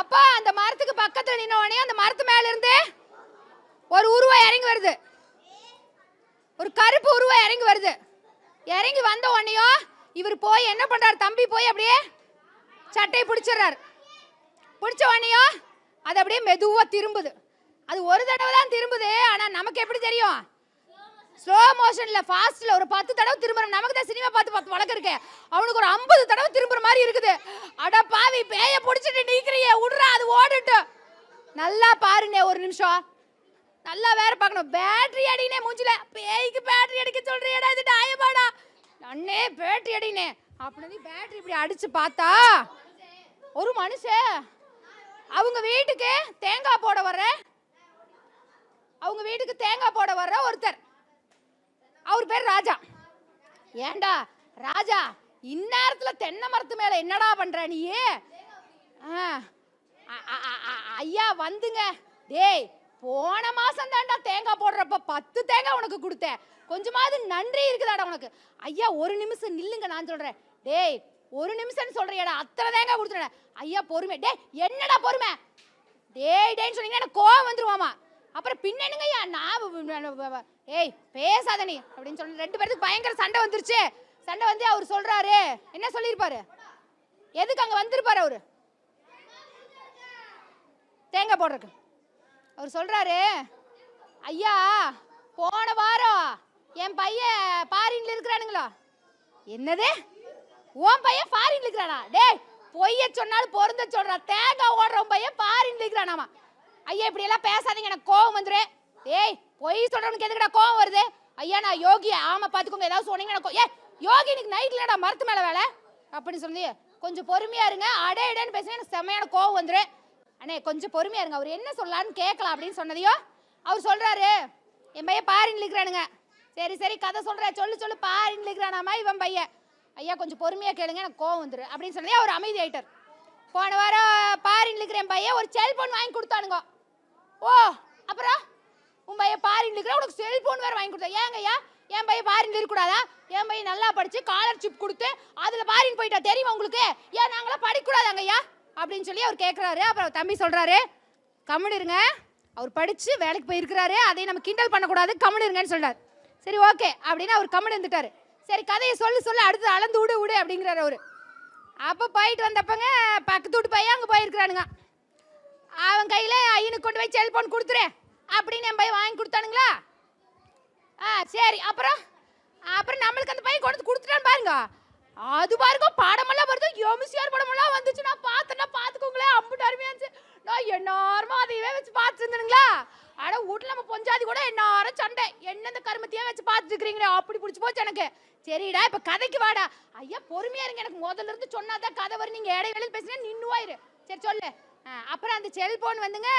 அப்பா அந்த மரத்துக்கு பக்கத்துல நின்ன உடனே அந்த மரத்து மேல இருந்து ஒரு உருவம் இறங்கி வருது. ஒரு கருப்பு உருவம் இறங்கி வருது. இறங்கி வந்த உடனேயோ இவர் போய் என்ன பண்றாரு, தம்பி போய் அப்படியே சட்டையை பிடிச்சிடுறாரு. பிடிச்ச உடனேயோ அது அப்படியே மெதுவா திரும்புது. அது ஒரு தடவை தான் திரும்புது. ஆனா நமக்கு எப்படி தெரியும், ஸ்லோ மோஷன்ல ஃபாஸ்ட்ல ஒரு 10 தடவை திரும்புற. நமக்கு தான் சினிமா பார்த்து வழக்கம் இருக்கு. அவனுக்கு ஒரு 50 தடவை திரும்புற மாதிரி இருக்குது. அட பாவி பேய பிடிச்சிட்டு நிக்கிறியே, விடுறா அது ஓடிட்டு. நல்லா பாருங்க ஒரு நிமிஷம், நல்லா வேற பார்க்கணும். பேட்டரி அடினே மூஞ்சில. பேய்க்கு பேட்டரி அடிக்க சொல்றியடா, இது நியாயமாடா? அண்ணே பேட்டரி அடினே அப்படின்னு பேட்டரி இப்படி அடிச்சு பார்த்தா ஒரு மனுஷன் அவங்க வீட்டுக்கு தேங்காய் போட வர்ற ஒருத்தர். அவர் பேர் ராஜா. ஏண்டா ராஜா, இந்நேரத்துல தென்னை மரத்து மேல என்னடா பண்ற நீ? ஐயா வந்துங்க. டேய் போன மாசம் தாண்டா தேங்காய் போடுறப்ப 10 தேங்காய் உனக்கு கொடுத்தேன். கொஞ்சமாவது நன்றி இருக்குதாடா உனக்கு? ஐயா ஒரு நிமிஷம் நில்லுங்க, நான் சொல்றேன். டேய் ஒரு நிமிஷம் சொல்றியடா, அத்தனை தேங்காய் கொடுத்துறேன். ஐயா பொறுமை. டேய் என்னடா பொறுமை? டேய்ன்னு சொன்னீங்கன்னா எனக்கு கோவம் வந்துருவாமா. அப்புறம் பின்னனுங்க ஐயா நான் ஏய் பேசாத நீ அப்படின்னு சொல்லி 2 பேருக்கு பயங்கர சண்டை வந்துருச்சு. சண்டை வந்து அவர் சொல்றாரு, என்ன சொல்லியிருப்பாரு, எதுக்கு அங்க வந்திருப்பாரு அவரு தேங்காய் போடுறதுக்கு. அவர் சொல்றாரு, ஐயா போன வாரம் என் பையன் ஃபாரின்ல இருக்கிறானுங்களா? என்னது உன் பையன் ஃபாரின்ல இருக்கிறானா? டேய் பொய்ய சொன்னாலும் பொருந்த சொல்றா. தேங்காய் ஓடுற பையன் ஃபாரின்ல இருக்கிறானாமா. ஐயா இப்படி எல்லாம் பேசாதீங்க, எனக்கு கோவம் வந்துரு. ஏய் பொய் சொல்றவனுக்கு எதுக்குடா கோவம் வருது? ஐயா நான் யோகி. ஆமா பாத்துக்கோங்க, ஏதாவது சொன்னீங்கன்னா ஏ யோகி இன்னைக்கு நைட்லடா மரத்து மேல வேலை அப்படின்னு சொல்லி கொஞ்சம் பொறுமையா இருங்க. அடே இடன்னு பேசினா எனக்கு செம்மையான கோவம் வந்துரு. அண்ணே கொஞ்சம் பொறுமையா இருங்க, அவர் என்ன சொல்லலான்னு கேட்கலாம் அப்படின்னு சொன்னதையோ அவர் சொல்றாரு, என் பையன் ஃபாரின்ல இருக்கிறானுங்க. சரி சரி கதை சொல்ற, சொல்லு ஃபாரின்ல இருக்கிறானாமா இவன் பையன்? ஐயா கொஞ்சம் பொறுமையா கேளுங்க, எனக்கு கோவம் வந்துரு அப்படின்னு சொன்னதே அவர் அமைதி ஆயிட்டார். போன வாரம் ஃபாரின்ல இருக்கிற என் பையன் ஒரு செல்போன் வாங்கி கொடுத்தானுங்க. ஓ அப்புறம் உன் பையன் ஃபாரின்ல இருக்கிற உனக்கு செல்போன் வேற வாங்கி கொடுத்தா? ஏங்க ஐயா என் பையன் ஃபாரின்ல இருக்கக்கூடாதா? என் பையன் நல்லா படிச்சு ஸ்காலர்ஷிப் கொடுத்து அதுல ஃபாரின் போயிட்டா தெரியுமா உங்களுக்கு? ஏன் நாங்களாம் படிக்கக்கூடாதாங்க ஐயா அப்படின்னு சொல்லி அவர் கேட்குறாரு. அப்புறம் தம்பி சொல்றாரு, கம்முன்னு இருங்க, அவர் படிச்சு வேலைக்கு போயிருக்கிறாரு, அதை நம்ம கிண்டல் பண்ணக்கூடாது, கம்முன்னு இருங்கன்னு சொல்றாரு. சரி ஓகே அப்படின்னு அவர் கம்முன்னு இருந்துட்டாரு. சரி கதையை சொல்லு அடுத்து அளந்து விடு அப்படிங்கிறாரு அவரு. அப்போ போயிட்டு வந்தப்பங்க பக்கத்து வீட்டு பையன் அங்கே போயிருக்கிறானுங்க. அவன் கையில் ஐயனுக்கு கொண்டு போய் செல்போன் கொடுத்துறேன் அப்படின்னு என் பையன் வாங்கி கொடுத்தானுங்களா? சரி அப்புறம் நம்மளுக்கு அந்த பையன் கொண்டு கொடுத்துட்டான்னு பாருங்க. அது பாருங்க படமெல்லாம் வருது, எம்சிஆர் படமெல்லாம் வந்துச்சு. நான் பார்த்தேன்னா பார்த்துக்கோங்களேன், அம்புட்டு அருமையா இருந்துச்சு. நான் எந்நேரமா அதையவே வச்சு பார்த்துட்டு இருந்தேனுங்களா. ஆனால் வீட்டில் நம்ம பொஞ்சாதி கூட எந்நேரம் சண்டை, என்ன இந்த கருமத்தையே வச்சு பார்த்துட்டு இருக்கிறீங்களே, அப்படி பிடிச்சி போச்சு எனக்கு. சரிடா இப்போ கதைக்கு வாடா. ஐயா பொறுமையா இருங்க, எனக்கு முதல்ல இருந்து சொன்னாதான் கதை வரும், நீங்க இடையில பேசினா நின்னுவாயிரு. சரி சொல்லு. அப்புறம் அந்த செல்போன் வந்துங்க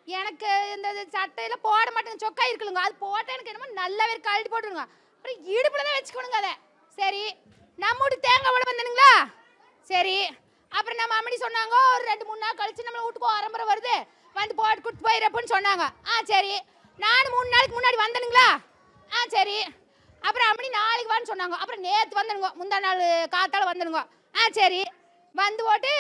எனக்கு இந்த சட்டையில போட மாட்டேங்க, சொக்கா இருக்குல்லுங்க, அது போட்டால் எனக்கு என்னமோ நல்லாவே கழட்டி போட்டுருங்க. அப்புறம் இடுப்புல தான் வச்சுக்கணுங்க அதை. சரி நம்ம வீட்டு தேங்காய் விட வந்தனுங்களா? சரி அப்புறம் நம்ம அம்மனி சொன்னாங்க, ஒரு 2-3 நாள் கழிச்சு நம்ம வீட்டுக்கு அரம்பரை வருது, வந்து போட்டு கொடுத்து போயிடப்பன்னு சொன்னாங்க. சரி நானும் 3 நாளைக்கு முன்னாடி வந்தனுங்களா? சரி அப்புறம் அம்மனி நாளைக்கு வான்னு சொன்னாங்க. அப்புறம் நேற்று வந்தனுங்க, முந்தா நாள் காத்தால வந்தனுங்க. சரி வந்து போட்டு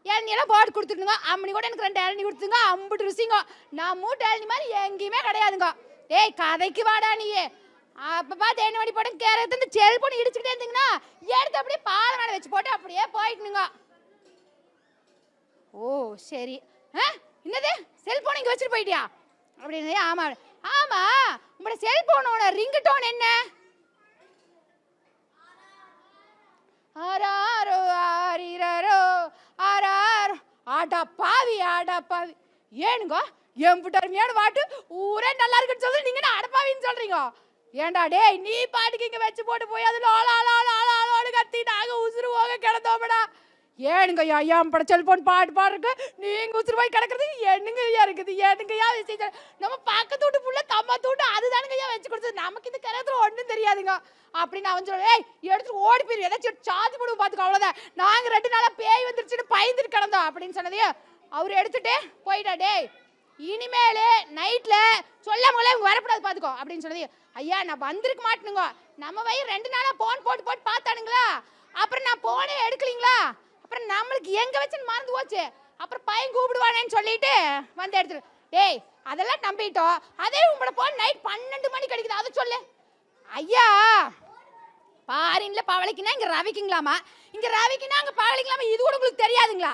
இளநியெல்லாம் போட்டு கொடுத்துருங்க. அம்மனி கூட எனக்கு 2 இளநி கொடுத்துங்க, அம்புட்டு ருசிங்க. நான் மூட்டை இளநி மாதிரி எங்கேயுமே கிடையாதுங்க. ஏய் கதைக்கு வாடா நீயே. அப்போ பார்த்து என்ன வடி போட்டு கேரத்து இந்த செல்போன் இடிச்சுக்கிட்டே இருந்தீங்கன்னா எடுத்து அப்படியே பாலை மேலே வச்சு போட்டு அப்படியே போயிட்டுனுங்க. ஓ சரி என்னது செல்போன் இங்கே வச்சுட்டு போயிட்டியா அப்படின்னு? ஆமாம் உங்களோட செல்போனோட ரிங்கு டோன் என்ன? ஆராரோ ஆரிரரோ ஆராரோ ஆடா பாவி ஏனுங்க எம்பிட்டு அருமையான பாட்டு ஊரே நல்லா இருக்குன்னு சொல்லி நீங்க அடப்பாவின்னு சொல்றீங்க. ஏண்டா டேய் நீ பாட்டுக்கு இங்க வச்சு போட்டு போய் அதுல ஆளாளோடு கத்தி நாங்க உசுறு போக கிடந்தோம்டா. ஏனுங்க ஐயா பட செல்போன் பாட்டு பாடுறதுக்கு நீங்க உசுறு போய் கிடக்குறது என்னங்க ஐயா இருக்குது? ஏனுங்க ஐயா விஷயம் நம்ம பக்கத்து வீட்டு புள்ள தம்மா தூட்டு அதுதானுங்க ஐயா வச்சு கொடுத்தது, நமக்கு இந்த கிரகத்துல ஒன்றும் தெரியாதுங்க அப்படின்னு அவன் சொல்ல. ஏய் எடுத்துட்டு ஓடி போயிரு, ஏதாச்சும் சாதி போடுவோம் பார்த்துக்கோ, அவ்வளோதான். நாங்க 2 நாளா பேய் வந்துருச்சுன்னு பயந்துட்டு கிடந்தோம் அப்படின்னு சொன்னதையே அவர் எடுத்துட்டு போயிட்டா. டேய் இனிமேல் நைட்ல சொல்லாமலே வரக்கூடாது பார்த்துக்கோ அப்படின்னு சொன்னது. ஐயா நான் வந்திருக்க மாட்டேனுங்க, நம்ம வயிறு 2 நாளா போன் போட்டு பார்த்தானுங்களா, அப்புறம் நான் போனே எடுக்கலீங்களா, அப்புறம் நம்மளுக்கு எங்க வச்சுன்னு மறந்து போச்சு, அப்புறம் பையன் கூப்பிடுவானேன்னு சொல்லிட்டு வந்து எடுத்துரு. டேய் அதெல்லாம் நம்பிட்டோம், அதே உங்களோட போன் நைட் 12 மணிக்கு கிடைக்குது, அதை சொல்லு. ஐயா பாரின்ல பவளைக்குன்னா இங்க ரவிக்குங்களாமா, இங்க ரவிக்குன்னா அங்க பவளைக்கலாமா, இது கூட உங்களுக்கு தெரியாதுங்களா?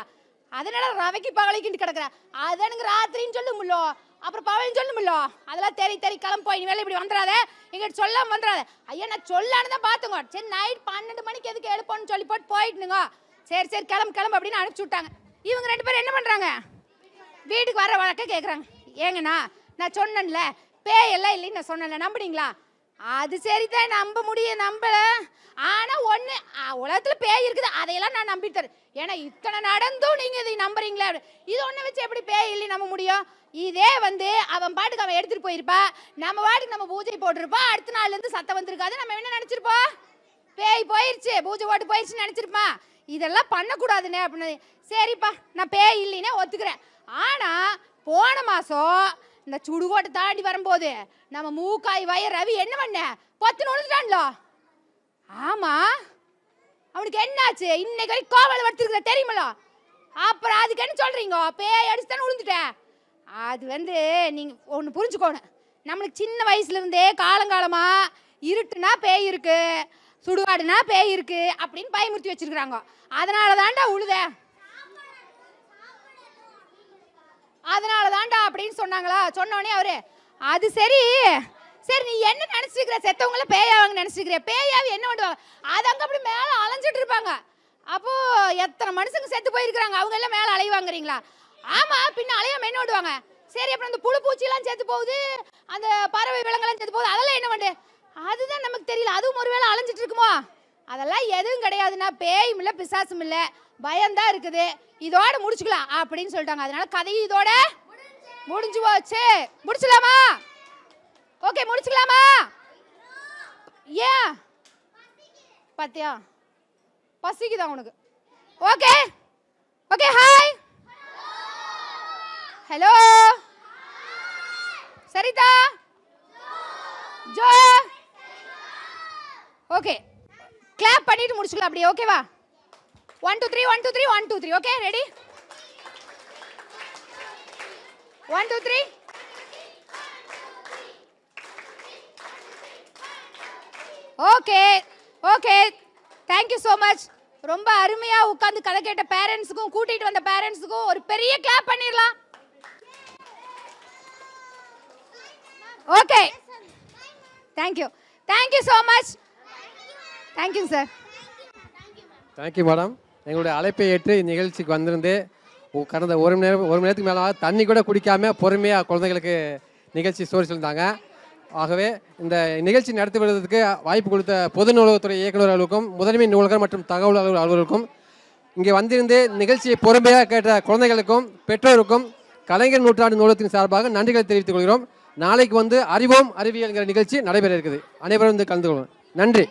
அதனால ரவைக்கு பவளைக்கிட்டு கிடக்குற அதனுங்க ராத்திரின்னு சொல்லுமில்லோ, அப்புறம் பவளைன்னு சொல்லுமில்லோ, அதெல்லாம் தெரி கிளம்பு போய் நீ வேலை இப்படி வந்துடாத, எங்கிட்ட சொல்லாம வந்துடாத. ஐயா நான் சொல்லான்னு தான் பார்த்துங்க. சரி நைட் 12 மணிக்கு எதுக்கு எழுப்போன்னு சொல்லி போட்டு போயிட்டுனுங்க. சரி கிளம்பு அப்படின்னு அனுப்பிச்சு விட்டாங்க. இவங்க 2 பேரும் என்ன பண்றாங்க, வீட்டுக்கு வர வழக்க கேட்குறாங்க. ஏங்கண்ணா நான் சொன்னேன்ல பேயெல்லாம் இல்லைன்னு நான் சொன்னேன்ல, நம்புனீங்களா? அது சரிதான் நம்ப முடியும், நம்பல. ஆனா ஒண்ணு உலகத்துல பேய் இருக்குது அதையெல்லாம் நான் நம்பிட்டேன். ஏன்னா இத்தனை நடந்தும் நீங்க இதை நம்புறீங்களே, இது ஒண்ணு வச்சு எப்படி பேய் இல்லை நம்ப முடியும்? இதே வந்து அவன் பாட்டுக்கு அவன் எடுத்துட்டு போயிருப்பா, நம்ம பாட்டுக்கு நம்ம பூஜை போட்டிருப்பா, அடுத்த நாள்ல இருந்து சத்தம் வந்திருக்காது, நம்ம என்ன நினைச்சிருப்போம், பேய் போயிருச்சு பூஜை போட்டு போயிருச்சுன்னு நினைச்சிருப்பா. இதெல்லாம் பண்ணக்கூடாதுன்னு அப்படின்னு. சரிப்பா நான் பேய் இல்லைன்னே ஒத்துக்கிறேன். ஆனா போன மாசம் இந்த சுடுகோட்டை தாண்டி வரும்போது நம்ம மூக்காய் வய ரவி என்ன பண்ண 10 நுழைஞ்சிட்டான்ல. ஆமா அவனுக்கு என்னாச்சு, இன்னைக்கு வரைக்கும் கோவல வச்சிருக்கிற தெரியுமல, அப்புறம் அதுக்கு என்ன சொல்றீங்க, பேய் அடிச்சுதானே விழுந்துட்டேன். அது வந்து நீங்க ஒன்று புரிஞ்சுக்கோணும், நம்மளுக்கு சின்ன வயசுல இருந்தே காலங்காலமா இருட்டுனா பேய் இருக்கு, சுடுகாடுனா பேய் இருக்கு அப்படின்னு பயமுறுத்தி வச்சிருக்கிறாங்க. அதனால தாண்டா உழுத, அதனால தாண்டா அப்படின்னு சொன்னாங்களா. சொன்னோடனே அவரு அது சரி நீ என்ன நினைச்சிருக்கிற, செத்தவங்கள பேயாவாங்க நினைச்சிருக்கிற, பேயாவி என்ன பண்ணுவாங்க, அது அங்க அப்படி மேல அலைஞ்சிட்டு இருப்பாங்க. அப்போ எத்தனை மனுஷங்க செத்து போயிருக்கிறாங்க, அவங்க எல்லாம் மேல அலைவாங்கிறீங்களா? ஆமா பின்ன அலையாம என்ன பண்ணுவாங்க? சரி அப்புறம் அந்த புழு பூச்சி எல்லாம் செத்து போகுது, அந்த பறவை விலங்கெல்லாம் செத்து போகுது, அதெல்லாம் என்ன பண்ணு, அதுதான் நமக்கு தெரியல, அதுவும் ஒருவேளை அலைஞ்சிட்டு இருக்குமோ? அதெல்லாம் எதுவும் கிடையாதுன்னா, பேயும் இல்லை பிசாசும் இல்லை, பயம்தான் இருக்குது, இதோட முடிச்சுக்கலாம் அப்படின்னு சொல்லிட்டாங்க. அதனால கதையும் இதோட முடிஞ்சு போச்சு. முடிச்சுக்கலாமா? ஓகே முடிச்சுக்கலாமா? ஏன் பாத்தியா பசிக்குதான் உனக்கு? ஓகே ஓகே ஹாய் ஹலோ சரிதா ஜோ ஓகே கிளாப் பண்ணிட்டு முடிச்சுக்கலாம் அப்படியே. ஓகேவா? 1 2 3 1 2 3 1 2 3 okay ready 1 2 3 okay okay thank you so much. ரொம்ப அருமையா உட்கார்ந்து கதை கேட்ட பேரண்ட்ஸ்க்கும் கூட்டிட்டு வந்த பேரண்ட்ஸ்க்கும் ஒரு பெரிய கிளாப் பண்ணிரலாம். Okay thank you so much. Thank you sir. Thank you madam. எங்களுடைய அழைப்பை ஏற்று இந்நிகழ்ச்சிக்கு வந்திருந்து கடந்த ஒரு மணி நேரத்துக்கு மேலே தண்ணி கூட குடிக்காம பொறுமையாக குழந்தைகளுக்கு நிகழ்ச்சி ஸ்டோரி சொல்லியிருந்தாங்க. ஆகவே இந்த நிகழ்ச்சி நடத்தி வருவதற்கு வாய்ப்பு கொடுத்த பொது நூலகத்துறை இயக்குநர் அலுவலகம், முதன்மை நூலகர் மற்றும் தகவல் அலுவலருக்கும், இங்கே வந்திருந்து நிகழ்ச்சியை பொறுமையாக கேட்ட குழந்தைகளுக்கும் பெற்றோருக்கும் கலைஞர் நூற்றாண்டு நூலகத்தின் சார்பாக நன்றிகளை தெரிவித்துக் கொள்கிறோம். நாளைக்கு வந்து அறிவோம் அறிவியல் என்கிற நிகழ்ச்சி நடைபெற இருக்குது. அனைவரும் வந்து கலந்து கொள்வோம். நன்றி.